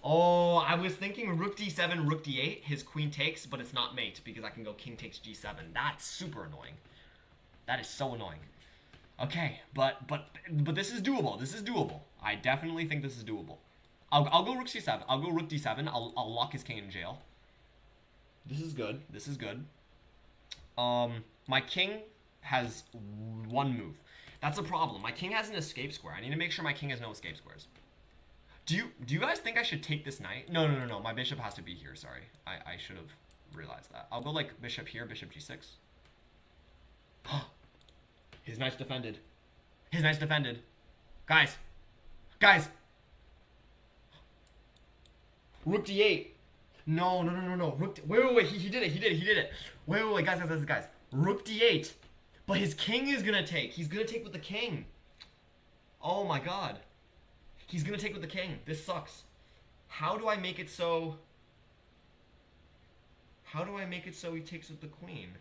Oh, I was thinking rook d7, rook d8, his queen takes, but it's not mate because I can go king takes g7. That's super annoying. That is so annoying. Okay, but this is doable. This is doable. I definitely think this is doable. I'll go rook c7. I'll go rook d7. I'll lock his king in jail. This is good. This is good. My king has one move. That's a problem. My king has an escape square. I need to make sure my king has no escape squares. Do you guys think I should take this knight? No. My bishop has to be here. Sorry. I should have realized that. I'll go like bishop here, bishop g6. His knight's defended. His knight's defended. Guys. Rook d8. No. Rook wait. He did it. Wait, guys. Rook d8. But his king is gonna take. He's gonna take with the king. Oh my god. He's gonna take with the king. This sucks. How do I make it so he takes with the queen?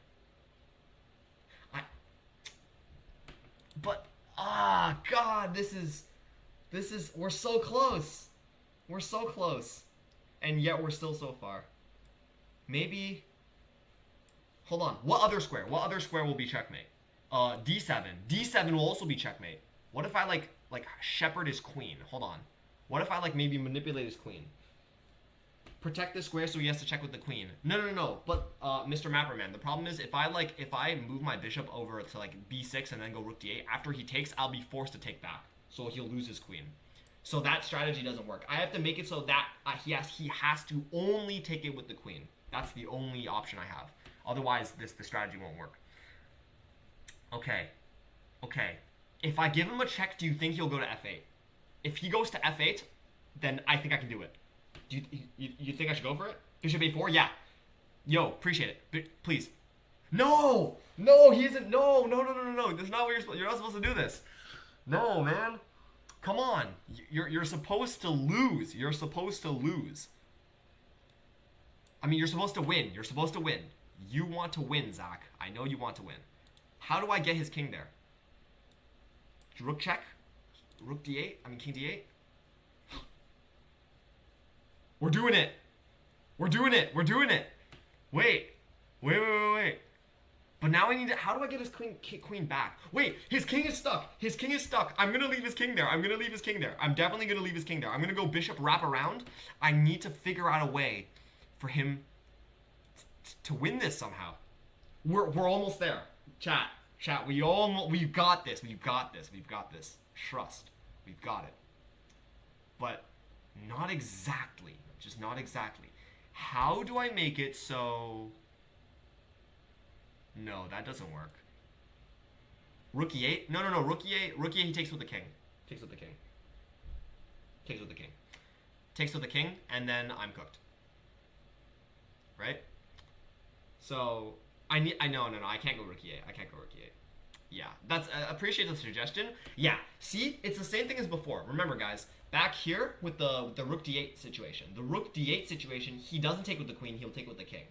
God, this is, we're so close. We're so close. And yet we're still so far. Maybe, hold on. What other square will be checkmate? D7. D7 will also be checkmate. What if I like shepherd his queen? Hold on. What if I maybe manipulate his queen? Protect the square so he has to check with the queen. No. But Mr. Mapperman, the problem is if I move my bishop over to b6 and then go rook d8, after he takes, I'll be forced to take back. So he'll lose his queen. So that strategy doesn't work. I have to make it so that he has to only take it with the queen. That's the only option I have. Otherwise, the strategy won't work. Okay. If I give him a check, do you think he'll go to f8? If he goes to f8, then I think I can do it. Do you think I should go for it? Bishop a4? Yeah. Yo, appreciate it. Please. No, he isn't. No. This is not what you're not supposed to do this. No, man. Come on. You're supposed to lose. You're supposed to lose. I mean, you're supposed to win. You want to win, Zach. I know you want to win. How do I get his king there? Rook check? Rook d8? I mean, king d8? We're doing it. Wait. But now I need to, how do I get his queen back? Wait, his king is stuck. I'm going to leave his king there. I'm definitely going to leave his king there. I'm going to go bishop wrap around. I need to figure out a way for him to win this somehow. We're almost there. Chat, we've got this. Trust. We've got it. But not exactly. Just not exactly. How do I make it so... No, that doesn't work. Rook e8? No. Rook e8, he takes with the king. Takes with the king. Takes with the king. Takes with the king, and then I'm cooked. Right? So I know, I can't go rook e8. I can't go rook e8. Yeah, that's appreciate the suggestion. Yeah, see, it's the same thing as before. Remember, guys, back here with the rook d8 situation. The rook d8 situation, he doesn't take with the queen. He'll take with the king.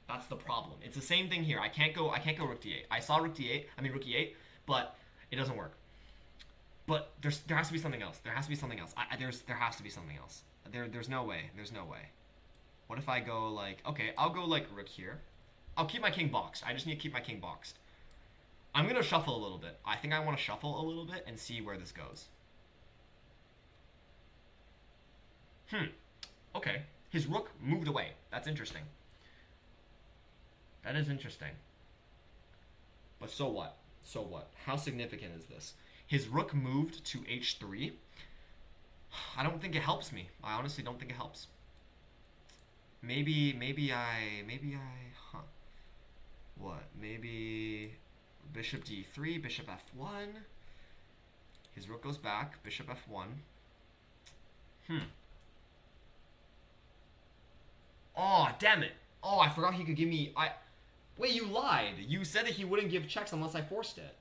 That's the problem. It's the same thing here. I can't go rook d8. I saw rook d8. I mean rook e8, but it doesn't work. But there has to be something else. There has to be something else. There has to be something else. There's no way. There's no way. What if I go like, okay, I'll go like rook here. I'll keep my king boxed. I just need to keep my king boxed. I'm going to shuffle a little bit. I think I want to shuffle a little bit and see where this goes. Okay. His rook moved away. That's interesting. That is interesting. But so what? So what? How significant is this? His rook moved to h3. I don't think it helps me. I honestly don't think it helps. Maybe what? Maybe bishop d3, bishop f1. His rook goes back, bishop f1. Oh, damn it. Oh, I forgot he could give me... Wait, you lied. You said that he wouldn't give checks unless I forced it.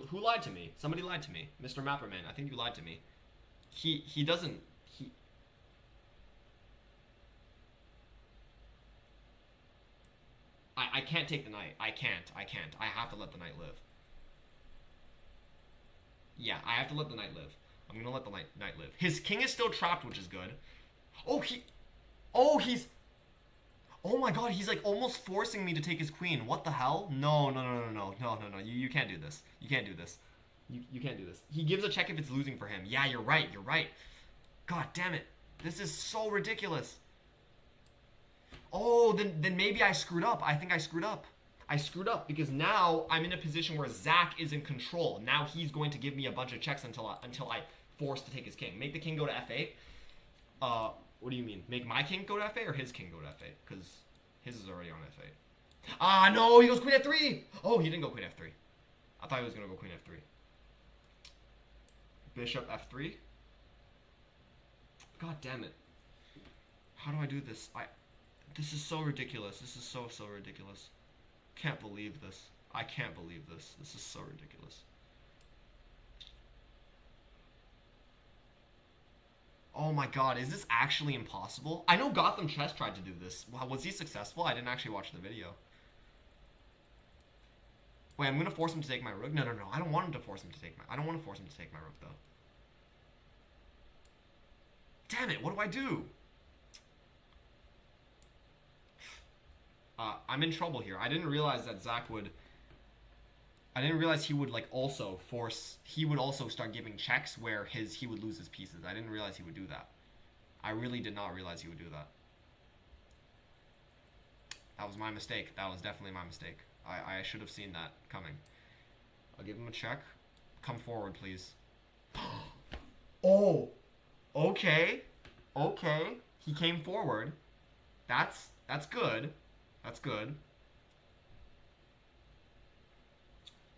Who lied to me? Somebody lied to me. Mr. Mapperman, I think you lied to me. He doesn't... I can't take the knight. I can't. I have to let the knight live. Yeah, I have to let the knight live. I'm gonna let the knight live. His king is still trapped, which is good. Oh, he's... Oh my god, he's like almost forcing me to take his queen. What the hell? No. You can't do this. You can't do this. You can't do this. He gives a check if it's losing for him. Yeah, you're right. God damn it. This is so ridiculous. Oh, then maybe I screwed up. I think I screwed up. I screwed up because now I'm in a position where Zach is in control. Now he's going to give me a bunch of checks until I force to take his king. Make the king go to f8. What do you mean? Make my king go to f8 or his king go to f8? Because his is already on f8. Ah, no, he goes queen f3. Oh, he didn't go queen f3. I thought he was going to go queen f3. Bishop f3. God damn it. How do I do this? This is so ridiculous. This is so ridiculous. Can't believe this. I can't believe this. This is so ridiculous. Oh my god, is this actually impossible? I know Gotham Chess tried to do this. Was he successful? I didn't actually watch the video. Wait, I'm gonna force him to take my rook? No. I don't want him to force him to take my... I don't want to force him to take my rook, though. Damn it, what do I do? I'm in trouble here. I didn't realize that Zach would... I didn't realize he would, like, also force... He would also start giving checks where he would lose his pieces. I didn't realize he would do that. I really did not realize he would do that. That was my mistake. That was definitely my mistake. I should have seen that coming. I'll give him a check. Come forward, please. Oh! Okay. Okay. He came forward. That's good. That's good.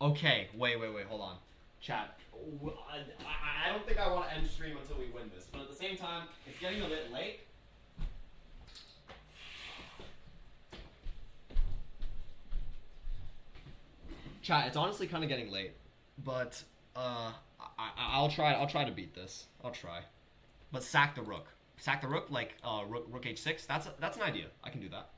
Okay, wait, hold on. Chat. I don't think I want to end stream until we win this, but at the same time, it's getting a bit late. Chat, it's honestly kind of getting late, but I'll try to beat this. I'll try. But sack the rook. Sack the rook, like rook h6. That's an idea. I can do that.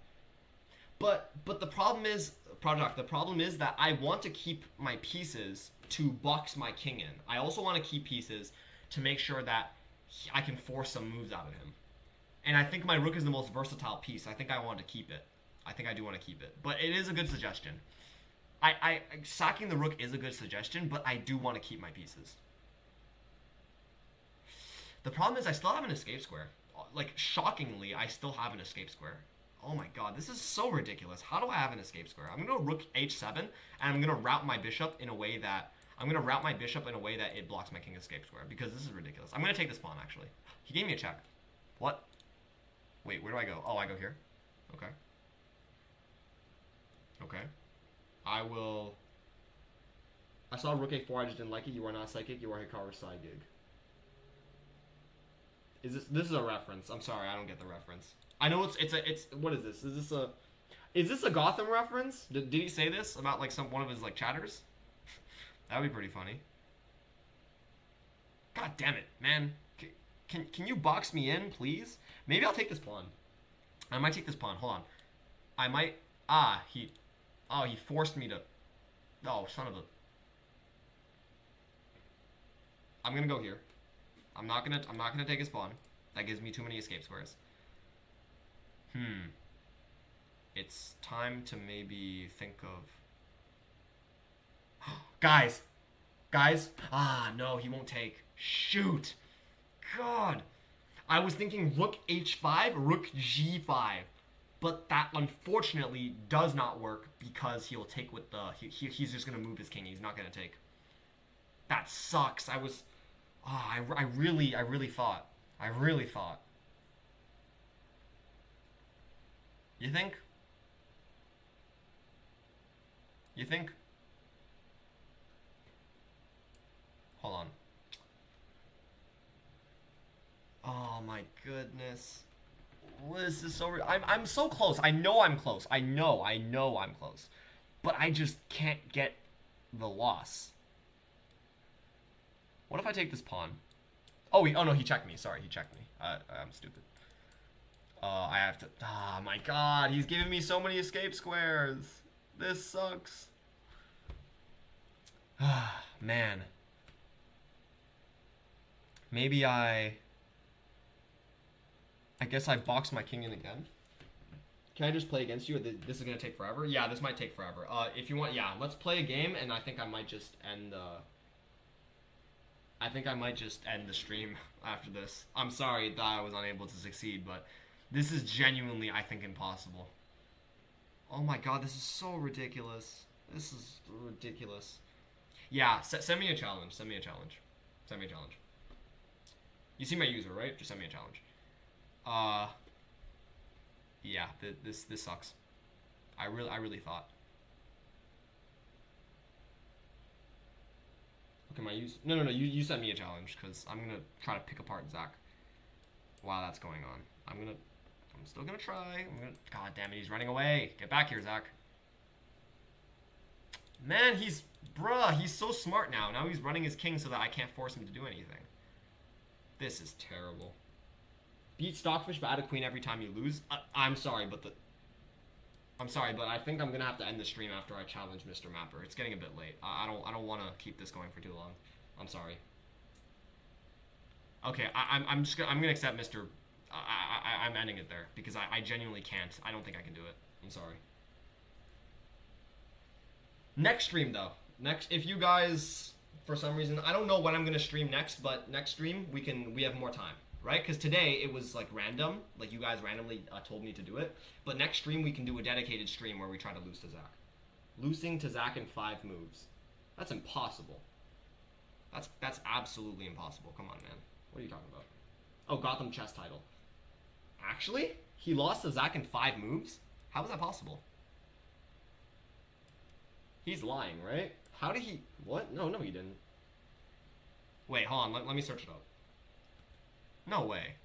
But the problem is, Project, the problem is that I want to keep my pieces to box my king in. I also want to keep pieces to make sure that I can force some moves out of him. And I think my rook is the most versatile piece. I think I want to keep it. I think I do want to keep it. But it is a good suggestion. Sacking the rook is a good suggestion, but I do want to keep my pieces. The problem is I still have an escape square. Like, shockingly, I still have an escape square. Oh my god, this is so ridiculous. How do I have an escape square? I'm going to rook h7, and I'm going to route my bishop in a way that... it blocks my king escape square, because this is ridiculous. I'm going to take this pawn, actually. He gave me a check. What? Wait, where do I go? Oh, I go here? Okay. Okay. I will... I saw rook a4. I just didn't like it. You are not psychic. You are Hikaru Saigig. This is a reference? I'm sorry, I don't get the reference. I know it's what is this? Is this a Gotham reference? Did he say this about like one of his like chatters? That would be pretty funny. God damn it, man. Can you box me in, please? Maybe I'll take this pawn. I might take this pawn. Hold on. I might. He forced me to. Oh, son of a. I'm gonna go here. I'm not gonna take his pawn. That gives me too many escape squares. It's time to maybe think of. Guys. No, he won't take. Shoot. God. I was thinking rook h5, rook g5. But that unfortunately does not work because he'll take with the... He's just going to move his king. He's not going to take. That sucks. I was... I really thought. You think? Hold on. Oh my goodness. This is so... I'm so close. I know I'm close. I know I'm close. But I just can't get the loss. What if I take this pawn? Oh no, he checked me. Sorry, he checked me. I'm stupid. I have to... Oh my god, he's giving me so many escape squares. This sucks. Man. Maybe I guess I box my king in again. Can I just play against you? This is going to take forever? Yeah, this might take forever. If you want, yeah, let's play a game, and I think I might just end the stream after this. I'm sorry that I was unable to succeed, but this is genuinely, I think, impossible. Oh my god, this is so ridiculous. This is ridiculous. Yeah, send me a challenge. You see my user, right? Just send me a challenge. Yeah, this sucks. I really thought. Okay, my use. No. You sent me a challenge because I'm gonna try to pick apart Zach while that's going on. I'm still gonna try. God damn it, he's running away. Get back here, Zach. Man, he's so smart now. Now he's running his king so that I can't force him to do anything. This is terrible. Beat Stockfish, but add a queen every time you lose. I'm sorry, but I think I'm gonna have to end the stream after I challenge Mr. Mapper. It's getting a bit late. I don't want to keep this going for too long. I'm sorry. Okay, I'm gonna accept Mr. I'm ending it there because I genuinely can't. I don't think I can do it. I'm sorry. Next stream though. If you guys for some reason, I don't know when I'm gonna stream next, but next stream we have more time. Right? Because today it was like random, like you guys randomly told me to do it. But next stream we can do a dedicated stream where we try to lose to Zach. Losing to Zach in 5 moves. That's impossible. That's absolutely impossible. Come on, man. What are you talking about? Oh, Gotham chess title. Actually, he lost to Zach in 5 moves? How is that possible? He's lying, right? How did he... What? No, he didn't. Wait, hold on. Let me search it up. No way.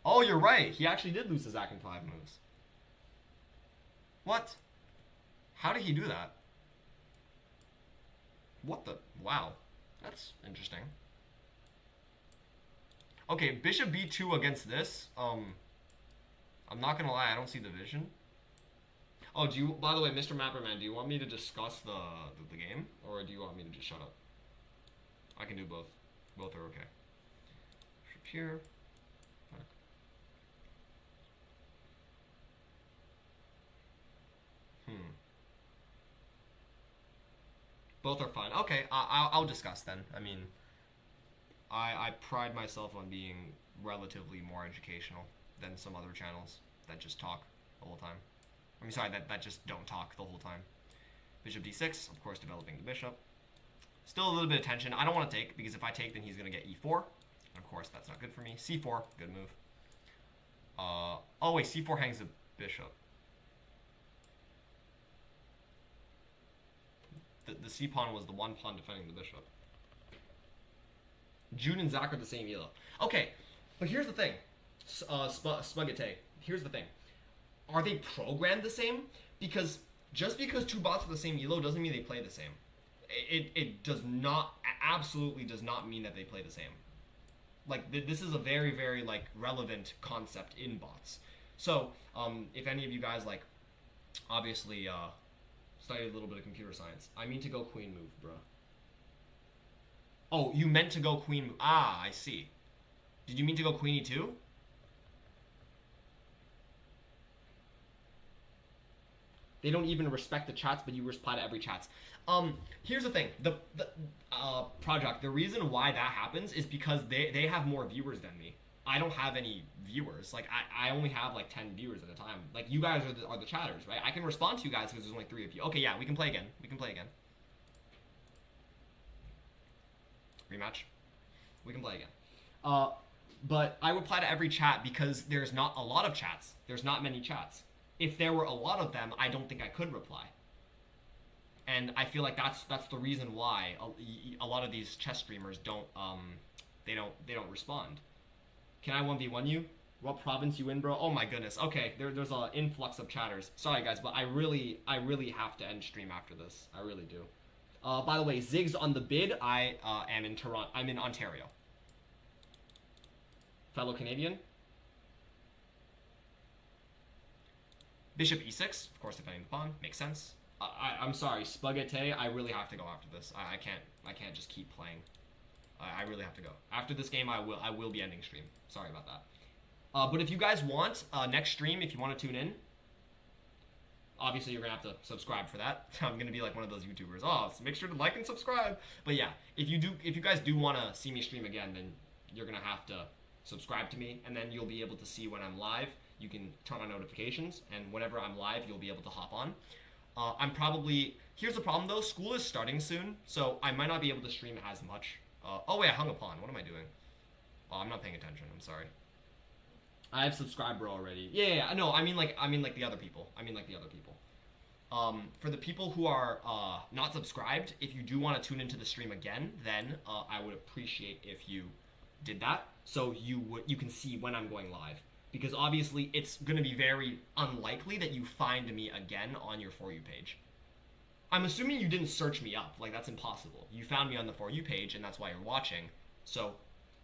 Oh, you're right. He actually did lose to Zach in 5 moves. What? How did he do that? What the? Wow. That's interesting. Okay, bishop b2 against this. I'm not gonna lie, I don't see the vision. Oh, by the way, Mr. Mapperman, do you want me to discuss the game? Or do you want me to just shut up? I can do both. Both are okay. Here. Both are fine. Okay, I'll discuss then. I mean, I pride myself on being relatively more educational than some other channels that just talk the whole time. I mean, sorry, that just don't talk the whole time. Bishop d6, of course, developing the bishop. Still a little bit of tension. I don't want to take, because if I take, then he's going to get e4. And of course, that's not good for me. c4, good move. Oh, wait, c4 hangs the bishop. the C pawn was the one pawn defending the bishop. Jude and Zach are the same elo. Okay, but here's the thing. Spaghetti. Here's the thing. Are they programmed the same? Because just because two bots are the same elo doesn't mean they play the same. It does not, absolutely does not mean that they play the same. Like, this is a very, very, like, relevant concept in bots. So, if any of you guys, like, obviously, studied a little bit of computer science, I mean to go queen move, bruh. Oh, you meant to go queen move. Ah, I see. Did you mean to go queen e2? They don't even respect the chats, but you reply to every chats. Here's the thing. The project, the reason why that happens is because they have more viewers than me. I don't have any viewers. Like, I only have, like, 10 viewers at a time. Like, you guys are the chatters, right? I can respond to you guys because there's only 3 of you. Okay, yeah, we can play again. We can play again. Rematch. We can play again. But I reply to every chat because there's not a lot of chats. There's not many chats. If there were a lot of them, I don't think I could reply. And I feel like that's the reason why a lot of these chess streamers don't respond. Can I 1v1 you? What province you in, bro? Oh my goodness. Okay, there's an influx of chatters. Sorry guys, but I really have to end stream after this. I really do. By the way, Ziggs on the bid. I am in Toronto. I'm in Ontario. Fellow Canadian. Bishop e6, of course, defending the pawn. Makes sense. I'm sorry, Spaghetti. I really have to go after this. I can't just keep playing. I really have to go. After this game, I will be ending stream. Sorry about that. But if you guys want next stream, if you want to tune in, obviously you're gonna have to subscribe for that. I'm gonna be like one of those YouTubers. Oh, so make sure to like and subscribe. But yeah, if you guys do want to see me stream again, then you're gonna have to subscribe to me, and then you'll be able to see when I'm live. You can turn on notifications, and whenever I'm live, you'll be able to hop on. Here's the problem though, school is starting soon, so I might not be able to stream as much. Oh wait, I hung a pawn. What am I doing? Oh, I'm not paying attention. I'm sorry. I have subscribed bro already. Yeah, no, I mean like the other people. For the people who are not subscribed, if you do want to tune into the stream again, then I would appreciate if you did that, so you can see when I'm going live. Because obviously it's going to be very unlikely that you find me again on your For You page. I'm assuming you didn't search me up. Like, that's impossible. You found me on the For You page, and that's why you're watching. So,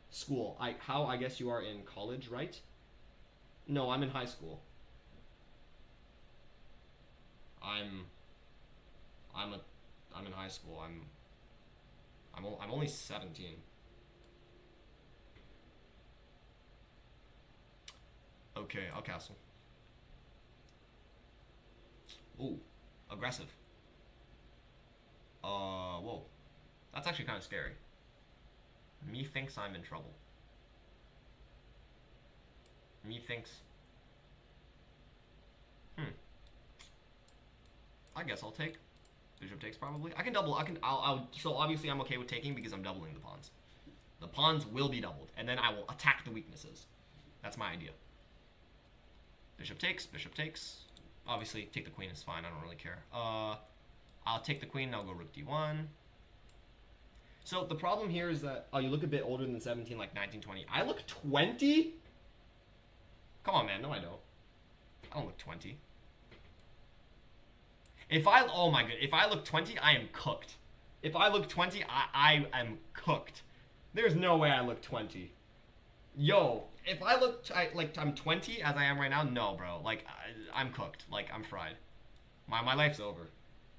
school. I guess you are in college, right? No, I'm in high school. I'm in high school. I'm only 17. Okay, I'll castle. Ooh, aggressive. Whoa. That's actually kind of scary. Me thinks I'm in trouble. Me thinks... I guess I'll take. Bishop takes probably. I can double. So obviously I'm okay with taking because I'm doubling the pawns. The pawns will be doubled, and then I will attack the weaknesses. That's my idea. Bishop takes, bishop takes. Obviously, take the queen is fine. I don't really care. I'll take the queen, and I'll go rook d1. So the problem here is that, oh, you look a bit older than 17, like 19, 20. I look 20? Come on, man. No, I don't. I don't look 20. Oh my god, if I look 20, I am cooked. If I look 20, I am cooked. There's no way I look 20. Yo, if I look like I'm 20 as I am right now, no, bro. Like, I'm cooked. Like, I'm fried. My life's over.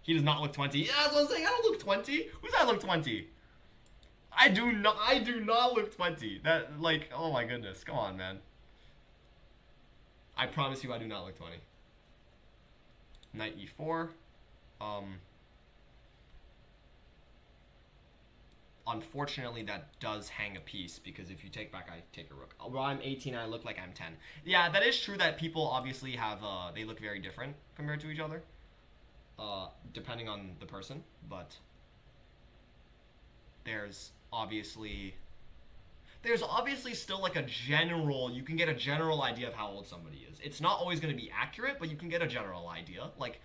He does not look 20. Yeah, that's what I'm saying. I don't look 20. Who said I look 20? I do not look 20. That, like, oh my goodness. Come on, man. I promise you I do not look 20. Knight e4. Unfortunately, that does hang a piece, because if you take back, I take a rook. While I'm 18, I look like I'm 10. Yeah, that is true that people obviously have, they look very different compared to each other, depending on the person, but there's obviously still like a general, you can get a general idea of how old somebody is. It's not always going to be accurate, but you can get a general idea. Like,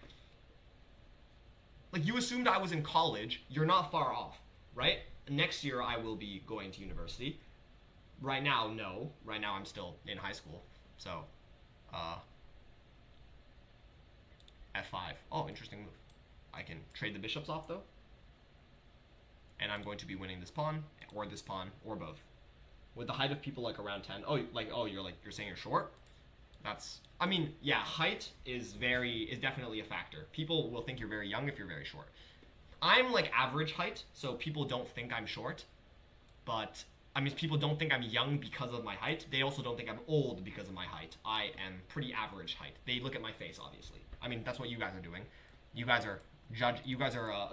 Like, you assumed I was in college. You're not far off, right? Next year I will be going to university. Right now, no. Right now I'm still in high school. So, uh, f5. Oh, interesting move. I can trade the bishops off though. And I'm going to be winning this pawn, or both. With the height of people like around 10. Oh, you're saying you're short? That's, I mean, yeah, height is definitely a factor. People will think you're very young if you're very short. I'm like average height, so people don't think I'm short. But, I mean, people don't think I'm young because of my height. They also don't think I'm old because of my height. I am pretty average height. They look at my face, obviously. I mean, that's what you guys are doing. You guys are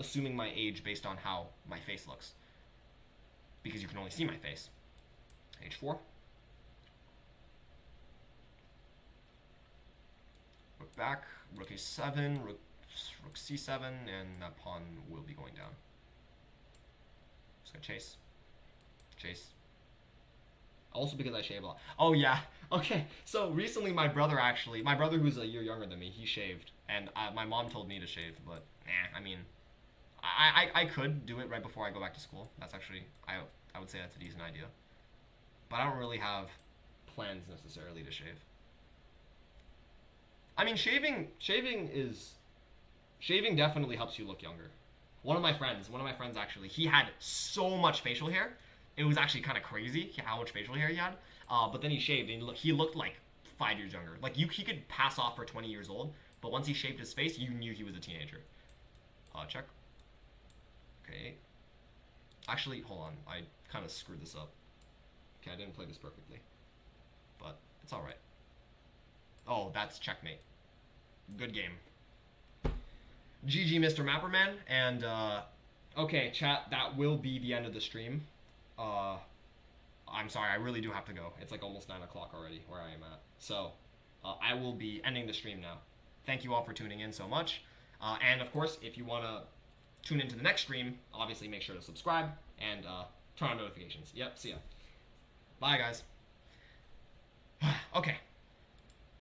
assuming my age based on how my face looks. Because you can only see my face. H4. Rook back, rook a7, rook c7, and that pawn will be going down. Just gonna chase. Chase. Also because I shave a lot. Oh yeah. Okay. So recently my brother who's a year younger than me, he shaved. And my mom told me to shave, but I mean, I could do it right before I go back to school. That's actually, I would say that's a decent idea. But I don't really have plans necessarily to shave. I mean, shaving definitely helps you look younger. One of my friends actually, he had so much facial hair. It was actually kind of crazy how much facial hair he had. But then he shaved and he looked like 5 years younger. Like he could pass off for 20 years old, but once he shaved his face, you knew he was a teenager. Check. Okay. Actually, hold on. I kind of screwed this up. Okay, I didn't play this perfectly, but it's all right. Oh, that's checkmate. Good game. GG, Mr. Mapperman. And, okay, chat, that will be the end of the stream. I'm sorry, I really do have to go. It's like almost 9 o'clock already where I am at. So, I will be ending the stream now. Thank you all for tuning in so much. And, of course, if you want to tune into the next stream, obviously make sure to subscribe and turn on notifications. Yep, see ya. Bye, guys. Okay.